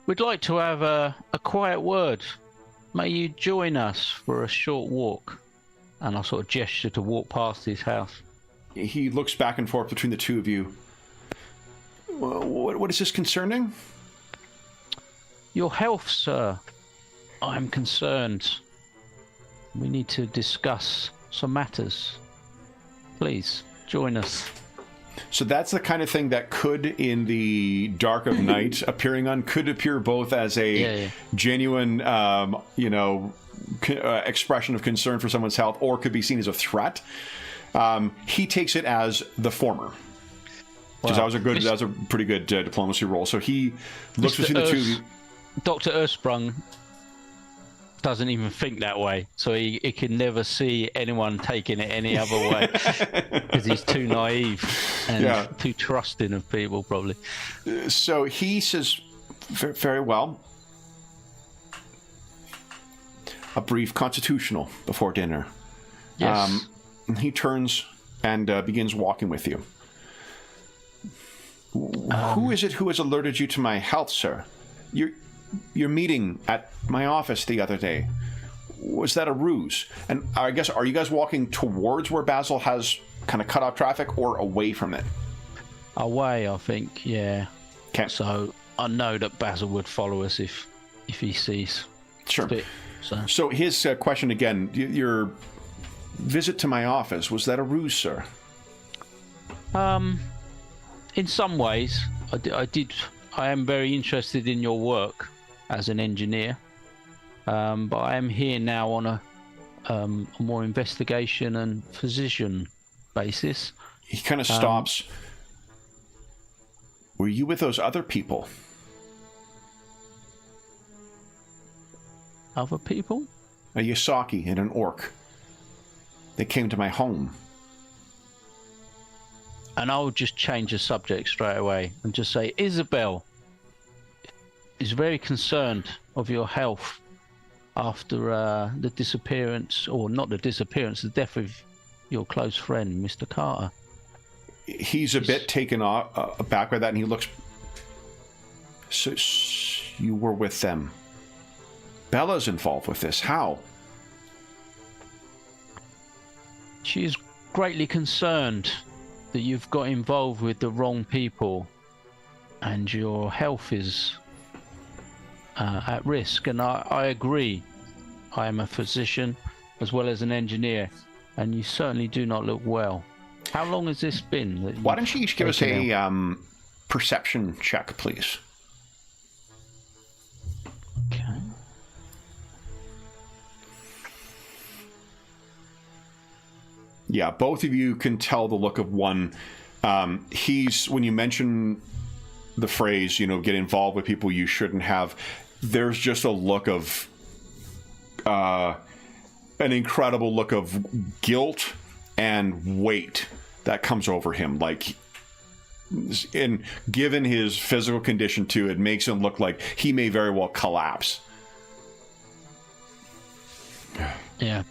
Speaker 4: We'd like to have a quiet word. May you join us for a short walk? And I'll sort of gesture to walk past his house.
Speaker 1: He looks back and forth between the two of you. What is this concerning?
Speaker 4: Your health, sir. I'm concerned. We need to discuss some matters. Please, join us.
Speaker 1: So that's the kind of thing that could, in the dark of night, could appear both as a genuine, expression of concern for someone's health, or could be seen as a threat. He takes it as the former. Because that was a pretty good diplomacy roll. So he looks between the two of you.
Speaker 4: Dr. Earthsprung doesn't even think that way, so he can never see anyone taking it any other way because he's too naive and too trusting of people, probably.
Speaker 1: So he says, very well, a brief constitutional before dinner.
Speaker 4: Yes.
Speaker 1: He turns and begins walking with you. Who is it who has alerted you to my health, sir? Your meeting at my office the other day, was that a ruse? And I guess, are you guys walking towards where Basil has kind of cut off traffic, or away from it?
Speaker 4: Away, I think, yeah.
Speaker 1: Okay.
Speaker 4: So I know that Basil would follow us if he sees
Speaker 1: Sure.
Speaker 4: fit. So
Speaker 1: his question again, visit to my office, was that a ruse, sir?
Speaker 4: In some ways, I am very interested in your work as an engineer, but I am here now on a more investigation and physician basis.
Speaker 1: He kind of stops. Were you with those other people?
Speaker 4: Other people?
Speaker 1: A Yasaki and an orc. They came to my home.
Speaker 4: And I'll just change the subject straight away and just say, Isabel is very concerned of your health after the disappearance, or not the disappearance, the death of your close friend, Mr. Carter.
Speaker 1: He's a bit taken aback by that, and he looks... So you were with them. Bella's involved with this. How?
Speaker 4: She is greatly concerned that you've got involved with the wrong people and your health is at risk. And I agree. I am a physician as well as an engineer, and you certainly do not look well. How long has this been?
Speaker 1: Why don't you each give us a perception check, please?
Speaker 4: Okay.
Speaker 1: Yeah, both of you can tell the look of one. He's, when you mention the phrase, get involved with people you shouldn't have, there's just a look of, an incredible look of guilt and weight that comes over him. Like, and given his physical condition too, it makes him look like he may very well collapse.
Speaker 4: Yeah.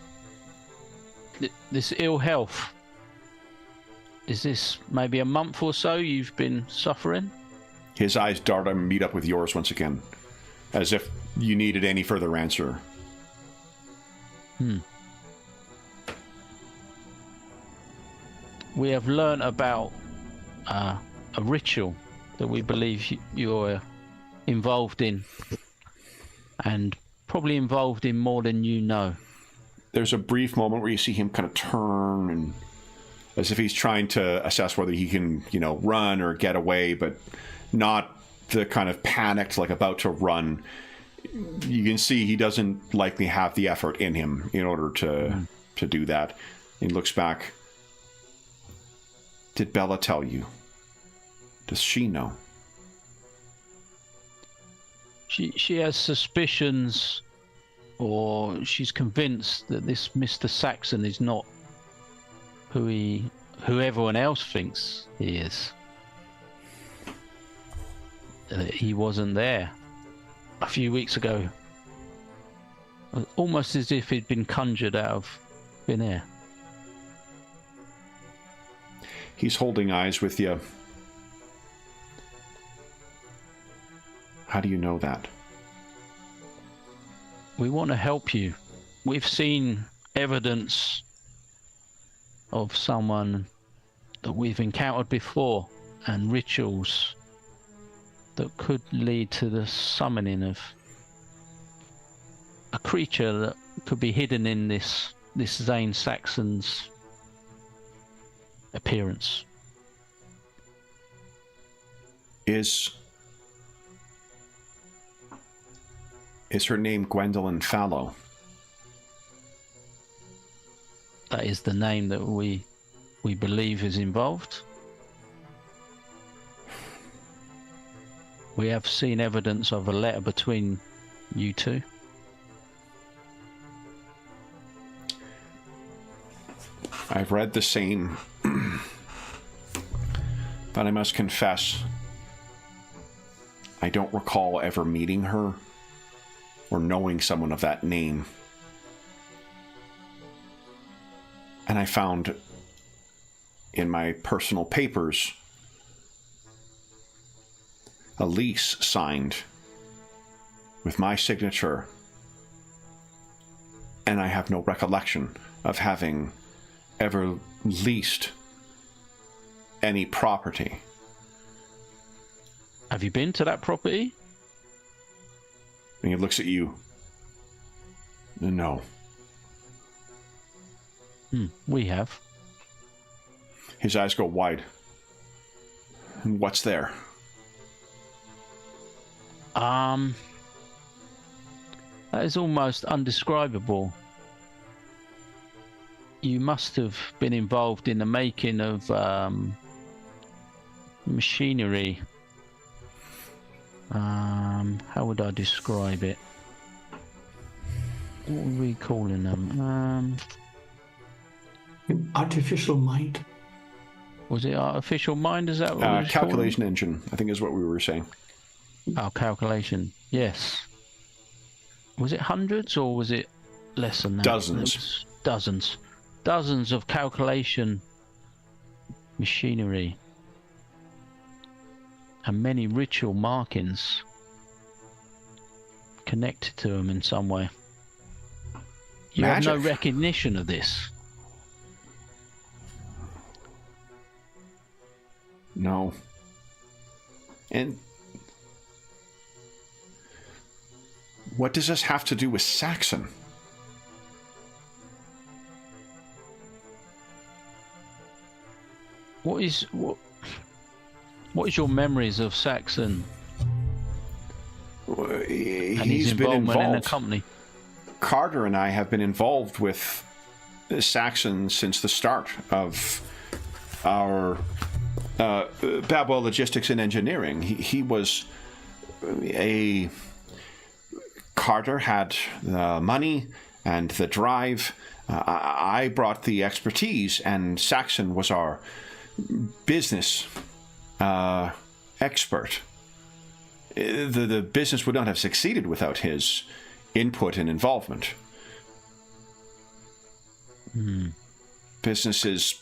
Speaker 4: This ill health, is this maybe a month or so you've been suffering?
Speaker 1: His eyes dart and meet up with yours once again, as if you needed any further answer.
Speaker 4: We have learned about a ritual that we believe you're involved in, and probably involved in more than you know.
Speaker 1: There's a brief moment where you see him kind of turn, and as if he's trying to assess whether he can, run or get away, but not the kind of panicked, like about to run. You can see he doesn't likely have the effort in him in order to do that. He looks back. Did Bella tell you? Does she know?
Speaker 4: She has suspicions, or she's convinced that this Mr. Saxon is not who everyone else thinks he is. He wasn't there a few weeks ago. Almost as if he'd been conjured out of thin air.
Speaker 1: He's holding eyes with you. How do you know that?
Speaker 4: We want to help you. We've seen evidence of someone that we've encountered before, and rituals that could lead to the summoning of a creature that could be hidden in this Zane Saxon's appearance.
Speaker 1: Is her name Gwendolyn Fallow?
Speaker 4: That is the name that we believe is involved. We have seen evidence of a letter between you two.
Speaker 1: I've read the same, but I must confess, I don't recall ever meeting her or knowing someone of that name. And I found in my personal papers a lease signed with my signature, and I have no recollection of having ever leased any property.
Speaker 4: Have you been to that property?
Speaker 1: And he looks at you. No.
Speaker 4: We have.
Speaker 1: His eyes go wide. What's there?
Speaker 4: That is almost undescribable. You must have been involved in the making of machinery. How would I describe it? What were we calling them?
Speaker 3: Artificial mind.
Speaker 4: Was it artificial mind? Is that what we were
Speaker 1: Calculation engine, I think is what we were saying.
Speaker 4: Oh, calculation. Yes. Was it hundreds or was it less than that?
Speaker 1: Dozens.
Speaker 4: Dozens. Dozens of calculation machinery. And many ritual markings connected to them in some way. You have no
Speaker 1: Magic.
Speaker 4: recognition of this.
Speaker 1: No. And what does this have to do with Saxon?
Speaker 4: What is your memories of Saxon and his
Speaker 1: He's been
Speaker 4: involvement in the
Speaker 1: involved.
Speaker 4: company?
Speaker 1: Carter and I have been involved with Saxon since the start of our Babwell Logistics and Engineering. He was a... Carter had the money and the drive. I brought the expertise, and Saxon was our business expert. The business would not have succeeded without his input and involvement. Business is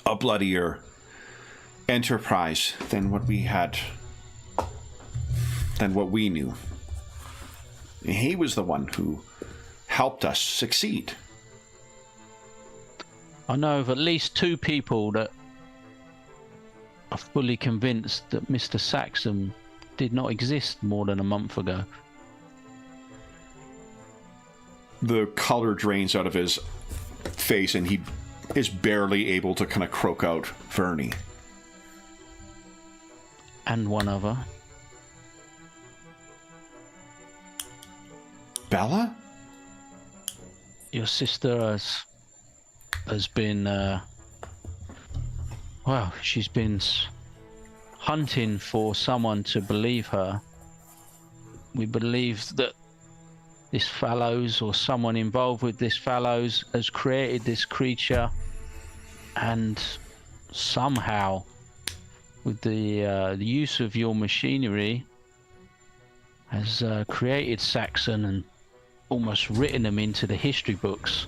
Speaker 1: a bloodier enterprise than what we had, than what we knew. He was the one who helped us succeed.
Speaker 4: I know of at least two people that are fully convinced that Mr. Saxon did not exist more than a month ago.
Speaker 1: The color drains out of his face, and he is barely able to kind of croak out Vernie.
Speaker 4: And one other.
Speaker 1: Bella?
Speaker 4: Your sister has been well, she's been hunting for someone to believe her. We believe that this Fallows, or someone involved with this Fallows, has created this creature, and somehow with the use of your machinery has created Saxon and almost written them into the history books.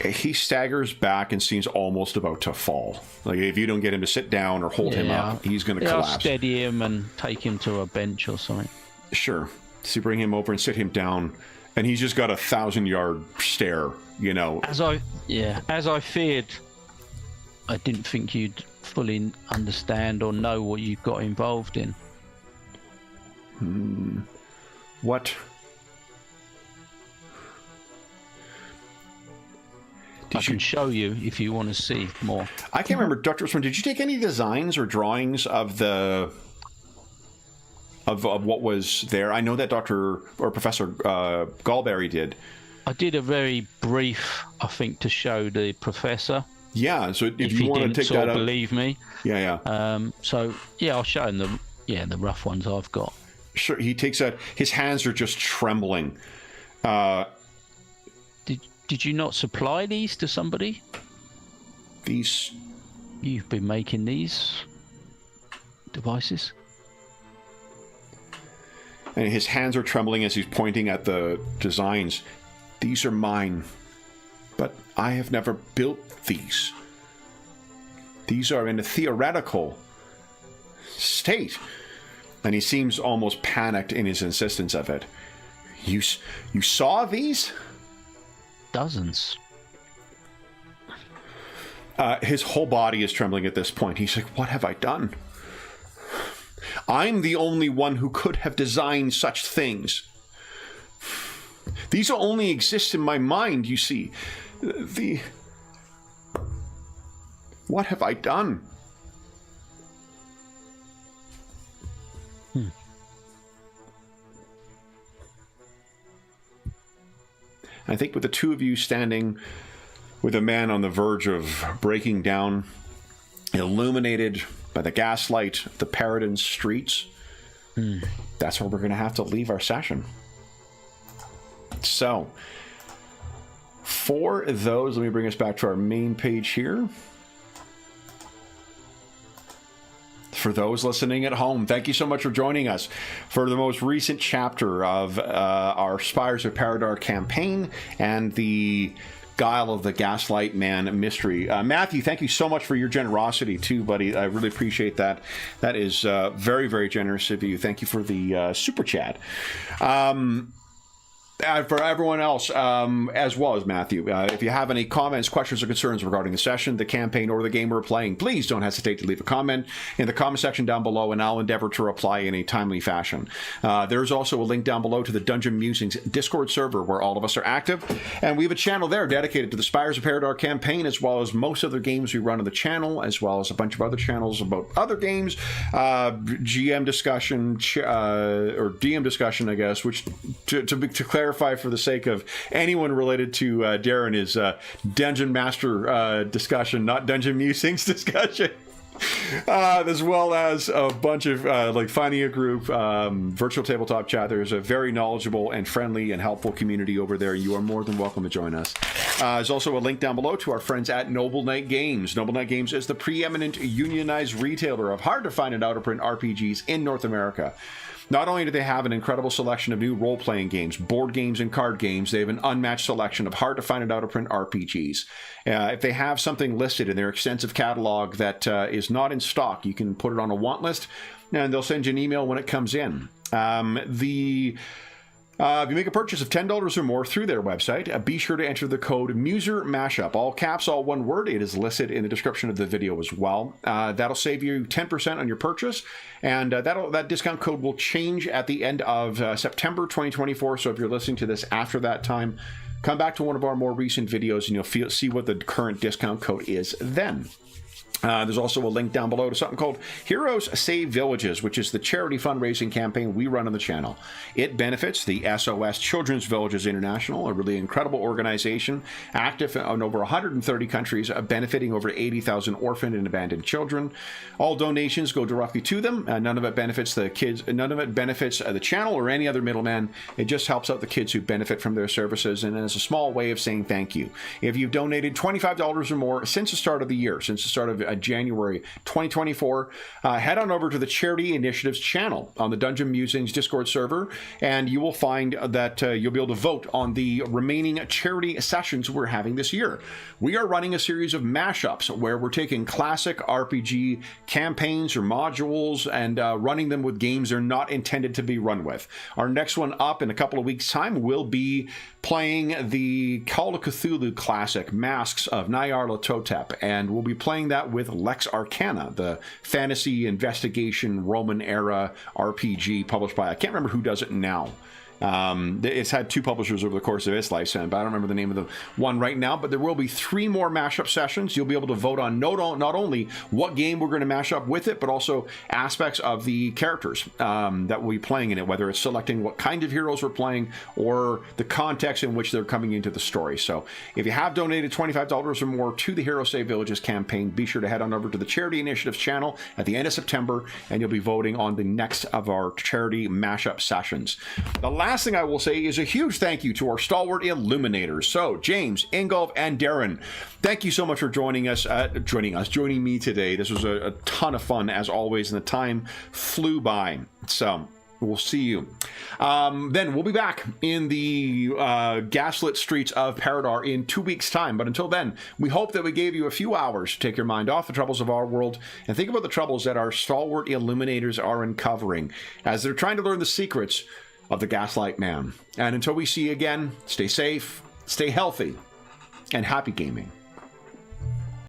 Speaker 1: He staggers back and seems almost about to fall. Like, if you don't get him to sit down or hold him up, he's going to
Speaker 4: I'll
Speaker 1: collapse.
Speaker 4: steady him and take him to a bench or something.
Speaker 1: Sure. So you bring him over and sit him down, and he's just got a 1,000-yard stare, you know.
Speaker 4: As I feared, I didn't think you'd fully understand or know what you got involved in.
Speaker 1: What?
Speaker 4: I can show you if you want to see more.
Speaker 1: I can't remember, Dr. Swan, did you take any designs or drawings of the... Of what was there? I know that Professor Galberry did.
Speaker 4: I did a very brief, I think, to show the professor.
Speaker 1: Yeah, so if
Speaker 4: he
Speaker 1: you want
Speaker 4: didn't
Speaker 1: to take
Speaker 4: sort
Speaker 1: that
Speaker 4: of
Speaker 1: out...
Speaker 4: believe me.
Speaker 1: Yeah.
Speaker 4: So yeah, I'll show him the rough ones I've got.
Speaker 1: Sure, he takes out... His hands are just trembling.
Speaker 4: Did you not supply these to somebody?
Speaker 1: These...
Speaker 4: You've been making these devices?
Speaker 1: And his hands are trembling as he's pointing at the designs. These are mine, but I have never built these. These are in a theoretical state. And he seems almost panicked in his insistence of it. You saw these?
Speaker 4: Dozens.
Speaker 1: His whole body is trembling at this point. He's like, what have I done? I'm the only one who could have designed such things. These only exist in my mind, you see. What have I done? I think with the two of you standing with a man on the verge of breaking down, illuminated by the gaslight of the Paridar streets, that's where we're going to have to leave our session. So, for those, let me bring us back to our main page here. For those listening at home, thank you so much for joining us for the most recent chapter of our Spires of Paridar campaign and the Guile of the Gaslight Man mystery. Matthew, thank you so much for your generosity too, buddy. I really appreciate that. That is very, very generous of you. Thank you for the super chat. For everyone else, as well as Matthew, if you have any comments, questions, or concerns regarding the session, the campaign, or the game we're playing, please don't hesitate to leave a comment in the comment section down below, and I'll endeavor to reply in a timely fashion. There's also a link down below to the Dungeon Musings Discord server, where all of us are active, and we have a channel there dedicated to the Spires of Paridar campaign, as well as most other games we run on the channel, as well as a bunch of other channels about other games, GM discussion, or DM discussion, I guess, which, to clarify for the sake of anyone related to Darren, is Dungeon Master discussion, not Dungeon Musings discussion. As well as a bunch of like finding a group, virtual tabletop chat. There's a very knowledgeable and friendly and helpful community over there. You are more than welcome to join us. There's also a link down below to our friends at Noble Knight Games. Noble Knight Games is the preeminent unionized retailer of hard to find and out of print RPGs in North America. Not only do they have an incredible selection of new role-playing games, board games, and card games, they have an unmatched selection of hard-to-find and out-of-print RPGs. If they have something listed in their extensive catalog that is not in stock, you can put it on a want list, and they'll send you an email when it comes in. If you make a purchase of $10 or more through their website, be sure to enter the code MuserMashup, all caps, all one word. It is listed in the description of the video as well. That'll save you 10% on your purchase, and that discount code will change at the end of September 2024. So if you're listening to this after that time, come back to one of our more recent videos, and you'll see what the current discount code is then. There's also a link down below to something called Heroes Save Villages, which is the charity fundraising campaign we run on the channel. It benefits the SOS Children's Villages International, a really incredible organization, active in over 130 countries, benefiting over 80,000 orphaned and abandoned children. All donations go directly to them. None of it benefits the kids. None of it benefits the channel or any other middleman. It just helps out the kids who benefit from their services, and is a small way of saying thank you. If you've donated $25 or more since the start of the year, since the start of January 2024, head on over to the Charity Initiatives channel on the Dungeon Musings Discord server, and you will find that you'll be able to vote on the remaining charity sessions we're having this year. We are running a series of mashups where we're taking classic RPG campaigns or modules and running them with games they're not intended to be run with. Our next one up in a couple of weeks' time will be playing the Call of Cthulhu classic Masks of Nyarlathotep, and we'll be playing that with Lex Arcana, the fantasy investigation Roman era RPG published by, I can't remember who does it now. It's had two publishers over the course of its lifespan, but I don't remember the name of the one right now. But there will be 3 more mashup sessions. You'll be able to vote on not only what game we're going to mash up with it, but also aspects of the characters that we'll be playing in it, whether it's selecting what kind of heroes we're playing or the context in which they're coming into the story. So if you have donated $25 or more to the Hero Save Villages campaign, be sure to head on over to the Charity Initiatives channel at the end of September, and you'll be voting on the next of our charity mashup sessions. The last thing I will say is a huge thank you to our stalwart illuminators. So James, Ingolf, and Darren, thank you so much for joining me today. This was a ton of fun as always, and the time flew by. So we'll see you. Then we'll be back in the gaslit streets of Paridar in 2 weeks' time. But until then, we hope that we gave you a few hours to take your mind off the troubles of our world and think about the troubles that our stalwart illuminators are uncovering as they're trying to learn the secrets of the Gaslight Man. And until we see you again, stay safe, stay healthy, and happy gaming.